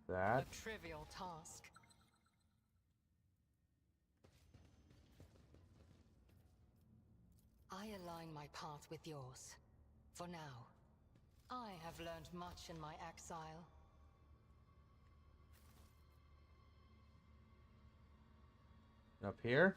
That. A trivial task. I align my path with yours. For now. I have learned much in my exile. Up here.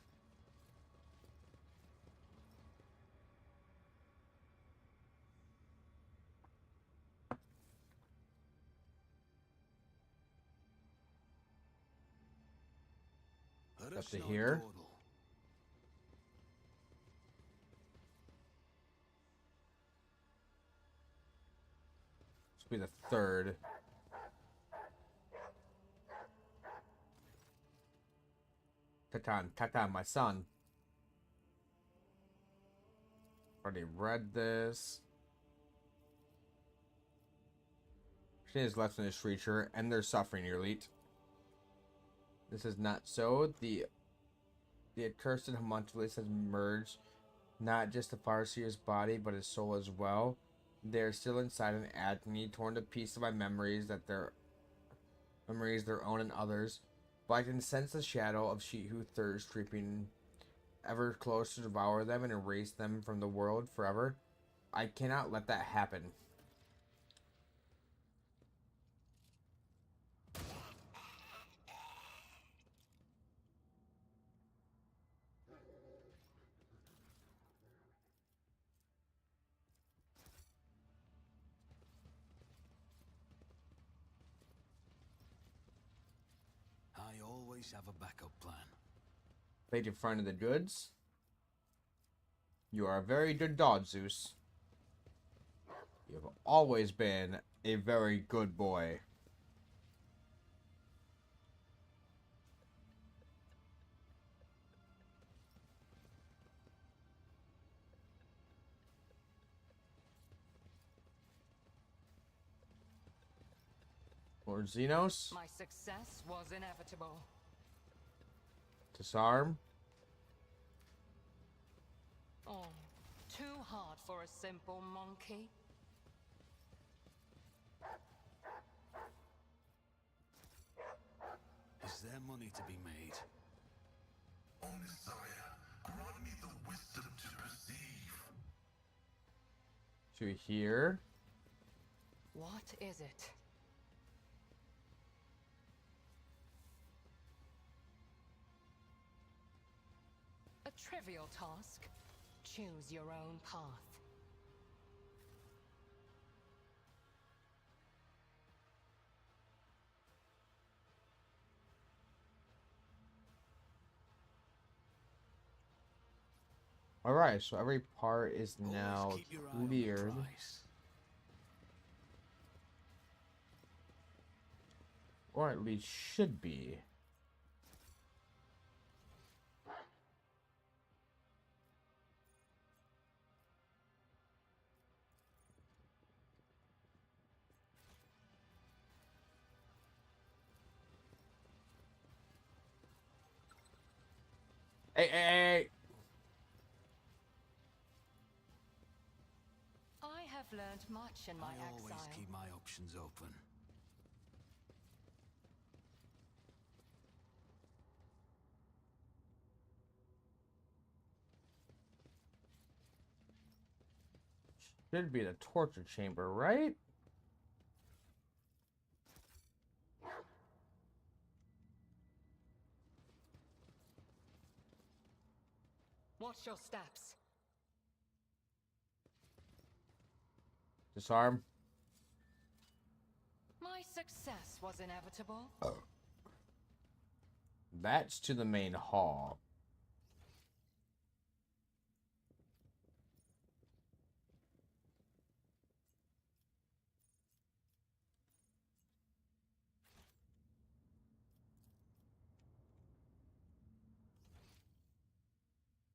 Let Up us to know, here. Dawdle. This will be the third. Tatan, my son. Already read this. She is left in this creature, and they're suffering, your elite. This is not so. The accursed homunculus has merged not just the Farseer's body, but his soul as well. They are still inside an agony, torn to pieces by memories their own and others. But I can sense the shadow of she who thirsts creeping ever closer to devour them and erase them from the world forever. I cannot let that happen. I always have a backup plan. Page in front of the goods. You are a very good dog, Zeus. You have always been a very good boy. Lord Xenos, My success was inevitable. disarm. Oh, too hard for a simple monkey. Is there money to be made? O Messiah, grant me the wisdom to perceive. To here. What is it? A trivial task. Choose your own path. Alright, so every part is now Always keep your eye on the cleared. prize. Or at least should be. Hey, hey, hey! I have learned much in my I always exile. keep my options open. Should be the torture chamber, right? Watch your steps. Disarm. My success was inevitable. That's to the main hall.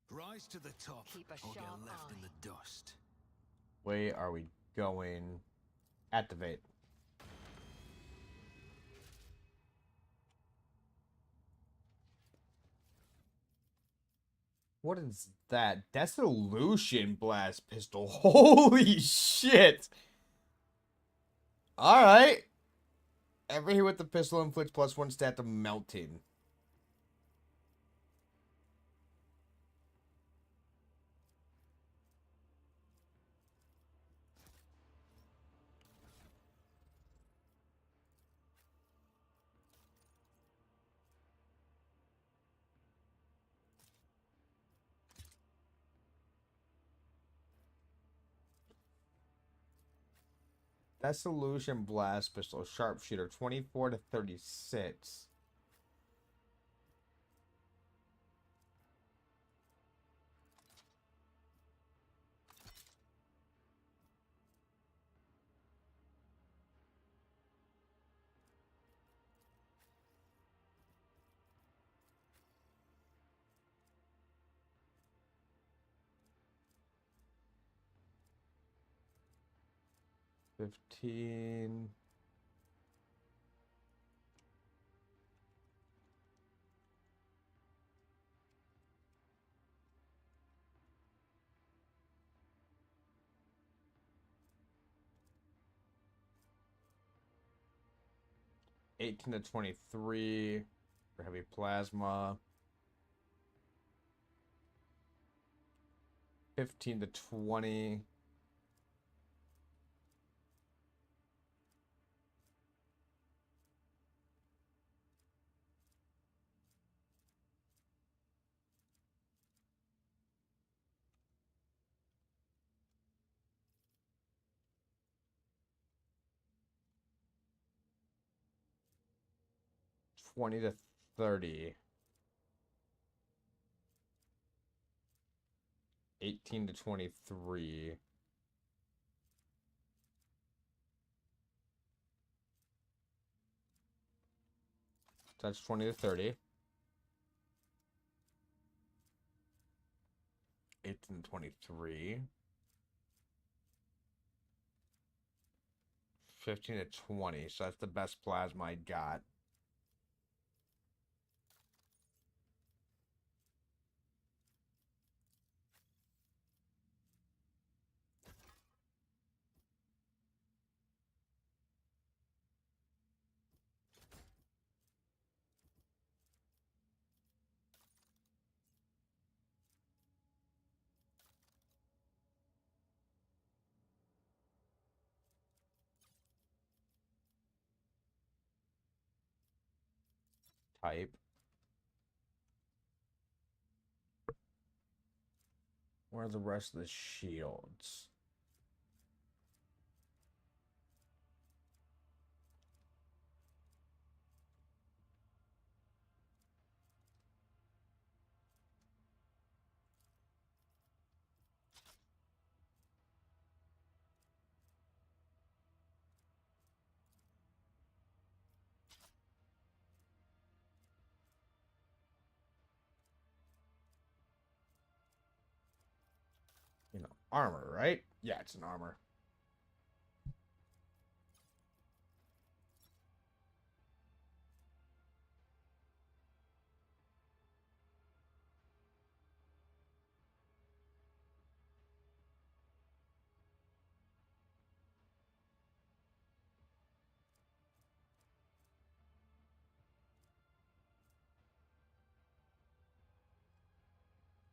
Rise to the top Keep a or get sharp left in eye. the dust. Way are we going? Activate. What is that? That's an illusion blast pistol. Holy shit! Alright. Every hit with the pistol inflicts +1 stat to melting. That solution blast pistol sharpshooter 24 to 36. $15. $18 to 23 for heavy plasma. 15 to 20. $20 to 30. 18 to 23. So that's 20 to 30. 18 to 23. 15 to 20. So that's the best plasma I got. Type. Where are the rest of the shields? You know, armor, right? Yeah, it's an armor.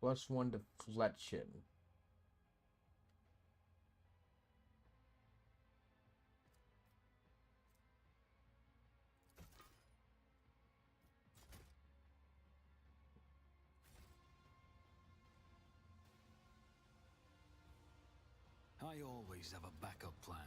+1 deflection. I always have a backup plan.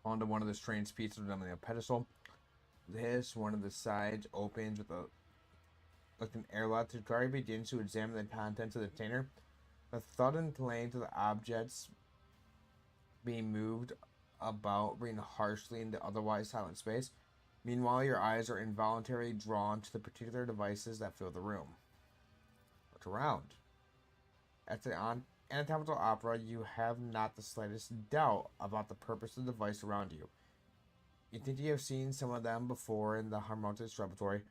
Onto one of the strange pieces on the pedestal. This, one of the sides, opens with an airlock. Takari begins to examine the contents of the container. The thud and clang to the objects being moved about ring harshly into otherwise silent space. Meanwhile, your eyes are involuntarily drawn to the particular devices that fill the room. Look around. At the anatomical opera, you have not the slightest doubt about the purpose of the device around you. You think you have seen some of them before in the Harmontis Laboratory.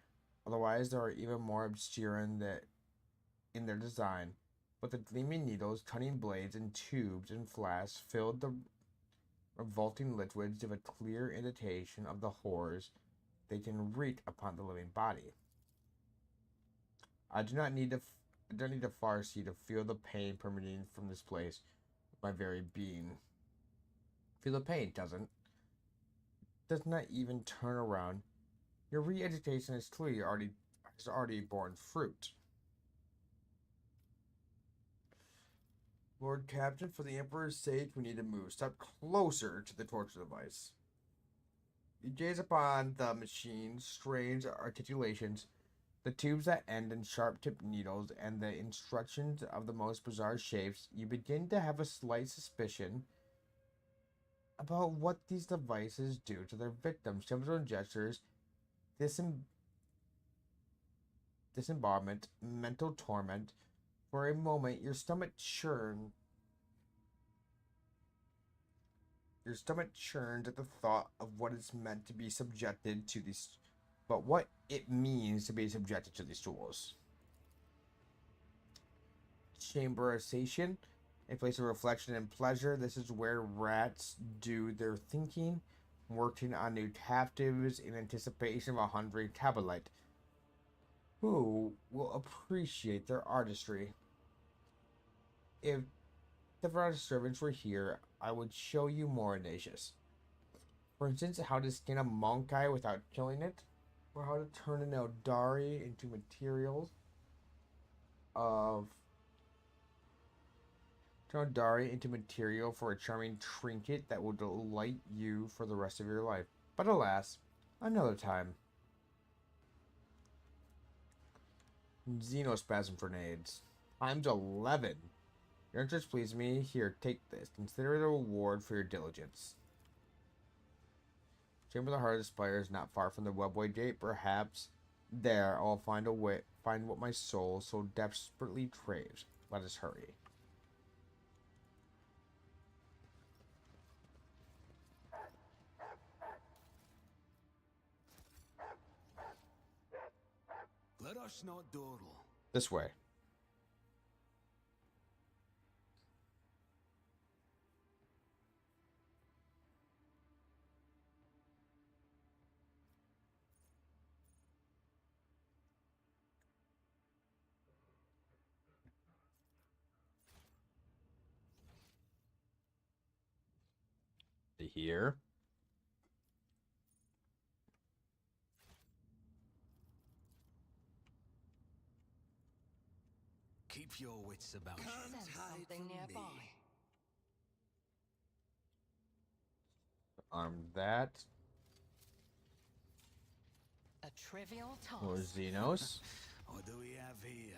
Otherwise, they are even more obscure in their design. But the gleaming needles, cutting blades, and tubes and flasks filled the revolting liquids give a clear indication of the horrors they can wreak upon the living body. I don't need a Farsi to feel the pain permeating from this place with my very being. Feel the pain, does not even turn around. Your re-education is clearly already borne fruit. Lord Captain, for the Emperor's sake, we need to move. Step closer to the torture device. You gaze upon the machine's strange articulations, the tubes that end in sharp-tipped needles, and the instructions of the most bizarre shapes. You begin to have a slight suspicion about what these devices do to their victims. Symbols and gestures, disembowelment, mental torment. For a moment, your stomach churns at the thought of what it's meant to be subjected to these, but what it means to be subjected to these tools. Chamberization, a place of reflection and pleasure. This is where rats do their thinking, working on new captives in anticipation of a hungry Tabalite who will appreciate their artistry. If the Verada servants were here, I would show you more audacious. For instance, how to skin a monkey without killing it, or how to turn an Eldari into materials of Turn Dari into material for a charming trinket that will delight you for the rest of your life. But alas, another time. Xenospasm grenades. Times 11. Your interest pleased me. Here, take this. Consider it a reward for your diligence. Chamber of the Heart of Spire is not far from the Webway Gate. Perhaps there I'll find what my soul so desperately craves. Let us hurry. Let us not dawdle. This way. To here. Keep your wits about you. Sense something nearby. That. A trivial task. Or Xenos. What do we have here?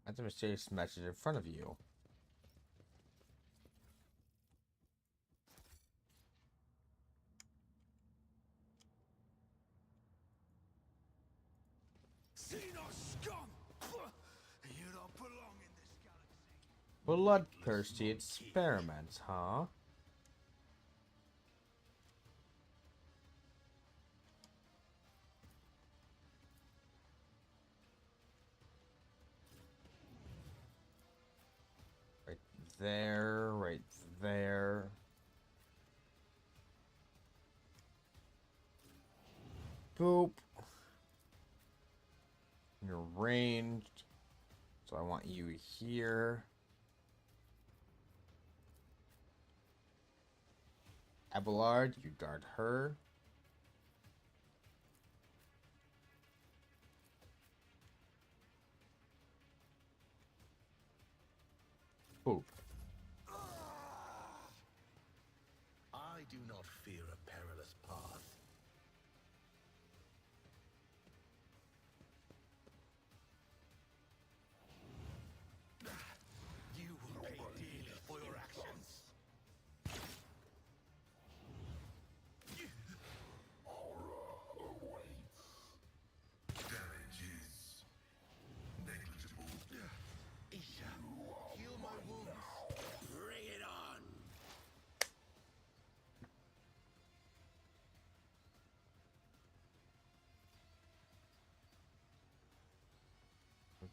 That's a mysterious message in front of you. Xenos scum! You don't belong in this galaxy. Bloodthirsty experiments, huh? Right there, right there. Boop. You're ranged. So I want you here. Abelard, you guard her. Boop. I do not fear a perilous path. You will pay dearly for your actions. Horror awaits. Damage is negligible. Isha, heal my wounds. Bring it on.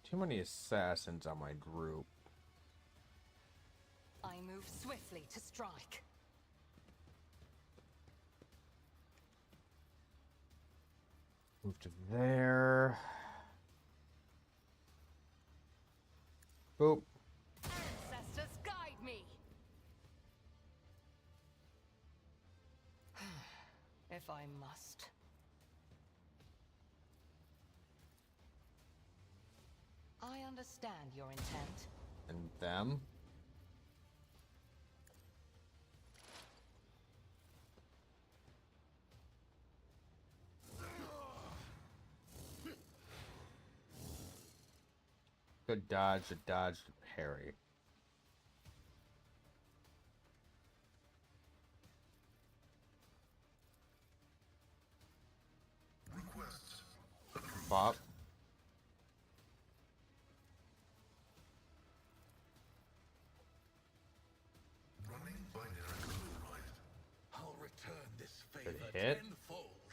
Too many assassins on my group. I move swiftly to strike. Move to there. Boop. Ancestors, guide me! If I must. I understand your intent. And them. Good dodge, a dodge, a parry. Request approved. Bop. Running binary override. I'll return this favor hit. tenfold.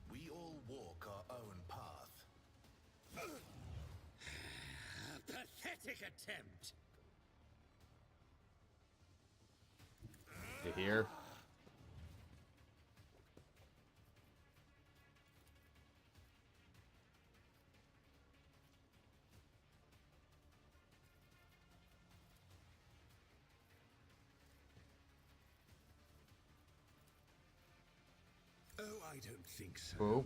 We all walk our own path. Pathetic attempt. To here. Oh, I don't think so. Boop.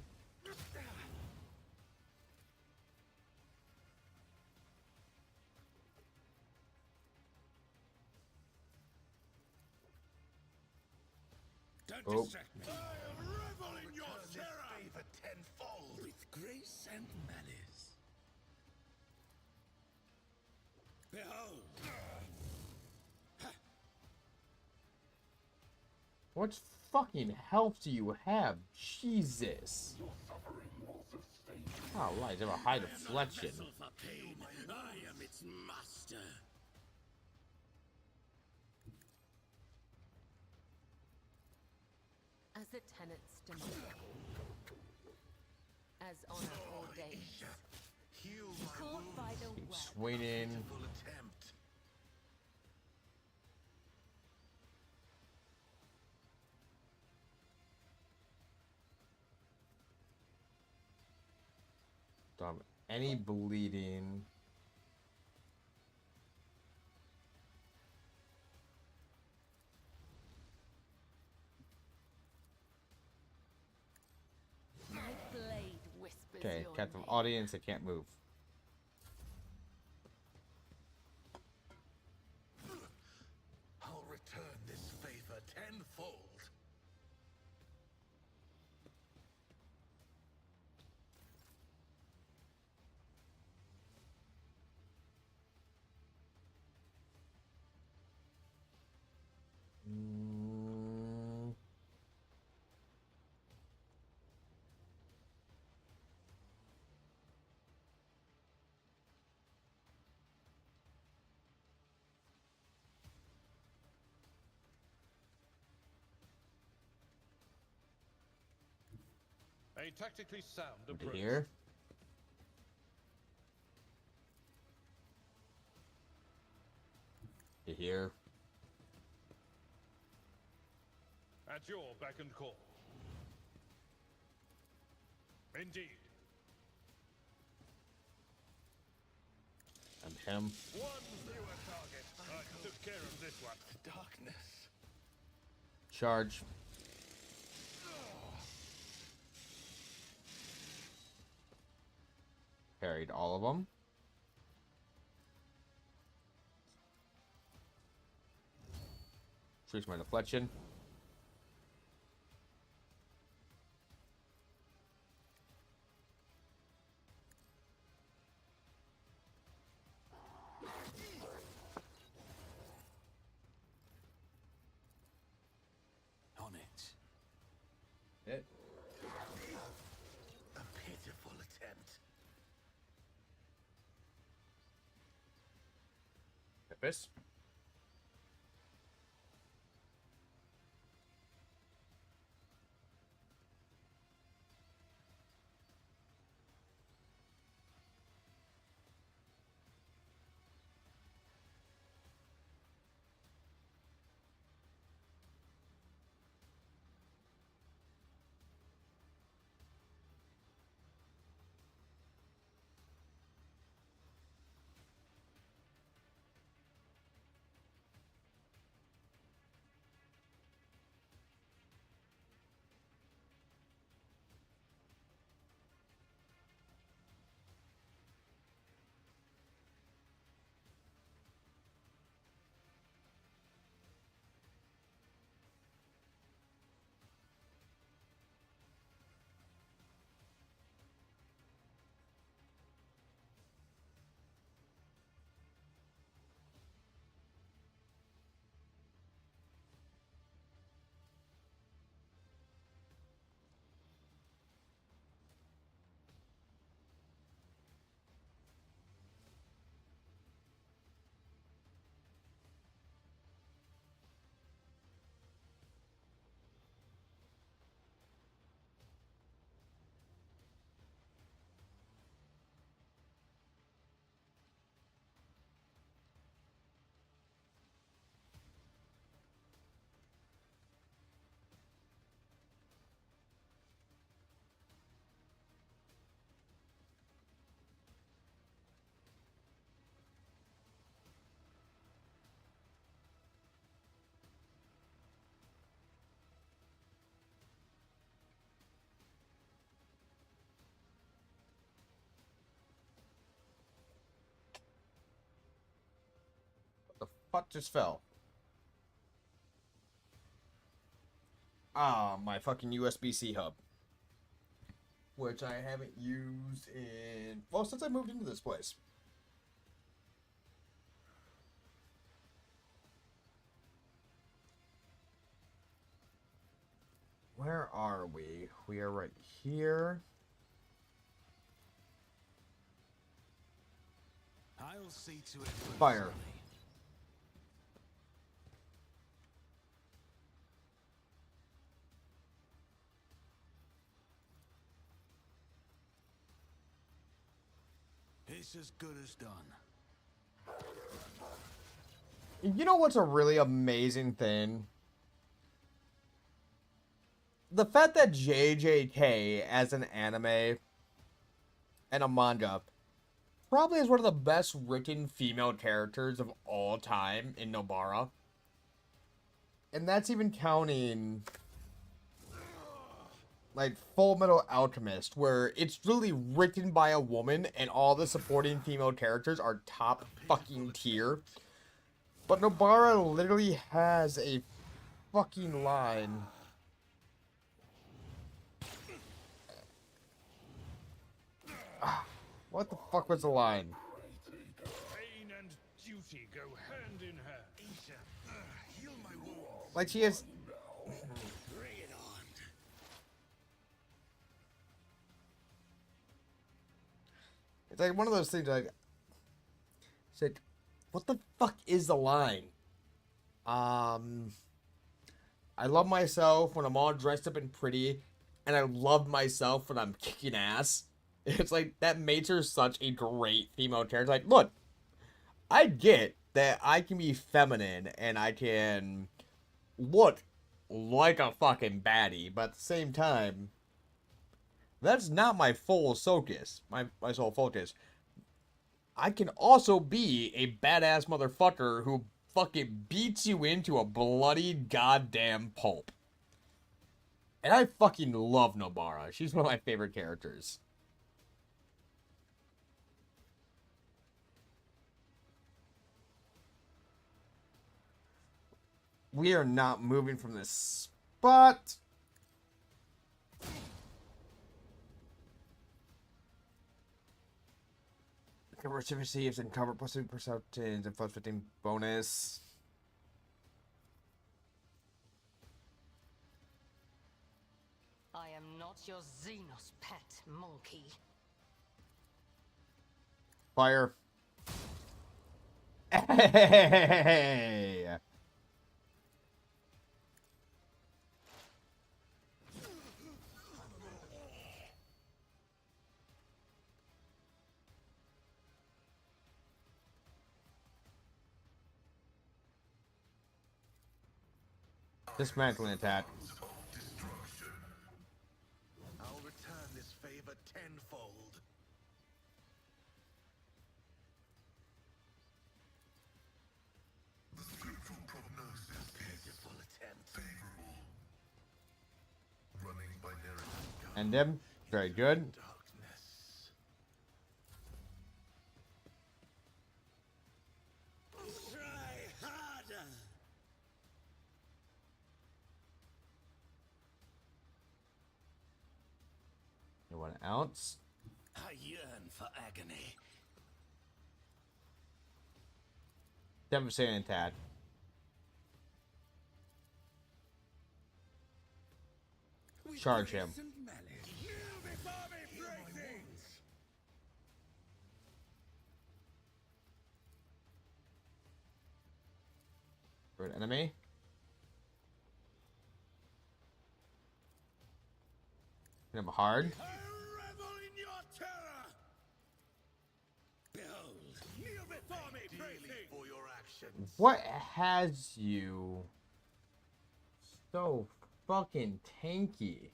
Don't Oh. distract me. I'll revel in your Return this terror favor tenfold. with grace and malice. Behold. What fucking health do you have? Jesus. Oh, lies have a high deflection. Vessel for pain. I am its master. As the tenets demand. As honor ordains. Heal my Caught wounds. by the Keep web. swinging. Full attempt. Don't have any bleeding. My blade whispers Okay, your captive name. audience, I can't move. I'll return this favor tenfold. Mm, A tactically sound over approach. here. Here. At your beck and call. Indeed. And him. One fewer target. I took care of this one. Darkness. Charge. Parried all of them. Increase my deflection. On it. Hit. A pitiful attempt. Purpose. What the fuck just fell? my fucking USB-C hub, which I haven't used in, well, since I moved into this place. Where are we? We are right here. I'll see to it. Fire. It's as good as done. You know what's a really amazing thing? The fact that JJK as an anime and a manga probably is one of the best written female characters of all time in Nobara. And that's even counting like Full Metal Alchemist, where it's really written by a woman and all the supporting female characters are top fucking tier. But Nobara literally has a fucking line. What the fuck was the line? Pain and duty go hand in hand. Isha, heal my wounds. Like she has. Bring it on. It's like one of those things like. It's like, what the fuck is the line? I love myself when I'm all dressed up and pretty, and I love myself when I'm kicking ass. It's like, that makes her such a great female character. Like, look, I get that I can be feminine and I can look like a fucking baddie, but at the same time, that's not my full focus. My sole focus. I can also be a badass motherfucker who fucking beats you into a bloody goddamn pulp. And I fucking love Nobara. She's one of my favorite characters. We are not moving from this spot. Cover receives and cover plus 2% and plus 15 bonus. I am not your Xenos pet, monkey. Fire. Hey! Dismantling attack. I'll return this favor tenfold. The scriptural prognosis is Full attempt. favorable. Running by narrative. And them. Very good. Darkness. Try harder. You want an ounce? I yearn for agony. Devastating attack. Charge him. For an enemy. Hit him hard. I revel in your terror. Behold, kneel before me, pray for your actions. What has you so fucking tanky?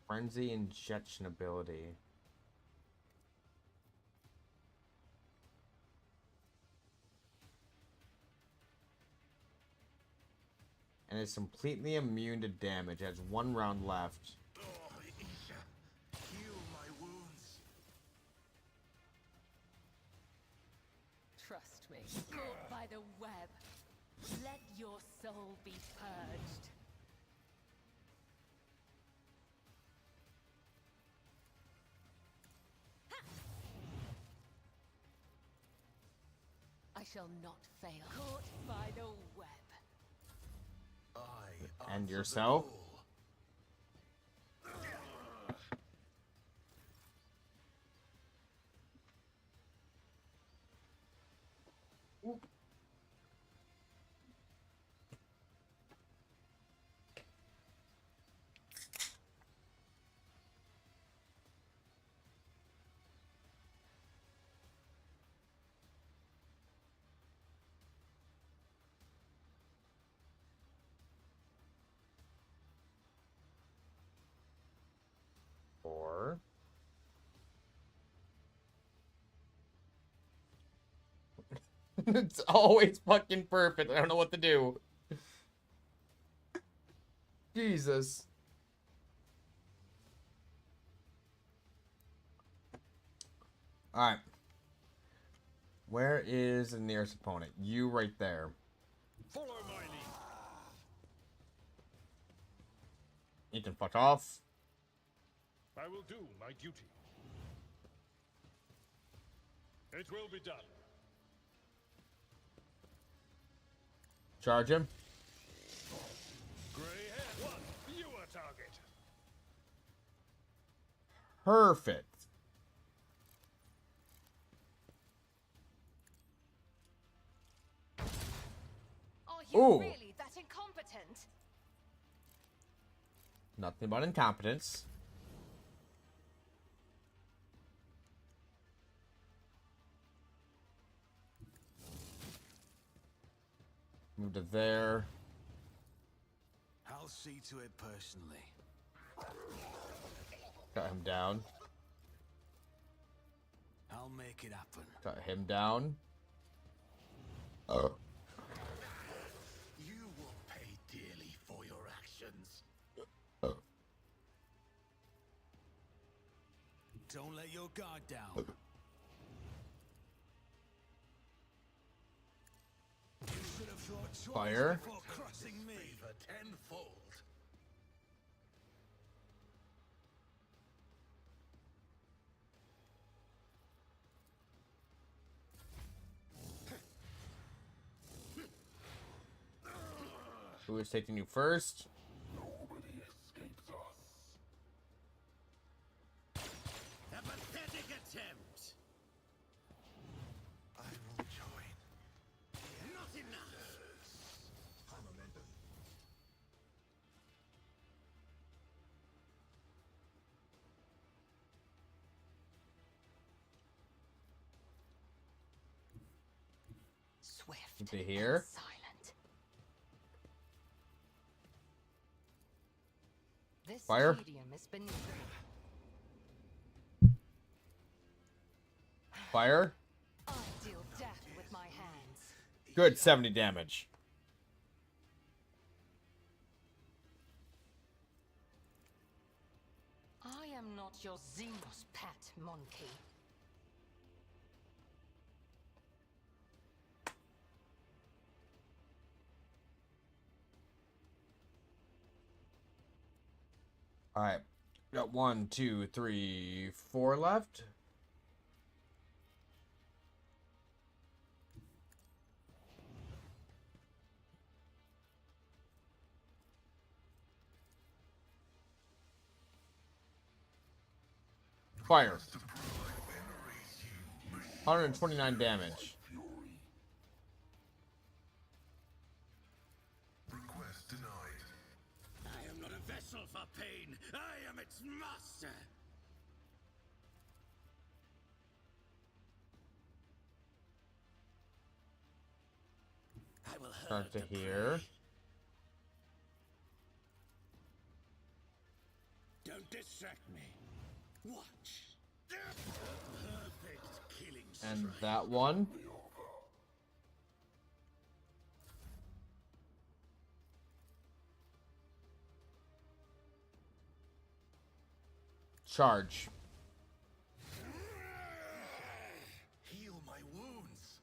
Frenzy injection ability. and is completely immune to damage. It has 1 round left. Oh, Isha, heal my wounds. Trust me. Caught by the web. Let your soul be purged. I shall not fail. Caught by the web. I And answer the yourself? call. Or it's always fucking perfect. I don't know what to do. Jesus. Alright. Where is the nearest opponent? You right there. Follow my lead. You can fuck off. I will do my duty. It will be done. Charge him. Grey hair one, you are target. Perfect. Are you Ooh. really that incompetent? Nothing but incompetence. Move to there. I'll see to it personally. Got him down. I'll make it happen. Got him down. You will pay dearly for your actions. Don't let your guard down. You should have thought twice Fire. before crossing me. Favor tenfold. Who is taking you first? Nobody escapes us. A pathetic attempt. I will join. Not enough. Momentum. Swift To here. and silent. This Fire. tedium has been Fire. I deal death with my hands. Good, 70 damage. I am not your Xenos pet, monkey. Alright. Got 1, 2, 3, 4 left. Fire. 129 damage. Request denied. I am not a vessel for pain. I am its master. I will Start hurt to the here. prey. Don't distract me. Watch. Perfect killing And strike. that one. Charge. Heal my wounds.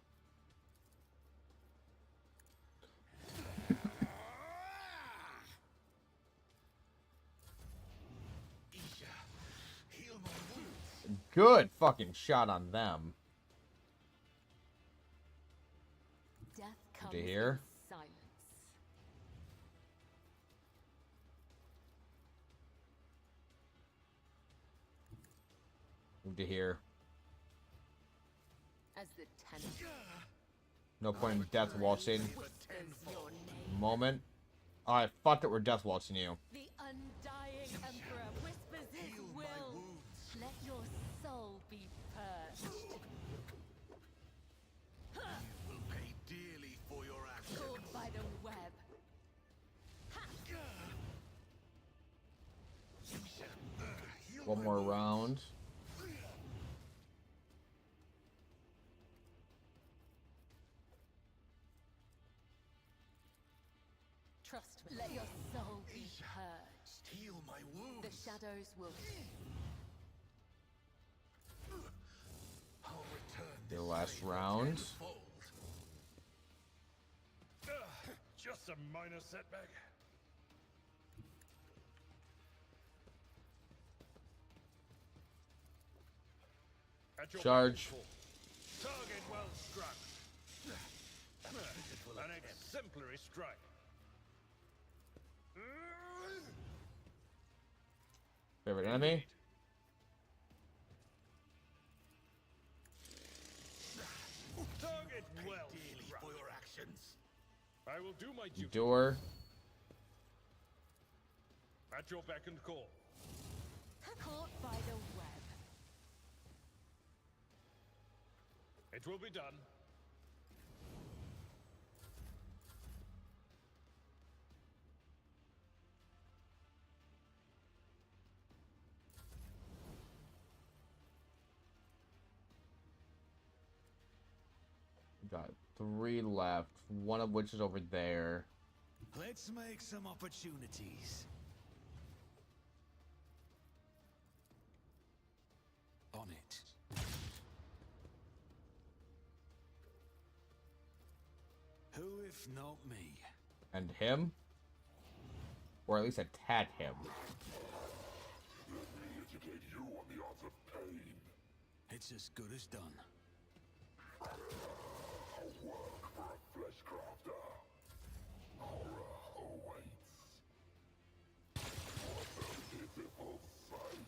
Isha, heal my wounds. Good fucking shot on them. Death comes To here. in silence. Move to here. As the tenant No point in death waltzing. whispers your name. Moment. Oh, I thought that we're death waltzing you. The undying emperor whispers his Heal my will. wounds. Let your soul be purged. You will pay dearly for your actions. Caught by the web. Heal One my more wounds. round. Trust me. Let your soul be purged. Heal my wounds. The shadows will I'll return The this last favor round. tenfold. Just a minor setback. At your Charge. beck and call. Target well struck. An exemplary strike. Favorite enemy? Target well Dearly struck. for your actions. I will do my duty. Door. At your beck and call. caught by the web. It will be done. Got 3 left, one of which is over there. Let's make some opportunities. On it. Who if not me? And him? Or at least attack him. Educate you on the art of pain. It's as good as done. Work for a flesh crafter. Horror awaits. What a pitiful sight.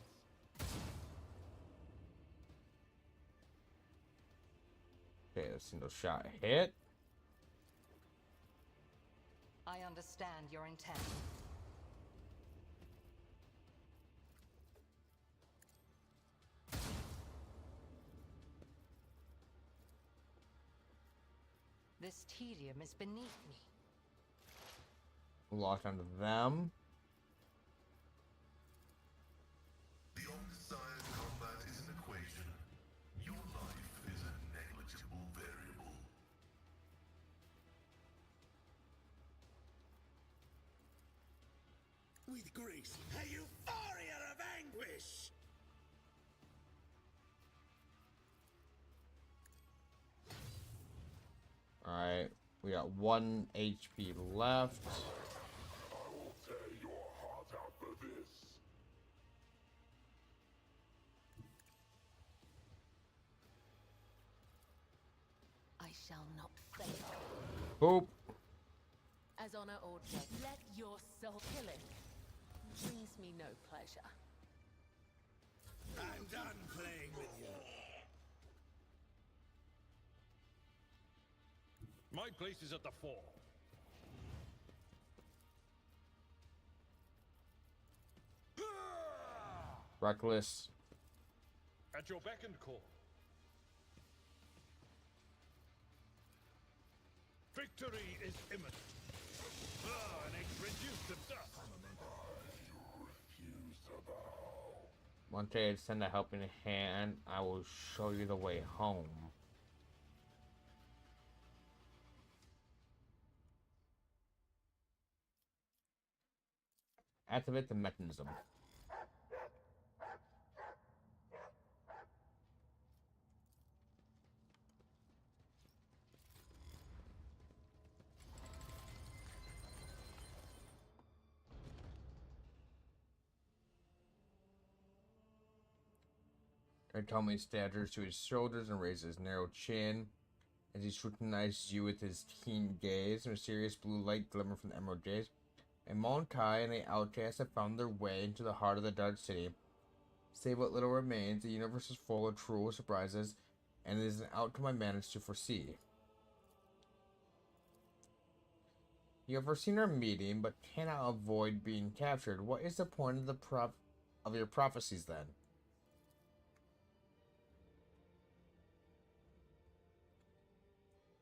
Okay, a single shot hit. I understand your intent. This tedium is beneath me. Locked onto them. Beyond science, combat is an equation. Your life is a negligible variable. With grace, a euphoria of anguish! Alright, we got 1 HP left. I will tear your heart out for this. I shall not fail. Boop. As honor or death, let your soul killing brings me no pleasure. I'm done playing with you. My place is at the fore. Reckless. At your beck and call. Victory is imminent. An egg reduced to dust. Refuse to bow. One day I send a helping hand. I will show you the way home. Activate the mechanism. Her comely staggers to his shoulders and raises his narrow chin as he scrutinizes you with his keen gaze. A mysterious blue light glimmer from the emerald gaze. And Monkai and the outcasts have found their way into the heart of the Dark City. Save what little remains, the universe is full of cruel surprises, and it is an outcome I managed to foresee. You have foreseen our meeting, but cannot avoid being captured. What is the point of of your prophecies, then?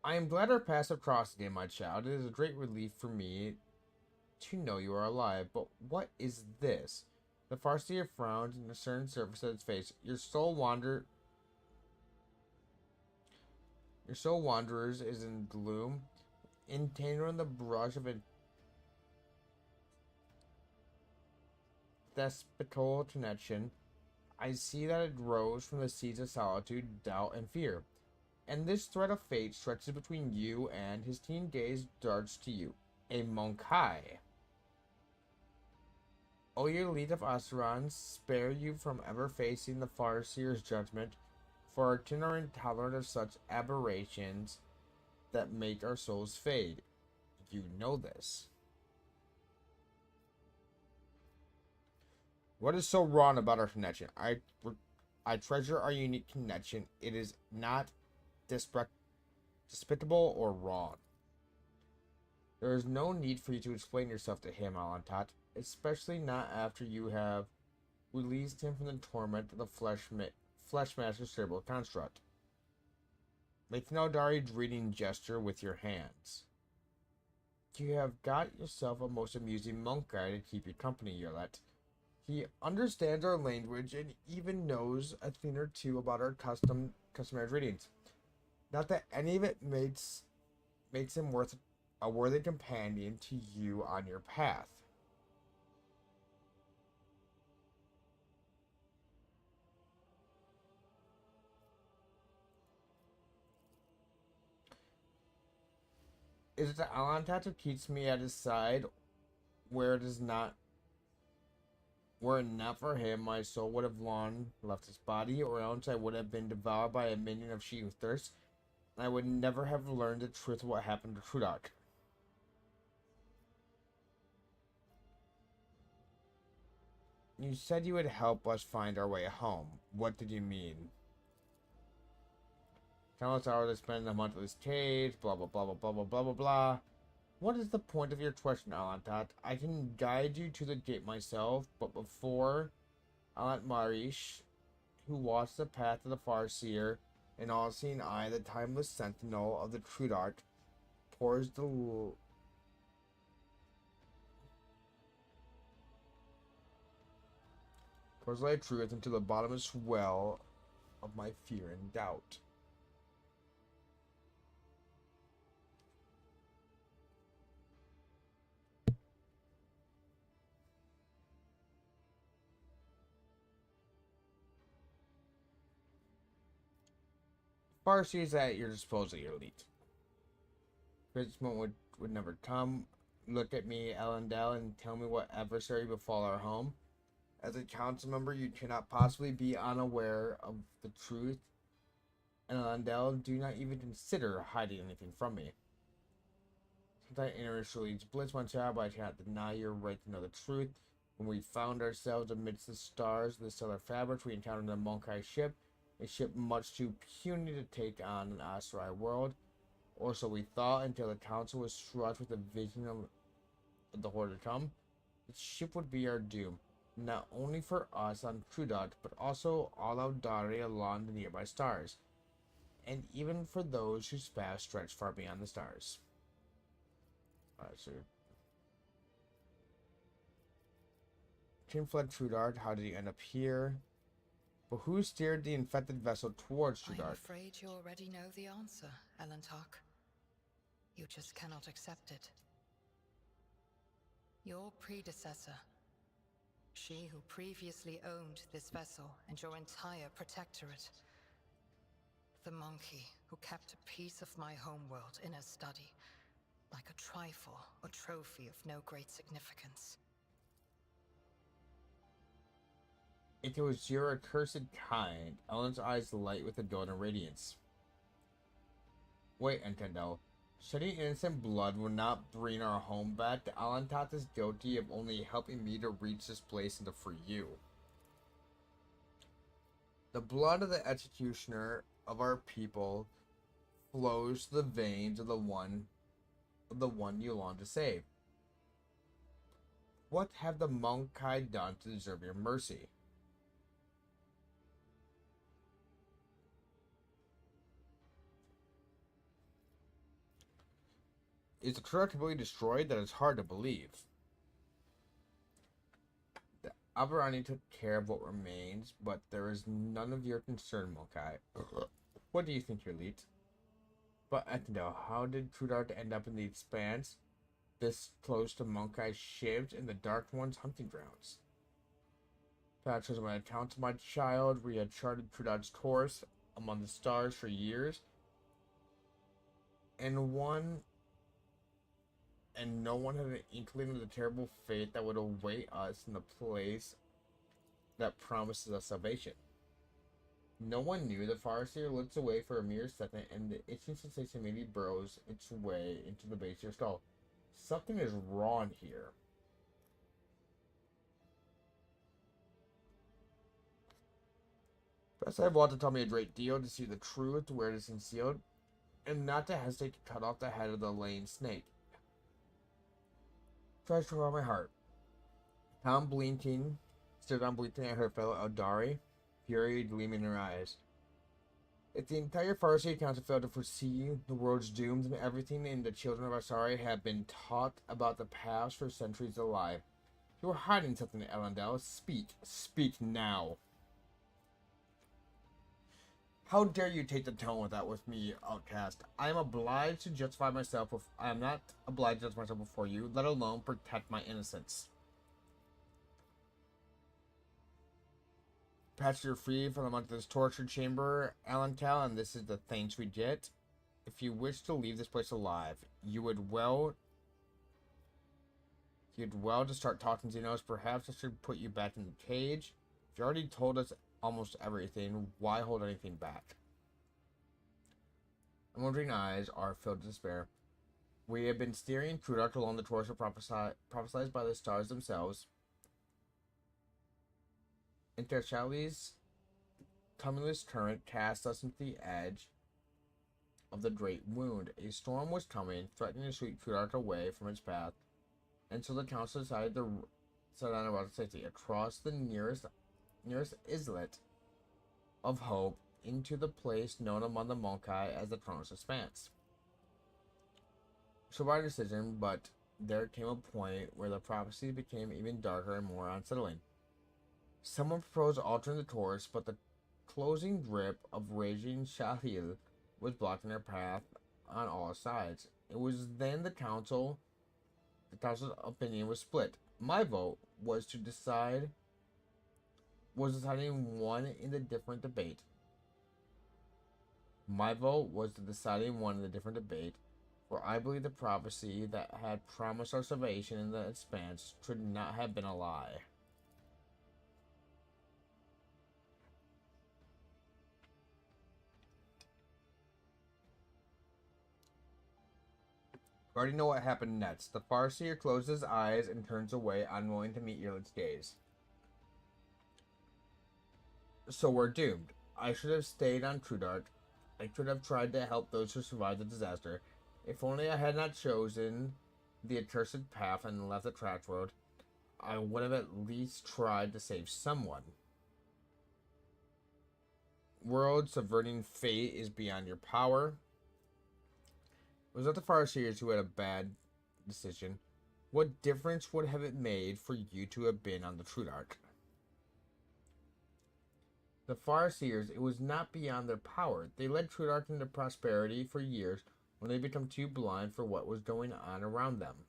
I am glad our paths have crossed again, my child. It is a great relief for me to know you are alive. But what is this? The Farseer frowns and a certain surface of its face. Your soul wanderers is in gloom, entangled in the brush of a despotal connection. I see that it grows from the seeds of solitude, doubt, and fear. And this thread of fate stretches between you and his keen gaze darts to you. A Monkai. O ye elite of Asaran, spare you from ever facing the Farseer's judgment, for our tin are intolerant of such aberrations that make our souls fade. You know this. What is so wrong about our connection? I treasure our unique connection. It is not despicable or wrong. There is no need for you to explain yourself to him, Alantat, especially not after you have released him from the torment of the Fleshmaster's cerebral construct. Make an Aeldari greeting gesture with your hands. You have got yourself a most amusing monk guy to keep you company, Yerlet. He understands our language and even knows a thing or two about our customary greetings. Not that any of it makes him a worthy companion to you on your path. Is it that Alantat who keeps me at his side, where not for him, my soul would have long left his body, or else I would have been devoured by a minion of she who thirsts, and I would never have learned the truth of what happened to Trudak. You said you would help us find our way home. What did you mean? Countless hours I spent in a month of this cage, blah blah blah blah blah blah blah blah blah. What is the point of your question, Alantat? I can guide you to the gate myself, but before Alant Marish, who walks the path of the Farseer, an all-seeing eye, the timeless sentinel of the Trudark, pours light truth into the bottomless well of my fear and doubt. Farseer is at your disposal, your elite. This moment would never come. Look at me, Elendel, and tell me what adversary befall our home. As a council member, you cannot possibly be unaware of the truth. And Elendel, do not even consider hiding anything from me. Sometimes ignorance leads bliss, my child, but I cannot deny your right to know the truth. When we found ourselves amidst the stars of the stellar fabric, we encountered a Monkai ship. A ship much too puny to take on an Aserai world, or so we thought until the council was struck with a vision of the horde to come. The ship would be our doom, not only for us on Trudak, but also all Aeldari along the nearby stars, and even for those whose paths stretch far beyond the stars. Alright, so Tim fled Trudak. How did he end up here? But who steered the infected vessel towards Trudark? I'm afraid you already know the answer, Elentark. You just cannot accept it. Your predecessor, she who previously owned this vessel and your entire protectorate, the monkey who kept a piece of my homeworld in her study, like a trifle or trophy of no great significance. If it was your accursed kind, Ellen's eyes light with a golden radiance. Wait, Nintendo. Shedding innocent blood will not bring our home back. Alantat is guilty of only helping me to reach this place and to free you. The blood of the executioner of our people flows to the veins of the one you long to save. What have the Monkai done to deserve your mercy? Is the Trudar completely destroyed? That is hard to believe. The Aberrani took care of what remains, but there is none of your concern, Monkai. What do you think, your lead? But Nintendo, how did Trudar end up in the Expanse, this close to Monkai's shivs and the Dark One's hunting grounds? That shows my account, my child. We had charted Trudar's course among the stars for years, and no one had an inkling of the terrible fate that would await us in the place that promises us salvation. No one knew the Farseer looks away for a mere second, and the itching sensation immediately burrows its way into the base of your skull. Something is wrong here. Perhaps I want to tell me a great deal to see the truth where it is concealed, and not to hesitate to cut off the head of the laying snake. Tries to warm my heart. Tom blinking, stood on blinking at her fellow Eldari, fury gleaming in her eyes. If the entire Farseer Council failed to foresee the world's dooms and everything in the children of Asari have been taught about the past for centuries alive, you are hiding something, Elendel. Speak. Speak now. How dare you take the tone with that with me, Outcast? I am obliged to justify myself. I am not obliged to justify myself before you, let alone protect my innocence. Perhaps you're free from among this torture chamber, Alantal, and this is the thanks we get. If you wish to leave this place alive, you'd well to start talking to Xenos. Perhaps I should put you back in the cage. If you already told us almost everything, why hold anything back? My wondering eyes are filled with despair. We have been steering Trudar along the course prophesied by the stars themselves. Intershali's tumultuous current cast us into the edge of the great wound. A storm was coming, threatening to sweep Trudar away from its path, and so the council decided to set on a route to safety across the nearest islet of hope into the place known among the Monkai as the Chronos Expanse. So by decision, but there came a point where the prophecies became even darker and more unsettling. Someone proposed altering the course, but the closing grip of raging Shahil was blocking their path on all sides. It was then the council's opinion was split. My vote was deciding one in the different debate. My vote was deciding one in the different debate, for I believe the prophecy that had promised our salvation in the Expanse should not have been a lie. We already know what happened next. The Farseer closes his eyes and turns away, unwilling to meet Irlin's gaze. So we're doomed. I should have stayed on Trudar. I should have tried to help those who survived the disaster. If only I had not chosen the accursed path and left the track road, I would have at least tried to save someone. World subverting fate is beyond your power. It was not the Farseers who had a bad decision. What difference would have it made for you to have been on the Trudar? The Farseers, it was not beyond their power. They led Trudar into prosperity for years when they became too blind for what was going on around them.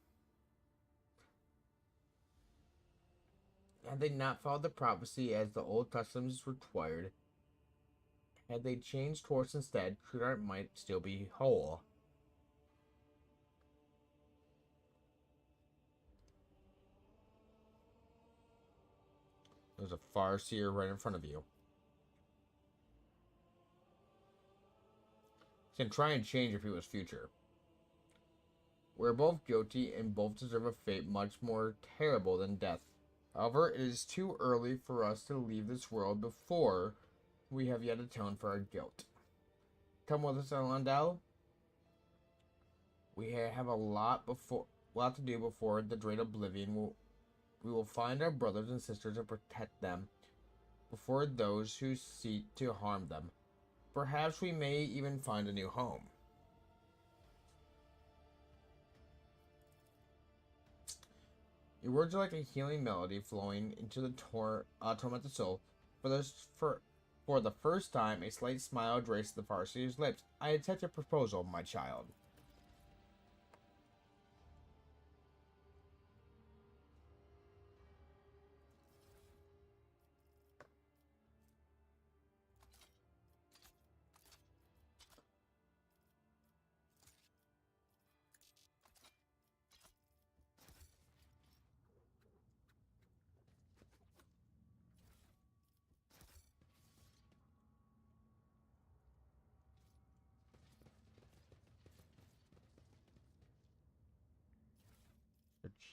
Had they not followed the prophecy as the old customs required, had they changed course instead, Trudar might still be whole. There's a Farseer right in front of you. He can try and change your people's future. We're both guilty and both deserve a fate much more terrible than death. However, it is too early for us to leave this world before we have yet atoned for our guilt. Come with us, Elendil. We have a lot to do before the Great Oblivion. We will find our brothers and sisters and protect them before those who seek to harm them. Perhaps we may even find a new home. Your words are like a healing melody flowing into the tormented soul. For the first time, a slight smile graced the Farseer's lips. I accept your proposal, my child.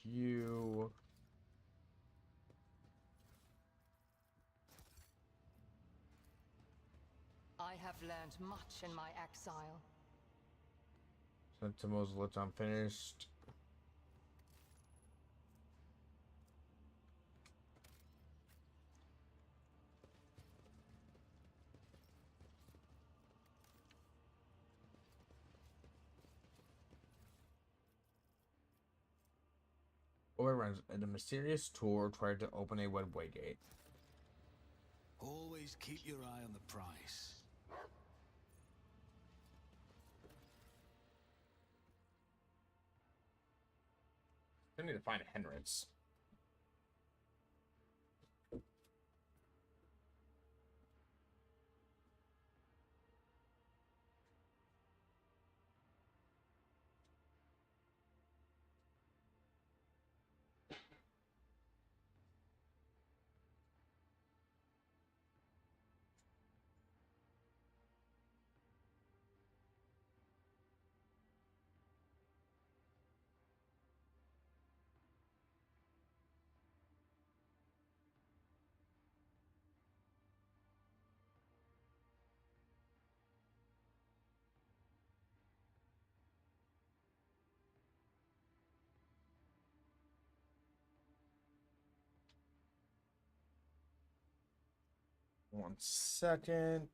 You. I have learned much in my exile. Sentinel's lit unfinished. Overruns and a mysterious tour tried to open a webway gate. Always keep your eye on the price. I need to find Henritz. One second.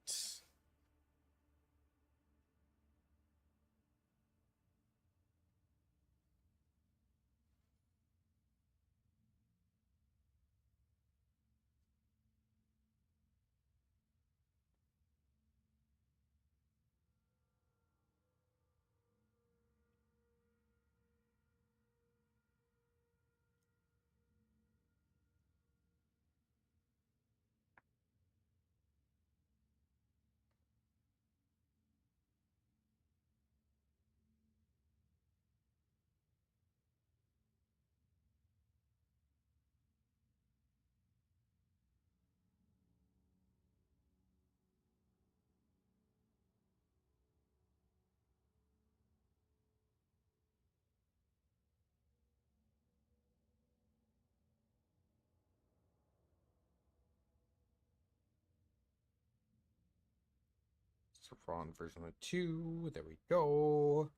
Saffron version of 2. There we go.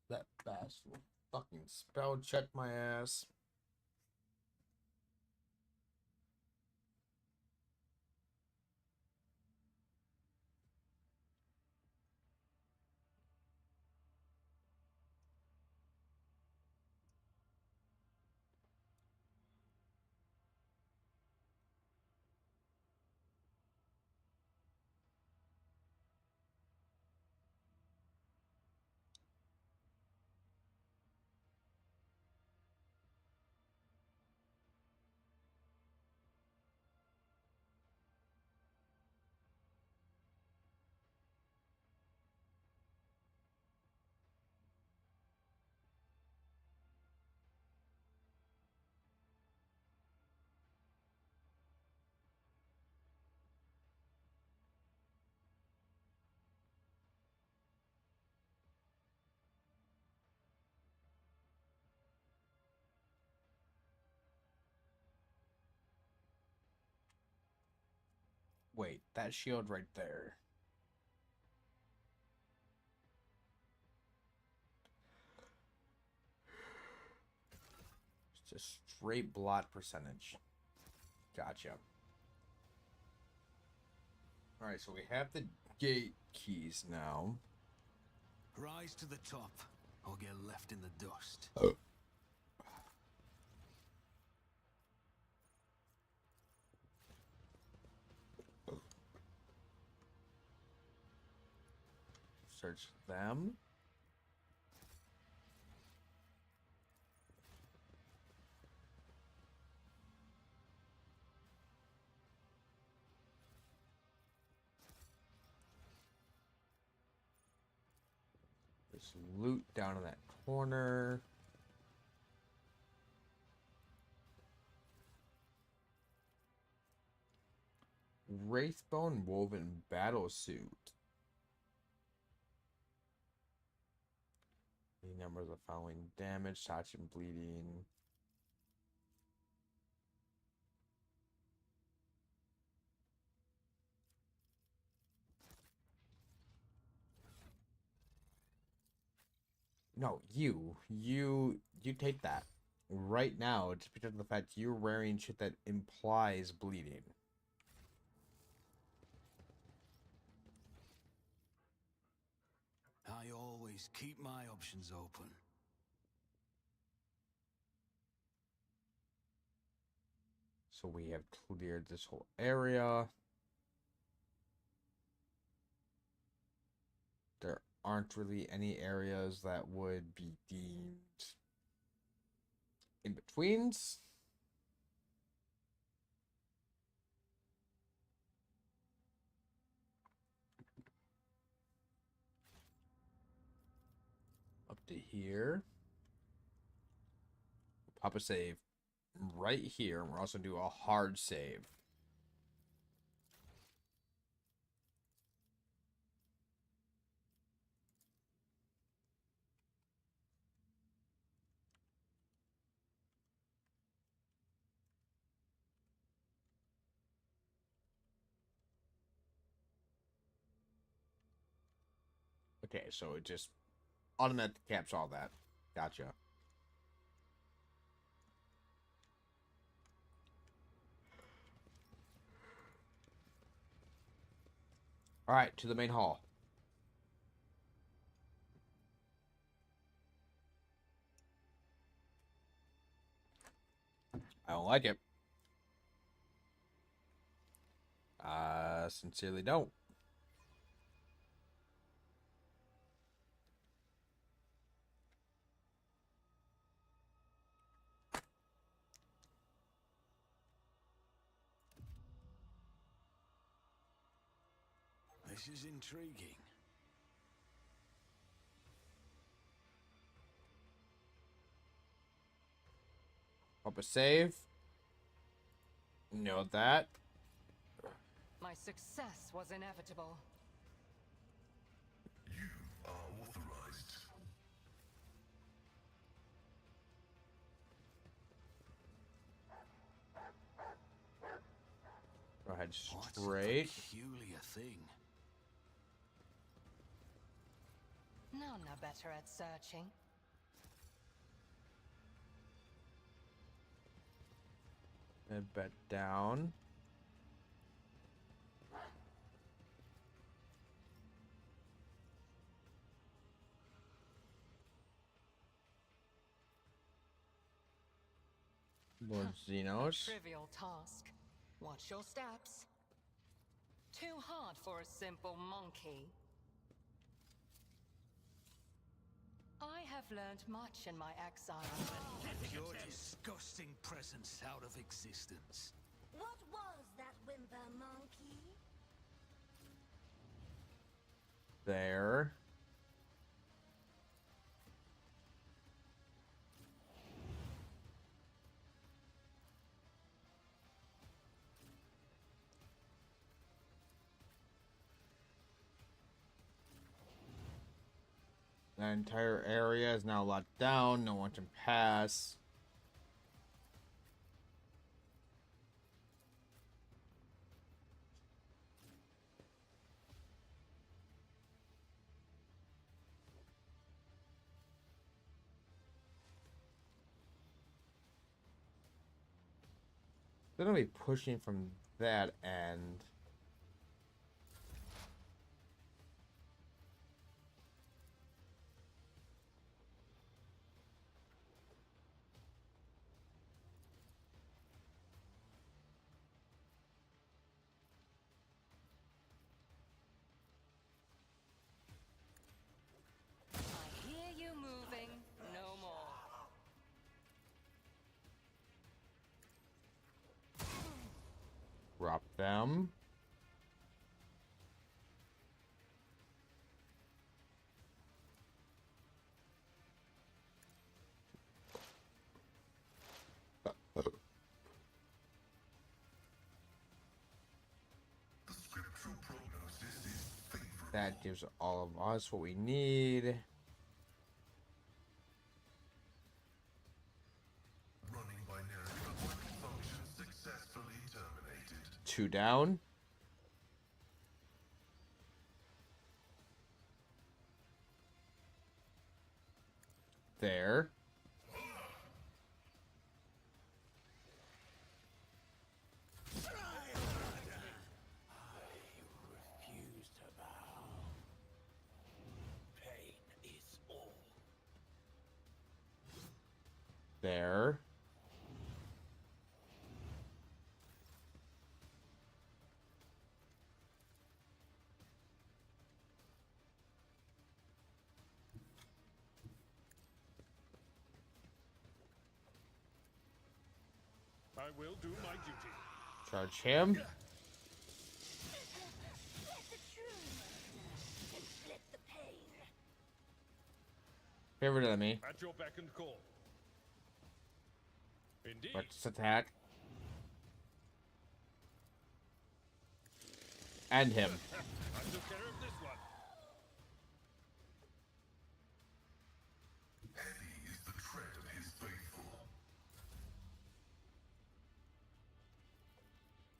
That bastard will fucking spell check my ass. that shield right there. It's just straight blot percentage. Gotcha. Alright, so we have the gate keys now. Rise to the top, or get left in the dust. Search them. There's loot down in that corner. Wraithbone woven battle suit. The number of the following damage, touch and bleeding. No, you take that right now just because of the fact you're wearing shit that implies bleeding. I always keep my options open. So we have cleared this whole area. There aren't really any areas that would be deemed in betweens. Up to here. Pop a save right here. And we're also gonna do a hard save. Okay, so it just automatically caps all that. Gotcha. All right, to the main hall. I don't like it. Sincerely don't. This is intriguing. Pop a save. Know that. My success was inevitable. You are authorized. Go ahead, What straight. a peculiar thing. None are better at searching. And bet down. Lord Xenos. Trivial task. Watch your steps. Too hard for a simple monkey. I have learned much in my exile. Get your disgusting presence out of existence. What was that whimper, monkey? There. The entire area is now locked down. No one can pass. They're gonna be pushing from that end. I hear you moving. No more. Drop them. The scriptural prognosis is favorable. That gives all of us what we need. Running binary weapon function successfully terminated. 2 down. There. Refuse to bow. Pain is all. There. I will do my duty. Charge him. Let the true murder inflict the pain. Favorite enemy. At your beck and call. Indeed. Let's attack. And him. I took care of this one. Heavy is the tread of his faithful.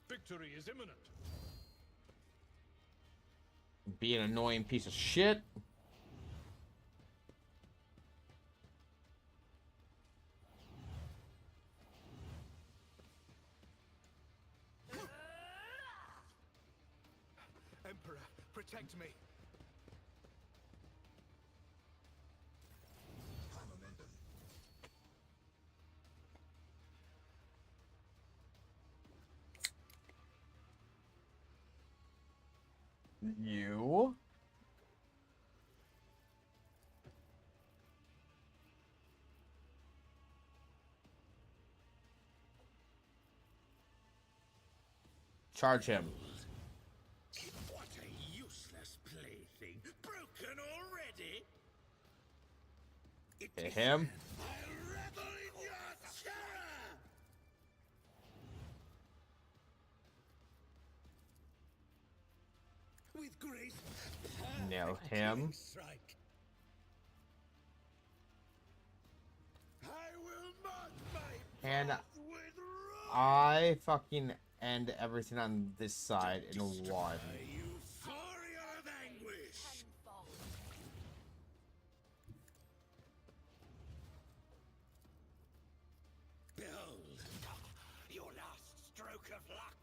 Victory is imminent. Be an annoying piece of shit. Emperor, protect me. You. Charge him. What a useless plaything. Broken already? Hit him. I'll revel in your terror! With grace. Nail perfect him. killing Strike. I will mark my And path with wrath. I fucking end everything on this side in one. A euphoria of anguish. Tenfold. Behold, your last stroke of luck.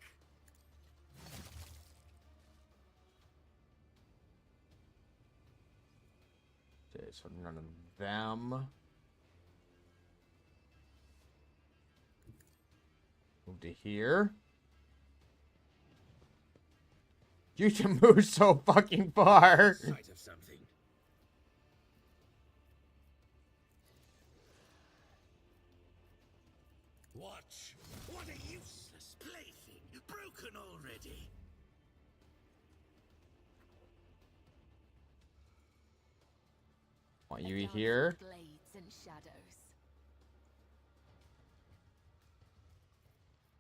Okay, so none of them. Move to here. You can move so fucking far. Sight of something. Watch. What a useless plaything. Broken already. Want A you dance of here? Blades and shadows.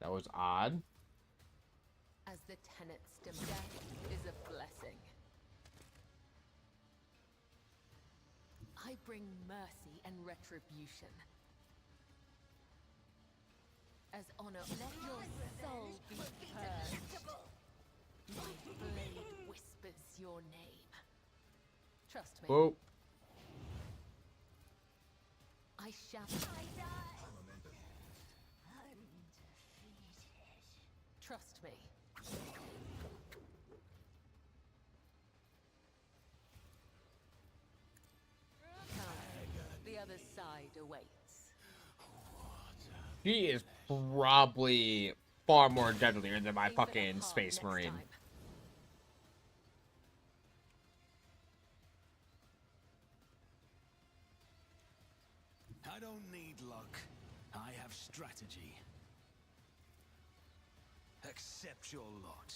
That was odd. As the tenets demand, death is a blessing. I bring mercy and retribution. As honor, let your soul be purged. My blade whispers your name. Trust me. Whoa. I shall. I die. Undefeated. Trust me. Come, the other side awaits. He is probably far more deadlier than my Aim for the fucking heart Space next Marine. time. I don't need luck. I have strategy. Accept your lot.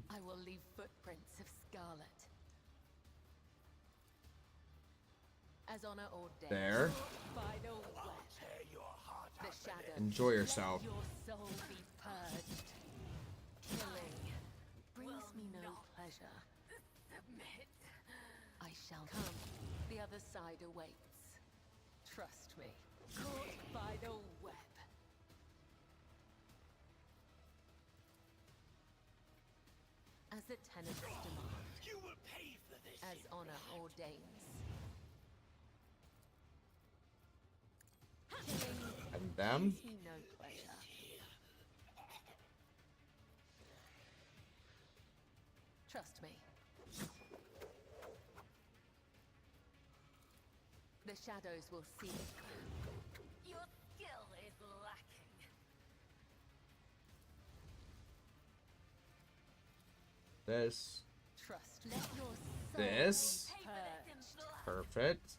I will leave footprints of scarlet. As honor ordained. There. Final I'll web. tear your heart The out. shadow. Enjoy yourself. Let your soul be purged. Killing brings me no pleasure. Submit. I shall come. The other side awaits. Trust me. Caught by the web. As the tenets demand. You will pay for this. As honor ordains. Killing And them. brings me no pleasure. Trust me. The shadows will see. Your skill is lacking. This. Trust. Let your soul This. be Pay for this in purged. blood. Perfect.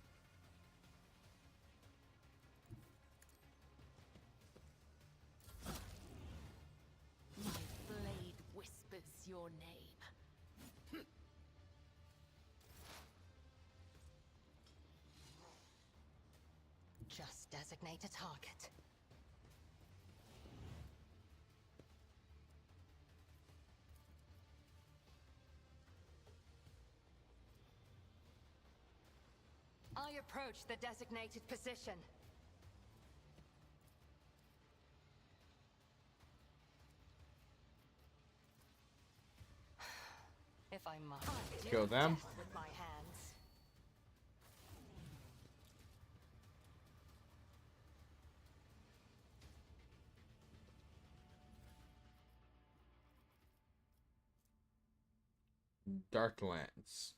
My blade whispers your name. Just designate a target. I approach the designated position. If I must. Kill them. Death with my hands. Darklands.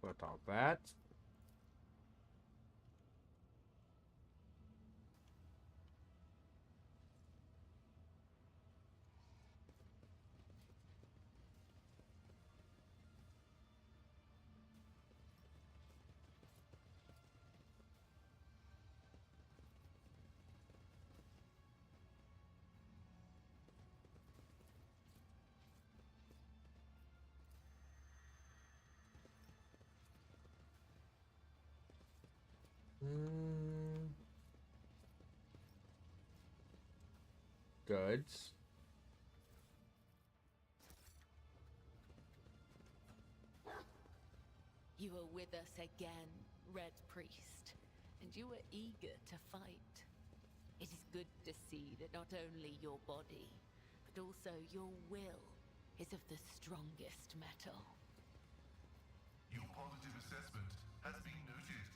Put all that. Goods. You are with us again, Red Priest, and you are eager to fight. It is good to see that not only your body, but also your will is of the strongest metal. Your positive assessment has been noted.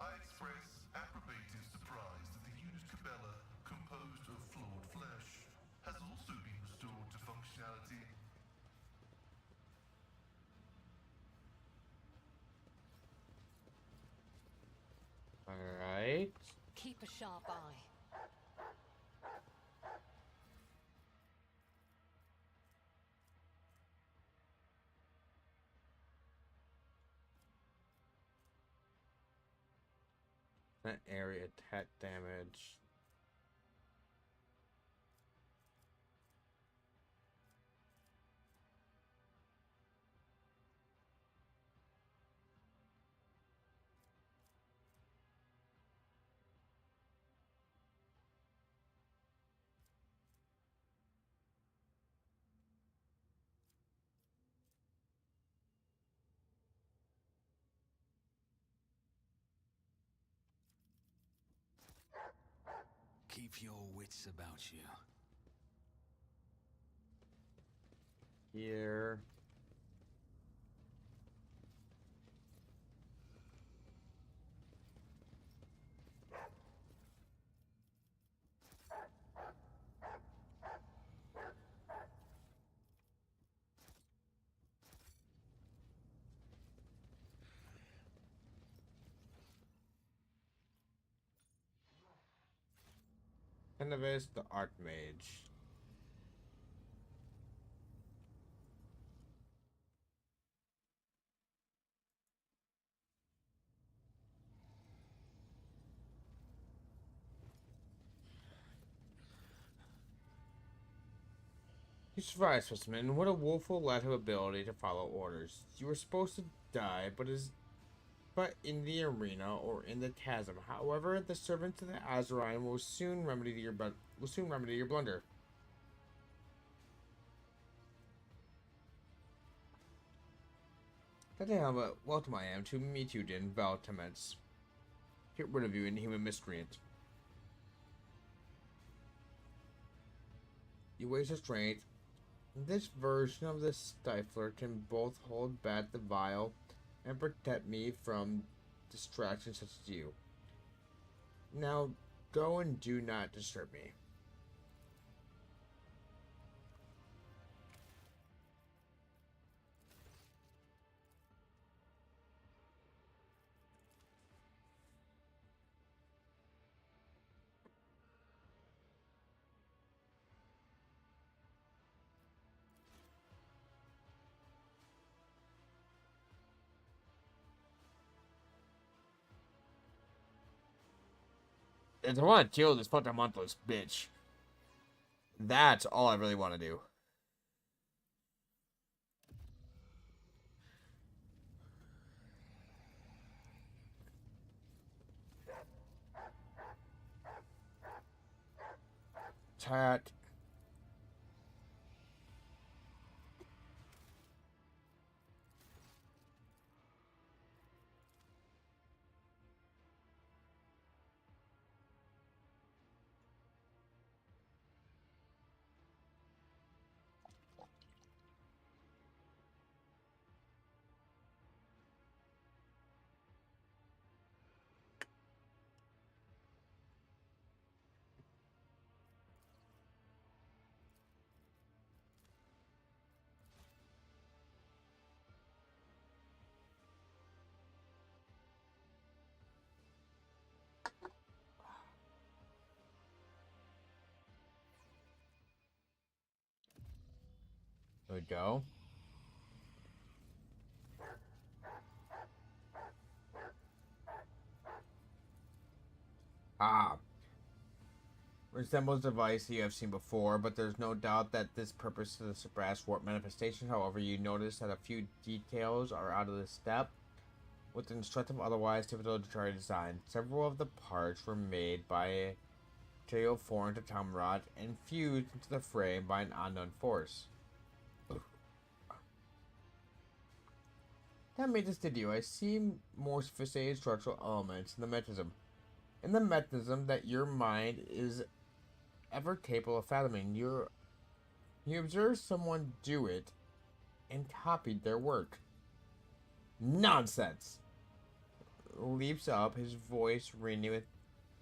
I express approbative surprise that the unit Cabela, composed of flawed flesh, has also been restored to functionality. Alright. Keep a sharp eye. That area attack damage. keep your wits about you. Here. Pendavis the Archmage. You survived, Specimen. What a woeful lack of ability to follow orders. You were supposed to die, but in the arena or in the chasm. However, the servants of the Azarine will soon remedy your blunder. That the hell, but welcome I am to meet you, Din Valtaments. Get rid of you, inhuman miscreant. You waste your strength. This version of the Stifler can both hold back the vial and protect me from distractions such as you. Now, go and do not disturb me. If I want to kill this fucking monthless bitch, that's all I really want to do. Chat. There we go. Ah. Resembles a device you have seen before, but there's no doubt that this purpose is the brass warp manifestation. However, you notice that a few details are out of the step, with instructive otherwise typical to try design. Several of the parts were made by a material foreign to Tamrod and fused into the frame by an unknown force. That made this video. I see more sophisticated structural elements in the mechanism. That your mind is ever capable of fathoming. You observe someone do it and copied their work. Nonsense! Leaps up, his voice ringing with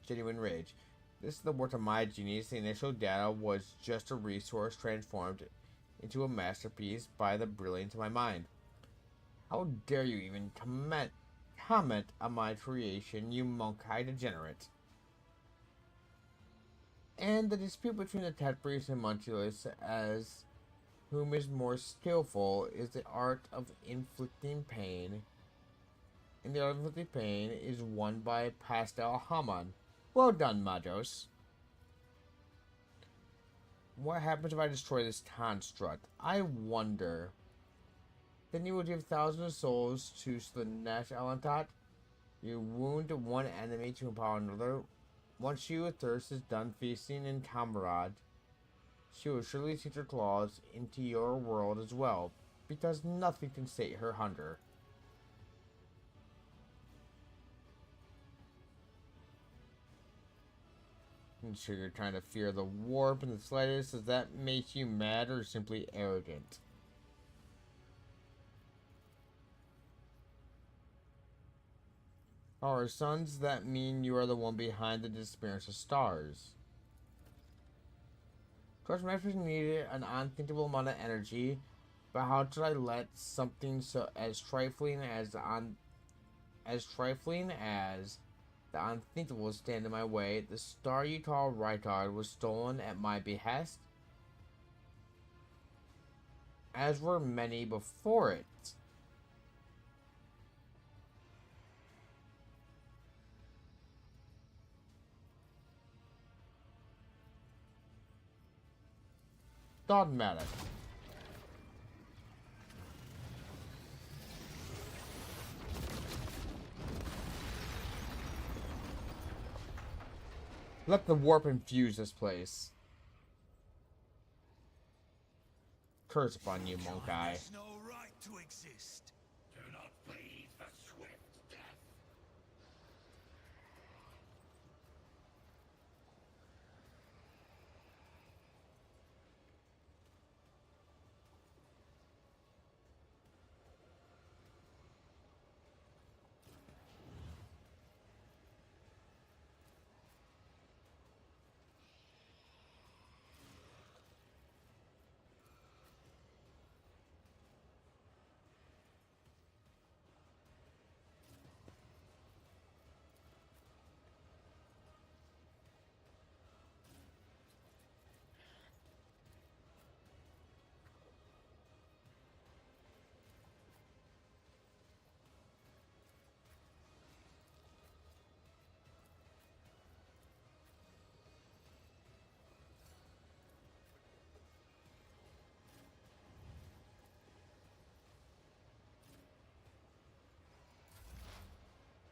genuine rage. This is the work of my genius. The initial data was just a resource transformed into a masterpiece by the brilliance of my mind. How dare you even comment on my creation, you monk-eyed degenerate? And the dispute between the Tech Priest and Muntulus as whom is more skillful is the art of inflicting pain. And the art of inflicting pain is won by Pastel Haman. Well done, Majos. What happens if I destroy this construct? I wonder. Then you will give thousands of souls to Slaanesh Alantot. You wound one enemy to empower another. Once you with thirst is done feasting in Camarad, she will surely sink her claws into your world as well, because nothing can sate her hunger. And so you're trying to fear the warp in the slightest. Does that make you mad or simply arrogant? Our sons, that mean you are the one behind the disappearance of stars. Torch Masters needed an unthinkable amount of energy, but how did I let something so as trifling as the unthinkable stand in my way? The star you call Rykard was stolen at my behest, as were many before it. Dogmatic. Let the warp infuse this place. Curse upon you, monk eye. Has no right to exist. Do not plead for swift death.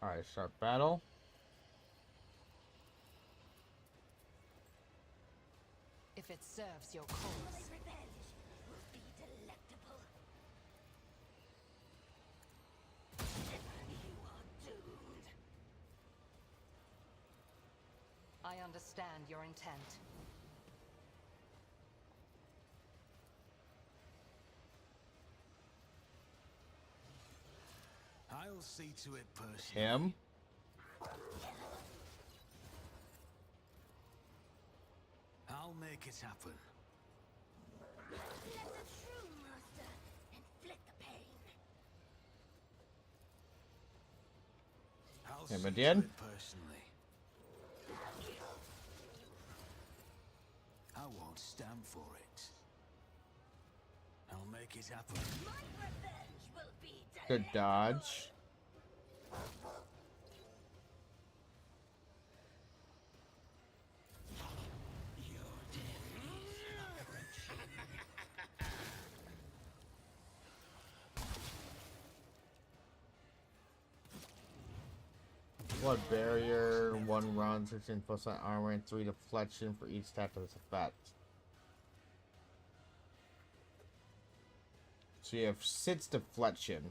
Alright, start battle. If it serves your cause. Revenge will be delectable. You are doomed. I understand your intent. I'll see to it personally. Him? I'll make it happen. Let the true master inflict the pain. I'll Him see again? to it personally. I won't stand for it. I'll make it happen. My revenge will be Good dodge. Blood barrier, 1 round, 16% armor, and 3 deflection for each attack of this effect. So you have 6 deflection.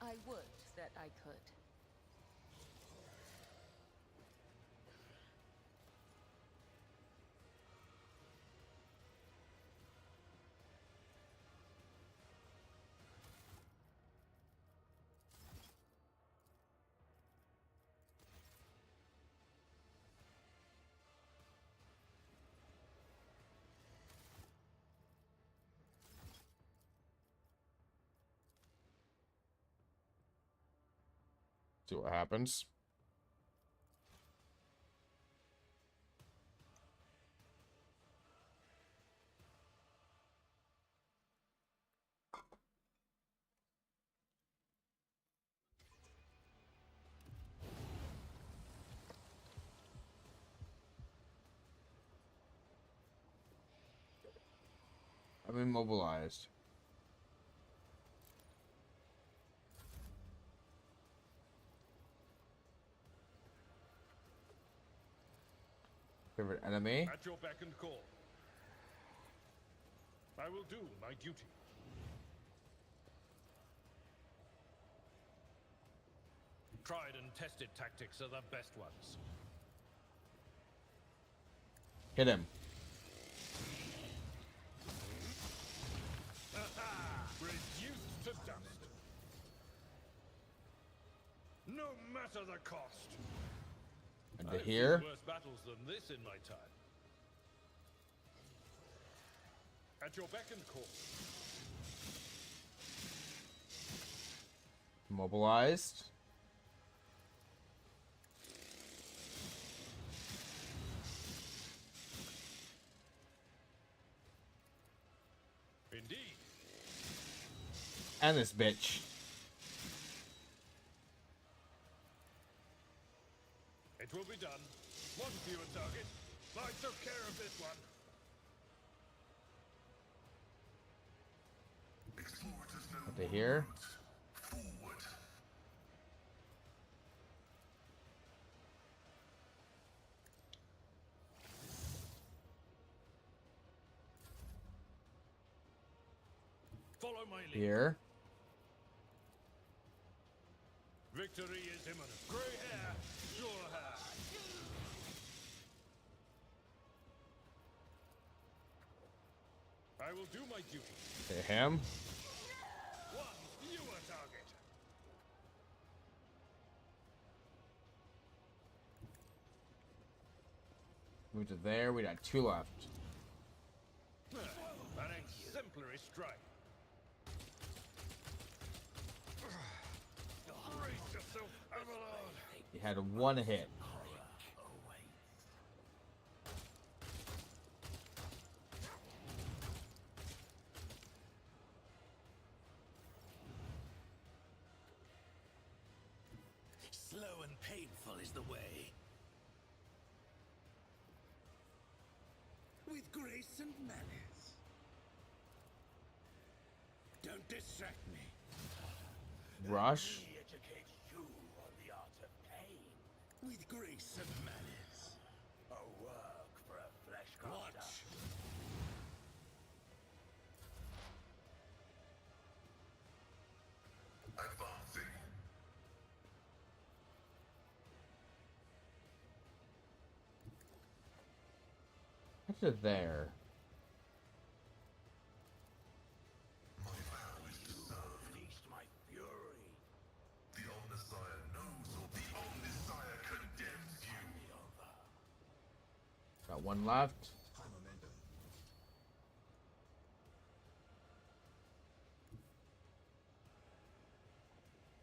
I would that I could. See what happens. I'm immobilized. Favorite enemy? At your beck and call. I will do my duty. Tried and tested tactics are the best ones. Hit him. Reduced to dust. No matter the cost. And I've to here. seen worse battles than this in my time. At your beck and call. Mobilized. Indeed. And this bitch. It will be done. One fewer target. I took care of this one. Explorators know To here. forward. Follow my lead. Here. Victory is imminent. Grey hair, sure hair. I will do my duty. To him. One fewer target. Move to there. We got 2 left. An exemplary strike. Brace yourself, Avalon. He had 1 hit. Slow and painful is the way. With grace and manners. Don't distract me. Rush. He educates you on the art of pain. With grace and manners. A work for a flesh crafter. Watch. Advancing. What's there? My vow is to serve. Unleashed my fury. The Omnissiah knows or the Omnissiah condemns you. Got 1 left.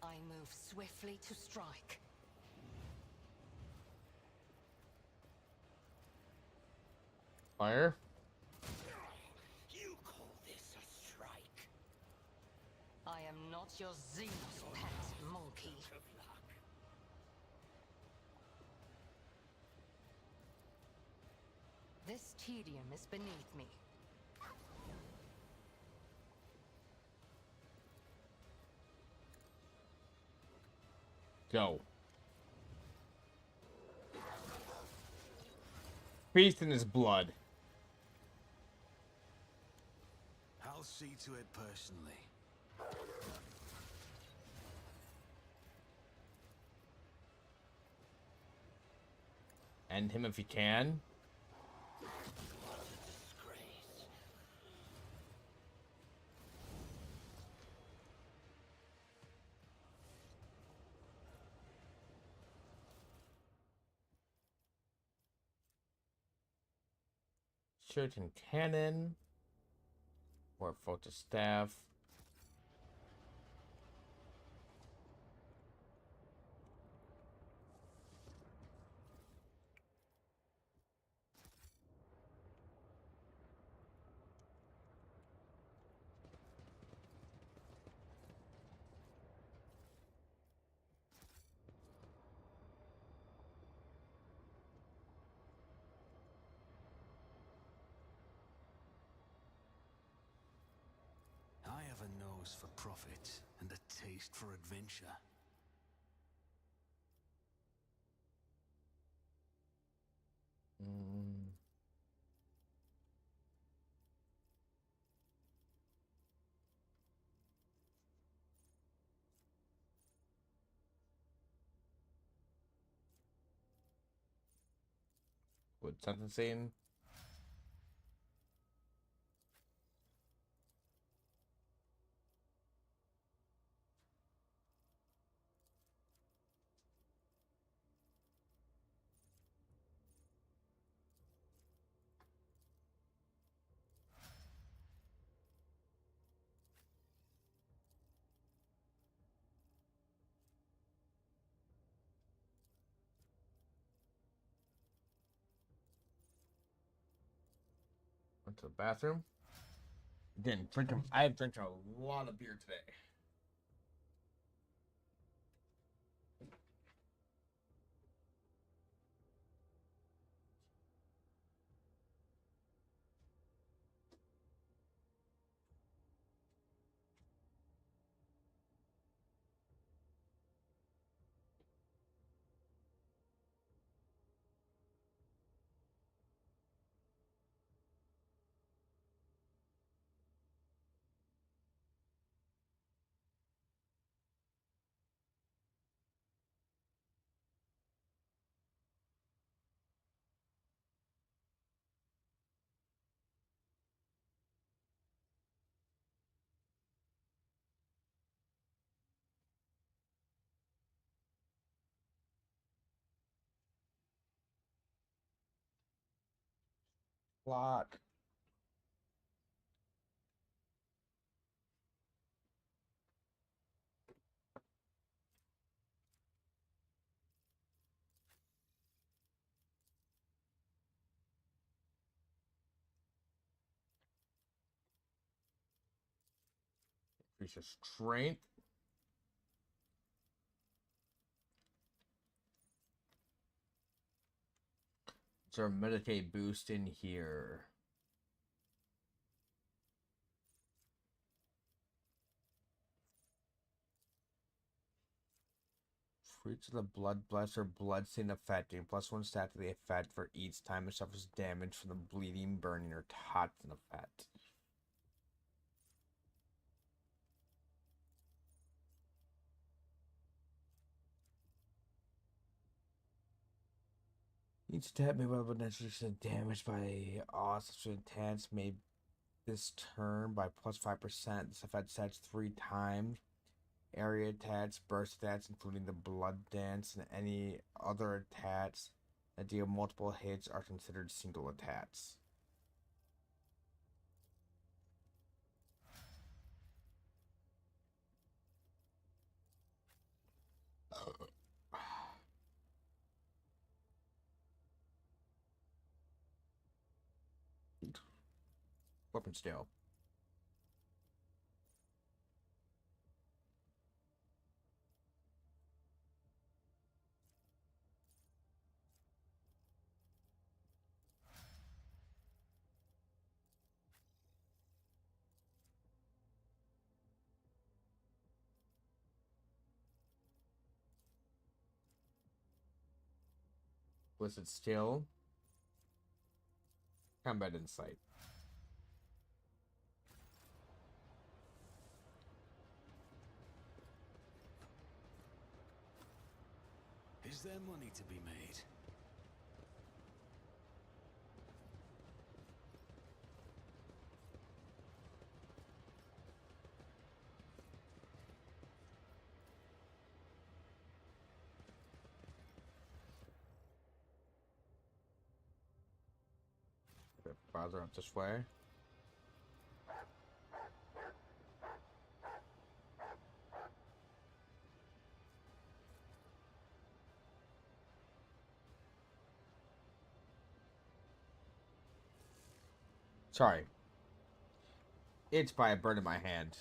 I move swiftly to strike. Fire. You call this a strike? I am not your Xenos pet, monkey. Of luck. This tedium is beneath me. Go. Feast in his blood. I'll see to it personally. End him if you can. What a disgrace. Shuriken cannon. Or photo staff. I have a nose for profit and a taste for adventure. Mm. with sentencing. Went to the bathroom. Didn't drink them. I have drank a lot of beer today. Lot. Increase your strength. Is there a Medicaid boost in here? Fruits of the Blood Bless or Bloodstain effect. Gain +1 stat to the effect for each time it suffers damage from the bleeding, burning, or toxin effect. Each stat may well potentially damaged by all subsequent attacks made this turn by +5%. This effect sets 3 times. Area attacks, burst attacks, including the blood dance, and any other attacks that deal multiple hits are considered single attacks. Weapon scale. Blizzard skill. Combat insight. Is there money to be made? Farther up this way. Sorry. It's by a bird in my hand.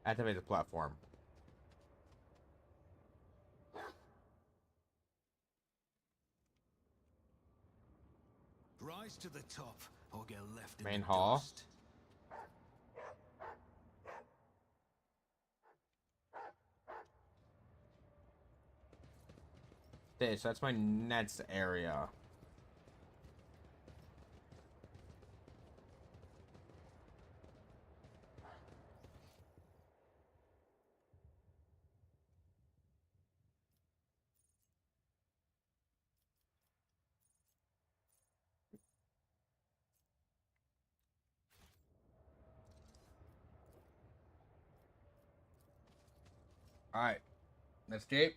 Activate the platform. Rise to the top or get left in Main the hall. dust. Okay, so that's my next area. Alright. Escape.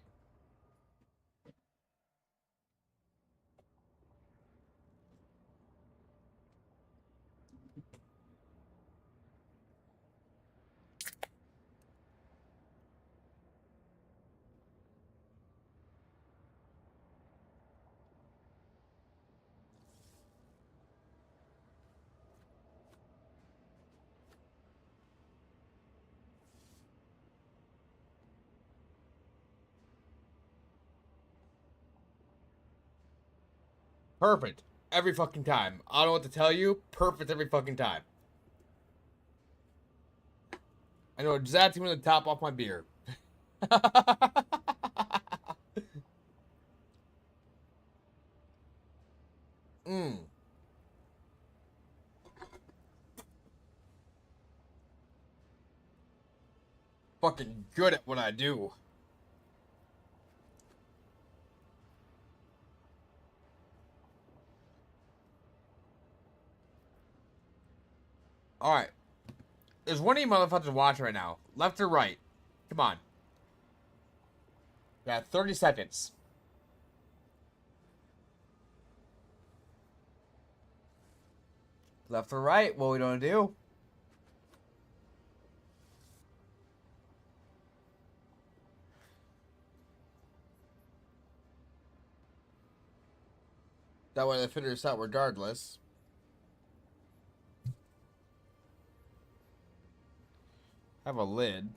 Perfect. Every fucking time. I don't know what to tell you. Perfect every fucking time. I know exactly when to top off my beer. Mmm. Fucking good at what I do. Alright. There's one of you motherfuckers watching right now. Left or right? Come on. Got 30 seconds. Left or right? What we gonna do? That way they figure this out regardless. Have a lid.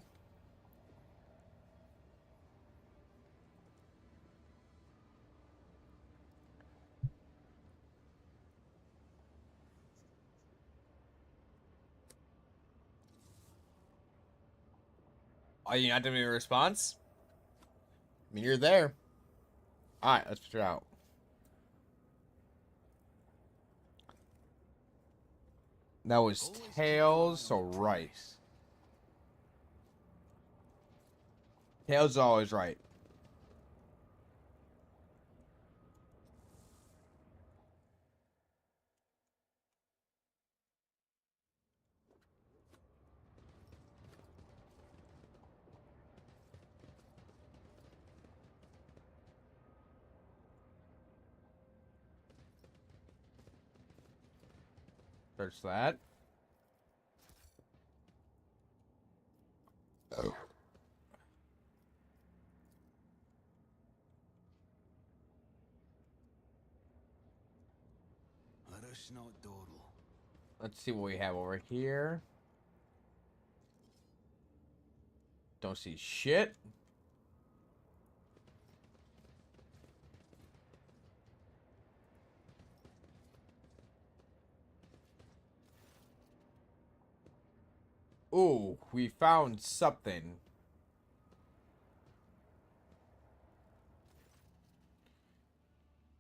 Are you not giving me a response? I mean, you're there. Alright, let's figure it out. That was tails, so right. Tails is always right. Search that. Oh. Let's see what we have over here. Don't see shit. Ooh, we found something.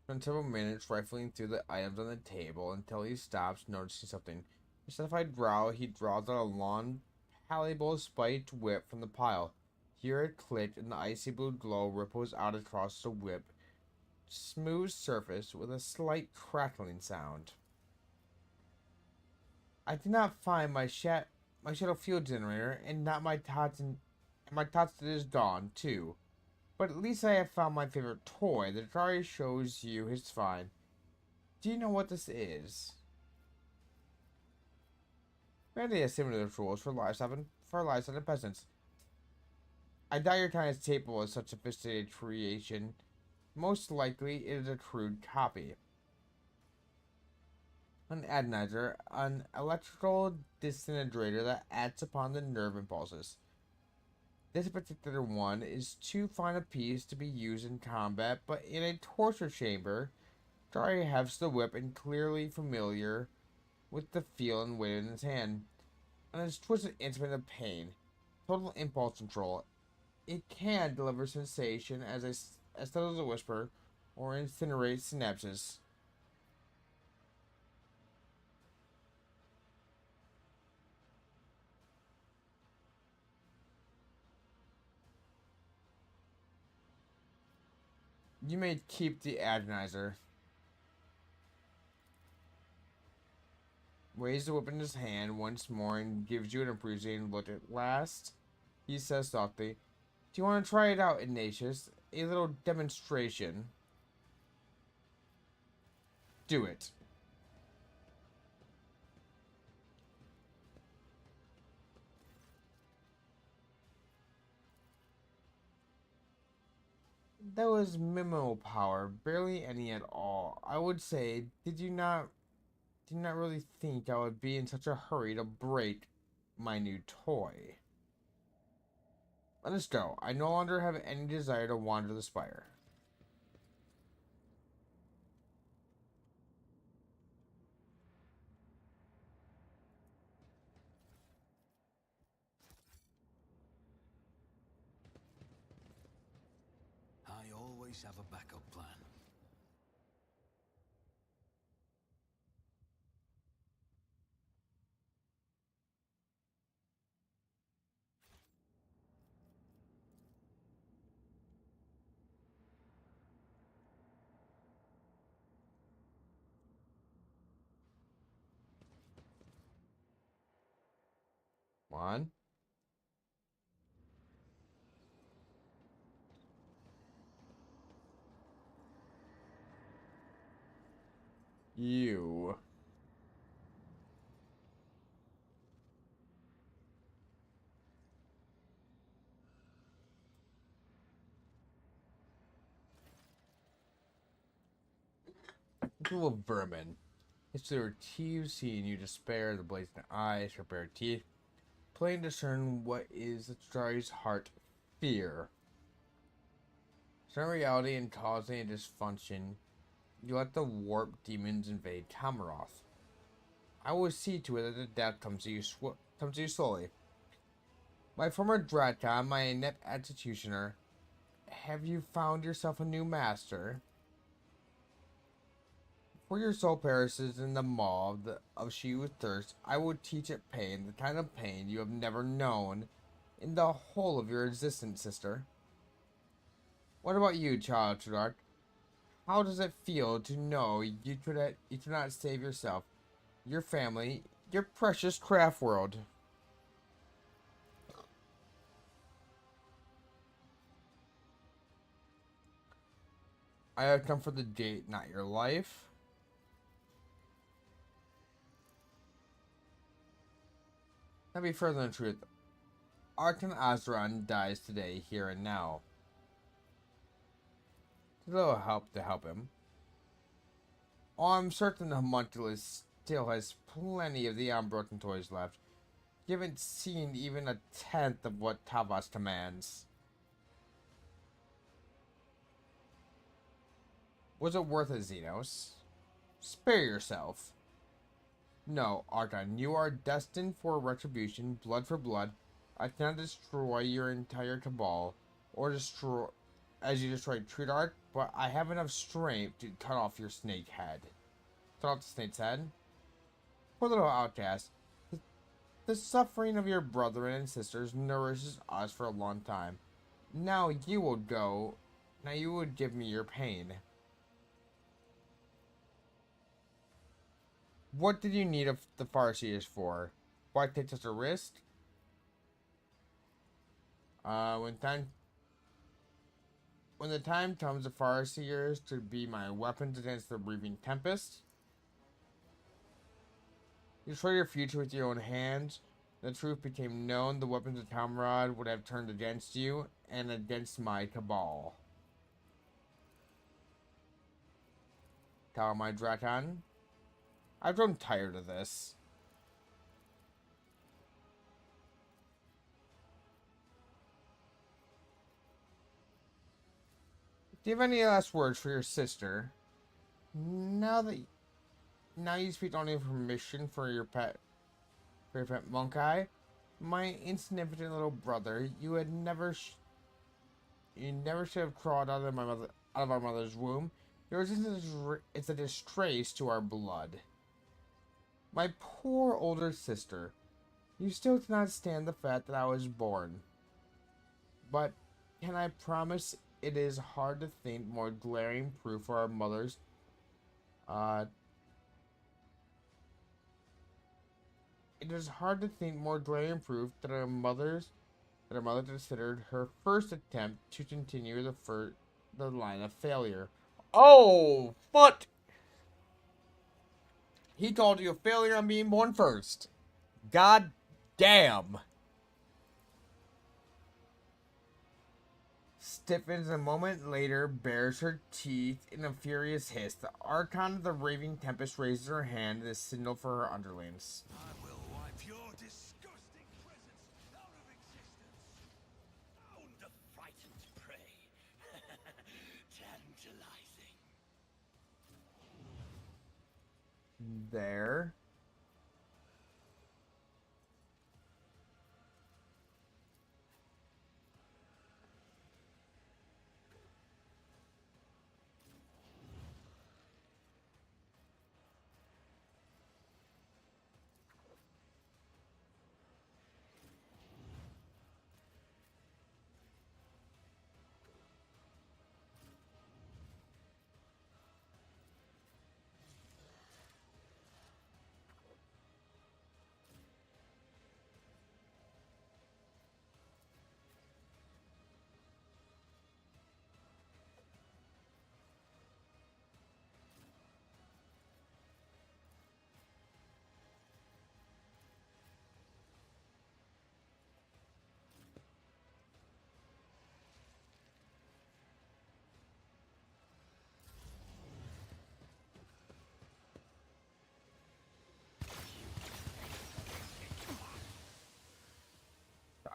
Spend several minutes rifling through the items on the table until he stops noticing something. Instead of a draw, he draws out a long, palpable spiked whip from the pile. Here it clicked, and the icy blue glow ripples out across the whip smooth surface with a slight crackling sound. I did not find my shadow fuel generator, and not my tots, and my tots to this dawn too. But at least I have found my favorite toy. The Atari shows you his fine. Do you know what this is? Granted, has similar rules for livestock and peasants. I doubt your time is capable of such sophisticated creation. Most likely, it is a crude copy. An adenizer, an electrical disintegrator that acts upon the nerve impulses. This particular one is too fine a piece to be used in combat, but in a torture chamber, Dari hefts the whip and clearly familiar with the feel and weight in his hand. On his twisted instrument of pain, total impulse control, it can deliver sensation as subtle as a whisper, or incinerate synapses. You may keep the adenizer. Weighs the whip in his hand once more and gives you an appreciating look at last. He says softly, Do you want to try it out, Ignatius? A little demonstration. Do it. That was minimal power, barely any at all. I would say, did not really think I would be in such a hurry to break my new toy. Let us go. I no longer have any desire to wander the spire. I always have a backup plan. One. You. Little vermin. It's their teeth, seeing you despair, the blazing eyes, her bare teeth. Plain discern what is the Strari's heart fear. Some reality and causing a dysfunction, you let the warp demons invade Tamaroth. I will see to it that the death comes to you slowly. My former Draton, my inept executioner, have you found yourself a new master? For your soul perishes in the maw of she with thirst, I will teach it pain, the kind of pain you have never known in the whole of your existence, sister. What about you, child Trudark? How does it feel to know you could not save yourself, your family, your precious craft world? I have come for the date, not your life. Now be further than the truth. Archon Azeron dies today, here and now. A little help to help him. Oh, I'm certain the homunculus still has plenty of the unbroken toys left. You haven't seen even a tenth of what Tavas commands. Was it worth it, Xenos? Spare yourself. No, Archon, you are destined for retribution, blood for blood. I cannot destroy your entire cabal, or destroy, as you destroyed Trudark, but I have enough strength to cut off your snake head. Cut off the snake's head? Poor little outcast. The suffering of your brethren and sisters nourishes us for a long time. Now you will go. Now you would give me your pain. What did you need of the Farseers for? Why take such a risk? When the time comes, the Farseers to be my weapons against the breathing tempest. You destroy your future with your own hands. The truth became known. The weapons of Tamarod would have turned against you and against my cabal. My Drakan. I've grown tired of this. Do you have any last words for your sister? Now you speak only permission for your pet Monkeye, my insignificant little brother. You never should have crawled out of our mother's womb. Your existence is a disgrace to our blood. My poor older sister, you still cannot stand the fact that I was born. But can I promise it is hard to think more glaring proof for our mothers. It is hard to think more glaring proof that our mothers that her mother considered her first attempt to continue the line of failure. Oh, foot! He called you a failure on being born first. God damn. Stiffens a moment later, bares her teeth in a furious hiss. The Archon of the Raving Tempest raises her hand as a signal for her underlings. I will wipe your disgusting presence out of existence. Own the frightened prey. Tantalizing. There.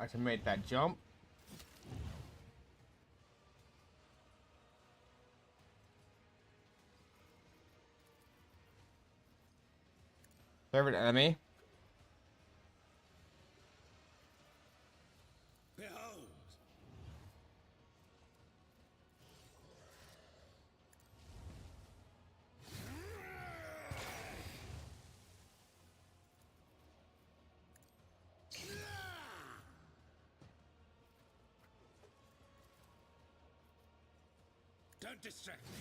I can make that jump. Favorite enemy? Behold. Don't distract me.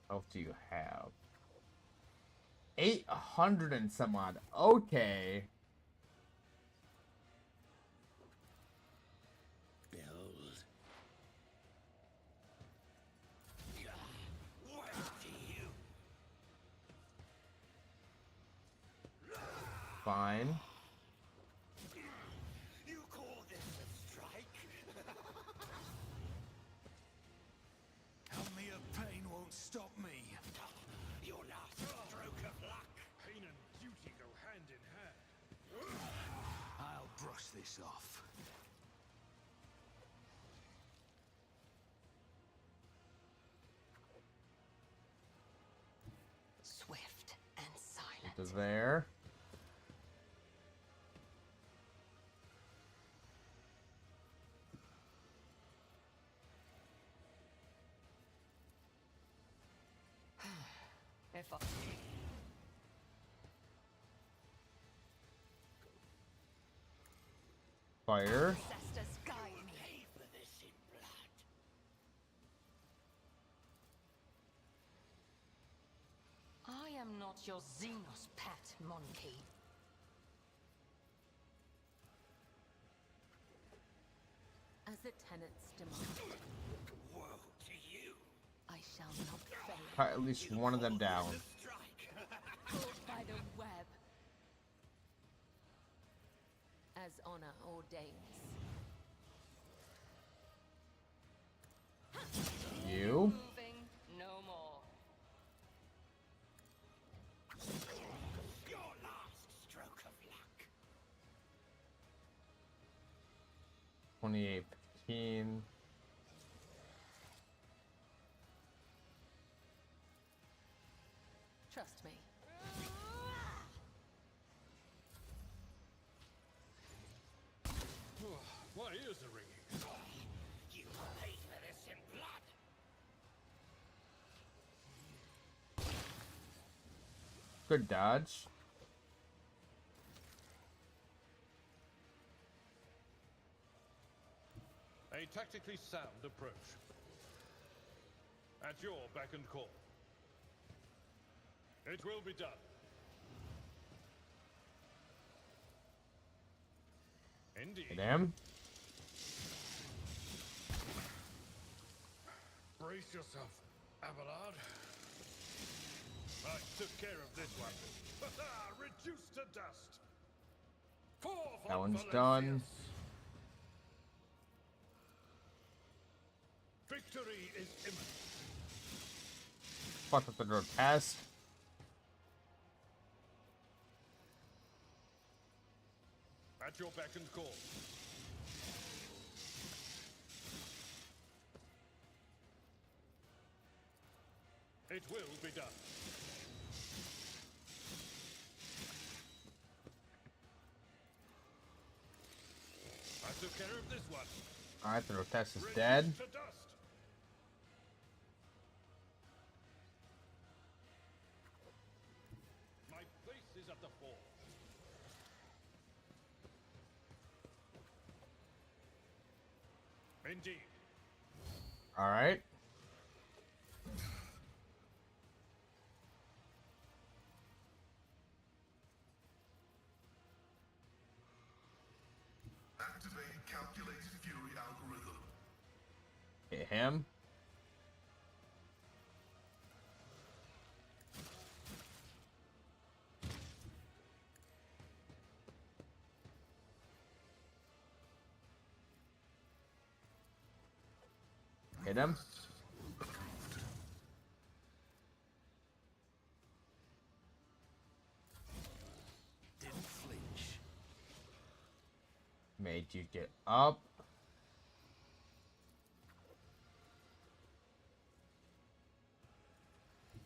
What else do you have? 800 and some odd. Okay. Behold. What do you? Fine. You call this a strike? Tell me a pain won't stop me. Your last stroke of luck. Pain and duty go hand in hand. I'll brush this off. Swift and silent. Into there. If I... Fire. Ancestors guide me. Pay for this in blood. I am not your Xenos pet, monkey. As the tenants demand, Woe to you. I shall not fail. Cut at least one of them down. Strike. Caught by the web. As honor ordains. You. Moving no more. Your last stroke of luck. 2815. Trust me. My ears are ringing. You pay for this in blood. Good dodge. A tactically sound approach. At your beck and call. It will be done. Indeed. Hit him. Brace yourself, Abelard. I took care of this one. Reduced to dust. That one's done. Victory is imminent. Fuck with the grotesque. At your beck and call. It will be done. I took care of this one. Alright, the grotesque is dead. Reduced to dust. My place is at the fore. Indeed. Alright. Activate calculated fury algorithm. Hit him. Hit him. Didn't flinch. Made you get up.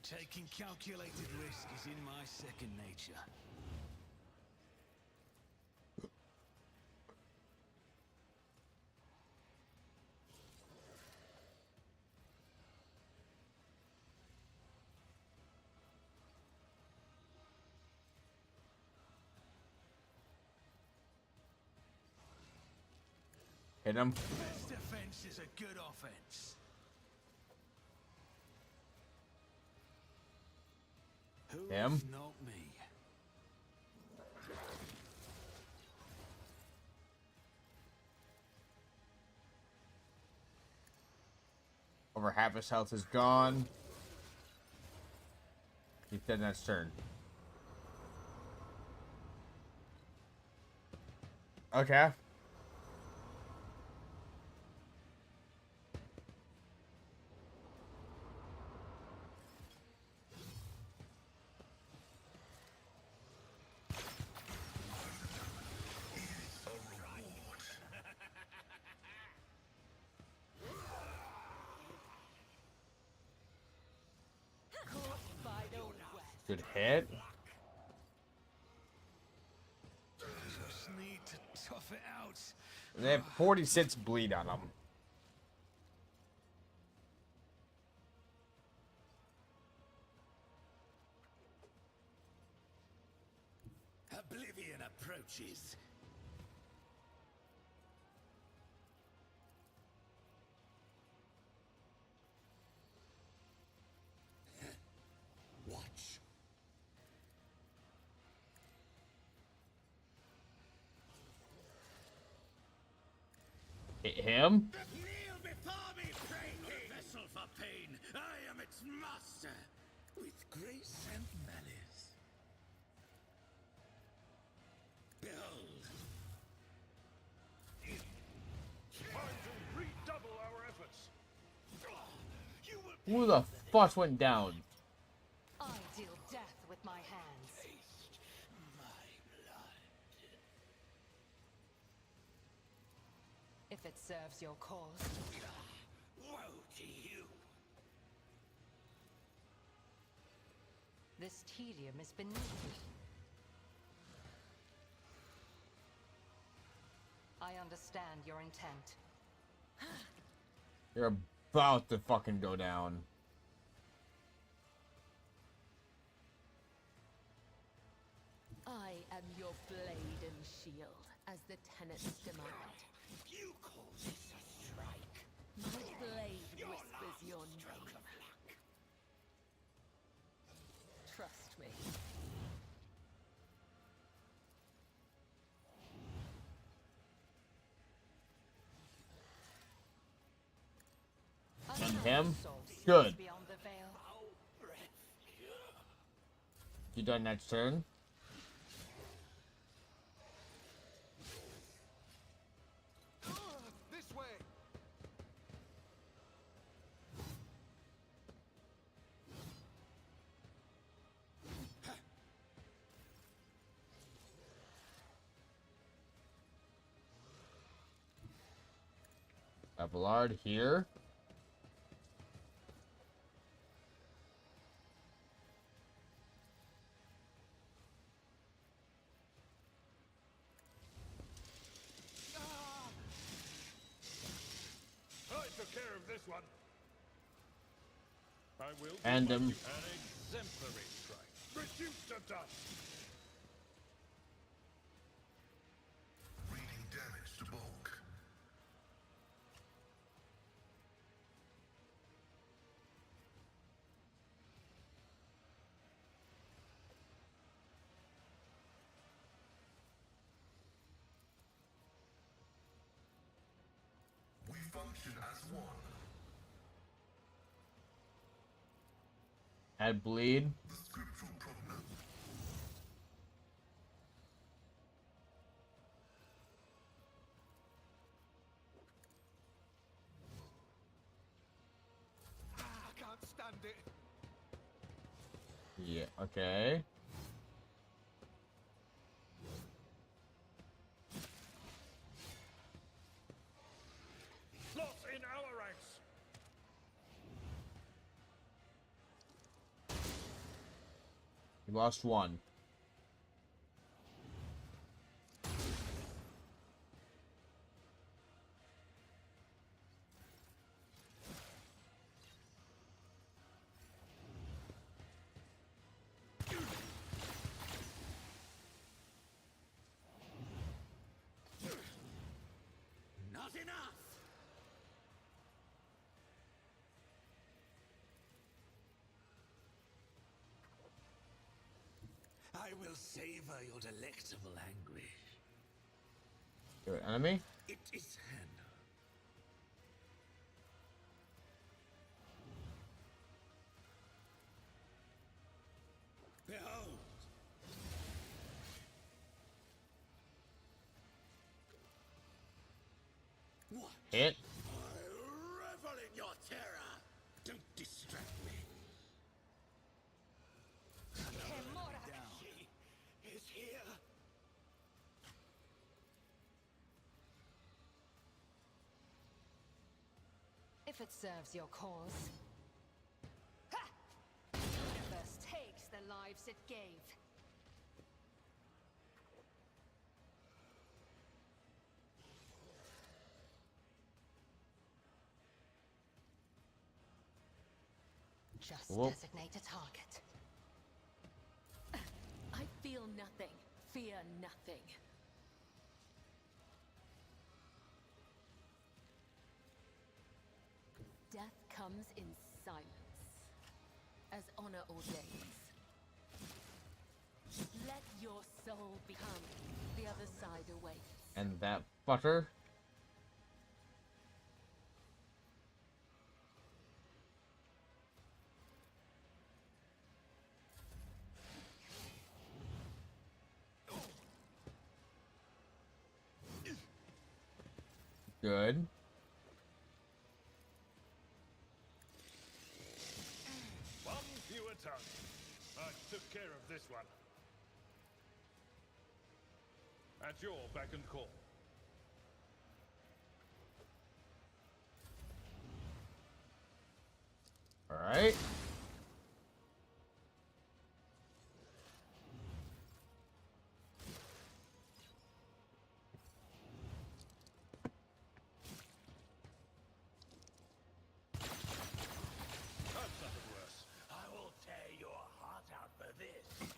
Taking calculated risk is in my second nature. Hit him. Best defense is a good offense. Who Him. if not me? Over half his health is gone. He's dead next turn. Okay. Good hit. Just need to tough it out. They have 46 bleed on them. Oblivion approaches. Watch. Hit him. Kneel before me, Prey King! Vessel for pain, I am its master, with grace and malice. Behold. Time to redouble our efforts. You will Who the fuck went down? I deal death with my hands. taste my blood. If it serves your cause. Woe to you! This tedium is beneath me. I understand your intent. You're about to fucking go down. I am your blade and shield, as the tenets demand. You call this a strike? My blade whispers your name. me. And him? Soul Good. sleeps beyond the veil. You done next turn? This way! Abelard here. I took care of this one. I will do And, my um, duty. An exemplary strike. Reduced to dust. Reading damage to bulk. We function as one. Add bleed. The scriptural prognosis. I can't stand it. Yeah, okay. Loss in our ranks. You lost one. Not enough! I will savor your delectable anguish. Your enemy? It is Hannah. Behold! What? Hit. I revel in your terror! Don't distract me! Down. She is here! If it serves your cause. Ha! The universe takes the lives it gave. Just Whoop. designate a target. I feel nothing. Fear nothing. Death comes in silence, as honor ordains. Let your soul become. The other side awaits. And that butter. Good. One fewer tongue. I took care of this one. At your beck and call. All right. I've suffered worse. I will tear your heart out for this!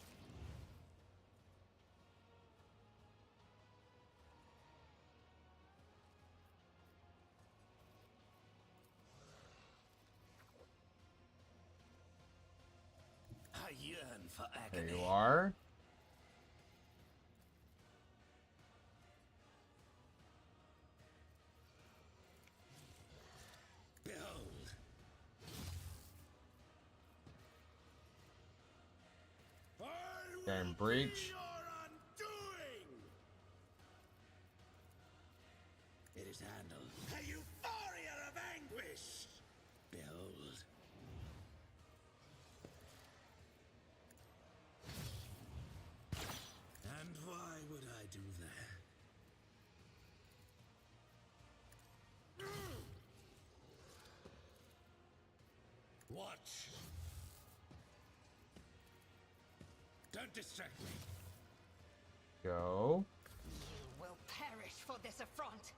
for There agony. you are. Behold. Then breach. Your undoing. It is handled. A euphoria of anguish. Behold. And why would I do that? Watch. Don't distract me. Go. You will perish for this affront.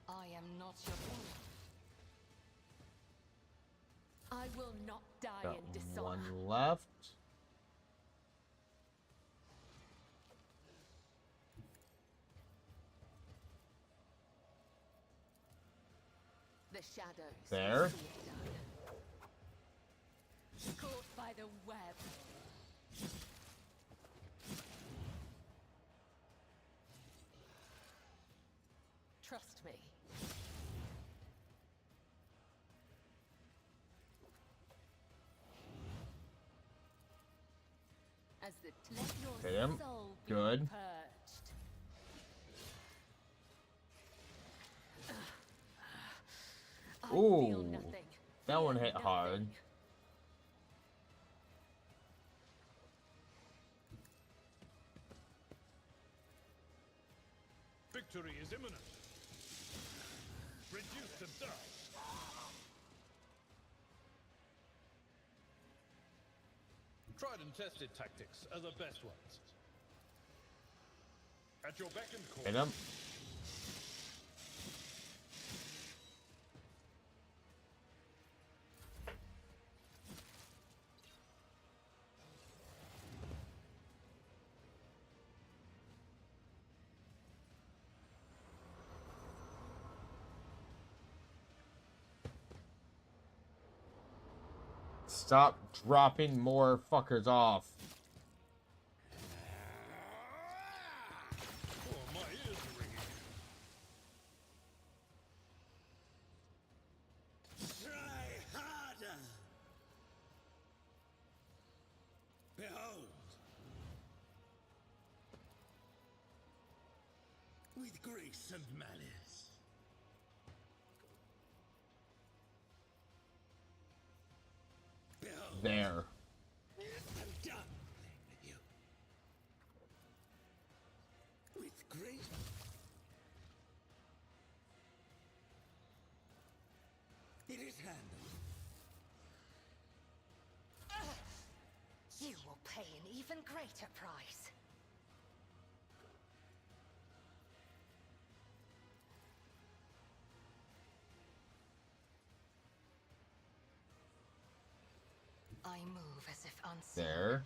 I am not your enemy. I will not die Got in dishonor. one left. The shadows. There. see it done. Caught by the web. Trust me. As the let your Hit him. soul be Good. purged. I feel Ooh, nothing. that one Fear hit hard. nothing. Victory is imminent. Reduced to dust. Tried and tested tactics are the best ones. At your beck and call. Hit him. Stop dropping more fuckers off. Oh, my ears are ringing. Try harder. Behold. With grace and malice. Behold. There. I'm done playing with you. With grace. It is handled. You will pay an even greater price. I move as if unseen. There.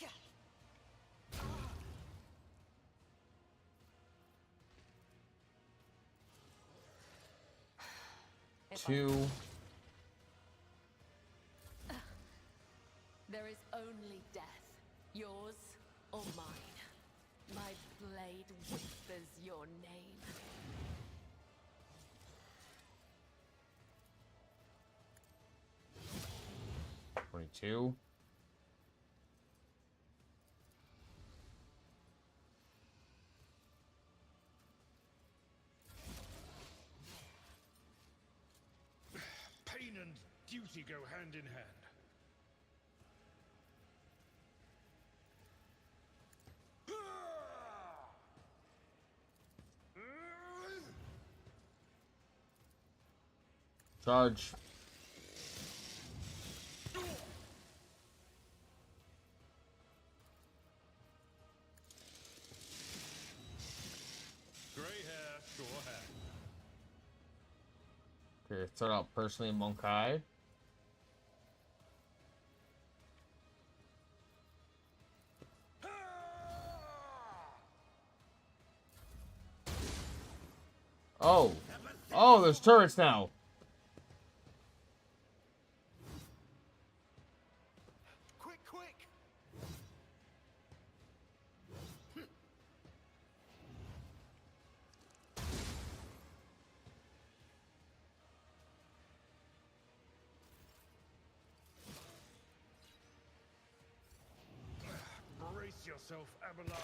Yeah. If I- Two. There is only death, yours or mine. My blade whispers your name. 22. Pain and duty go hand in hand. Charge. Grey hair, sure hair. Okay, start out personally in Monkai. Oh. Oh, there's turrets now. Quick, quick! Brace yourself, Abelard.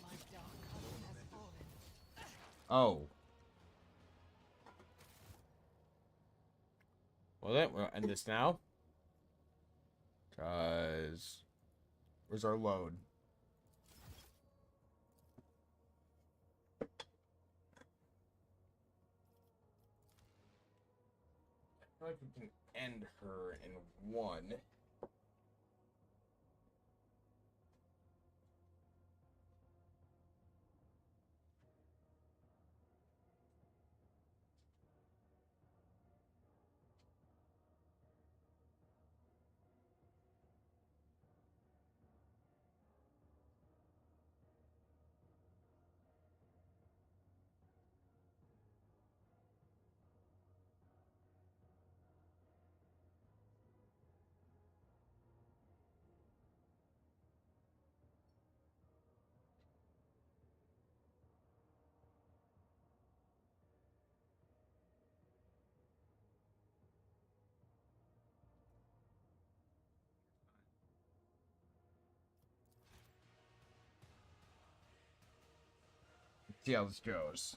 My dark cousin has fallen. Oh. Well then, we'll end this now. Cause where's our load? I feel like we can end her in one. See how this goes.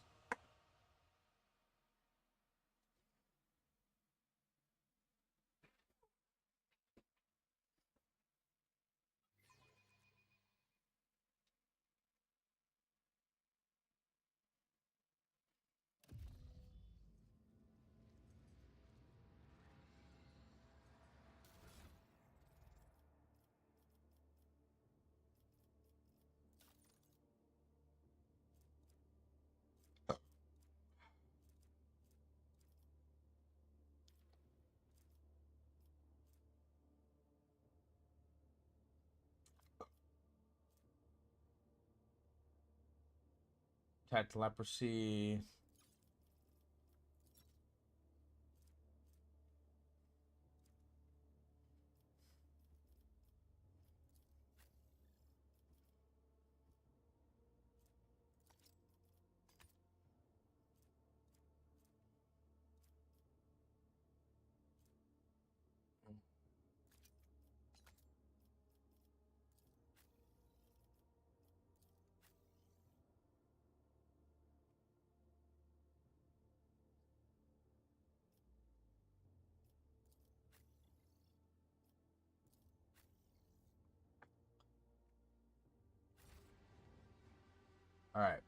Attack leprosy. All right.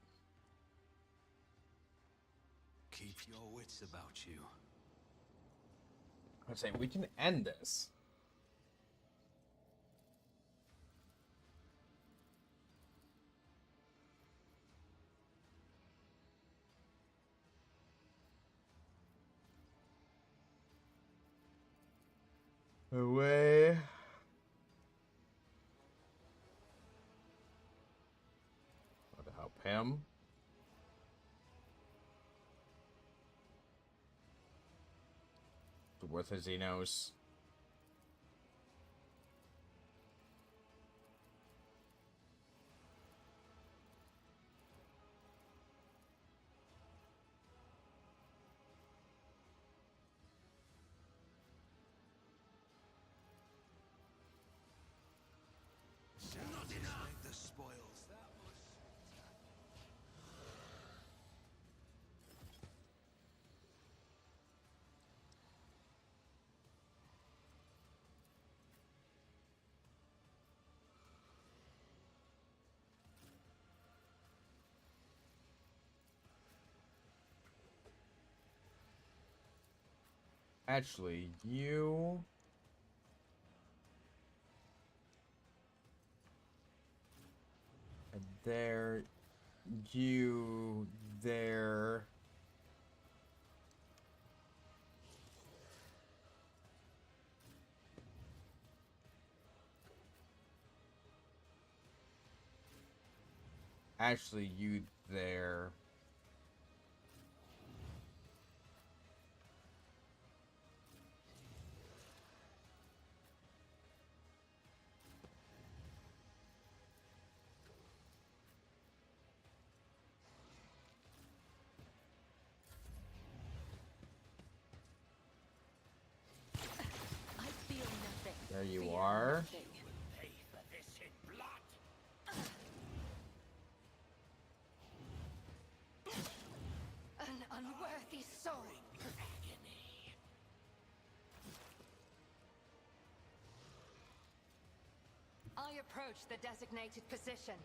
Keep your wits about you. I'm saying we can end this. Away. To help him. With his Xenos. Not enough. The spoils. Actually, you... There... You... There... actually you there. I feel nothing. There you Fear are. nothing. Pay for this in blood. An unworthy soul. Agony. I approach the designated position.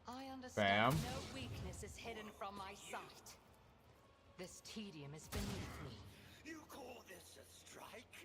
I understand Bam. no weakness is hidden from my sight. This tedium is beneath me. You call this a strike?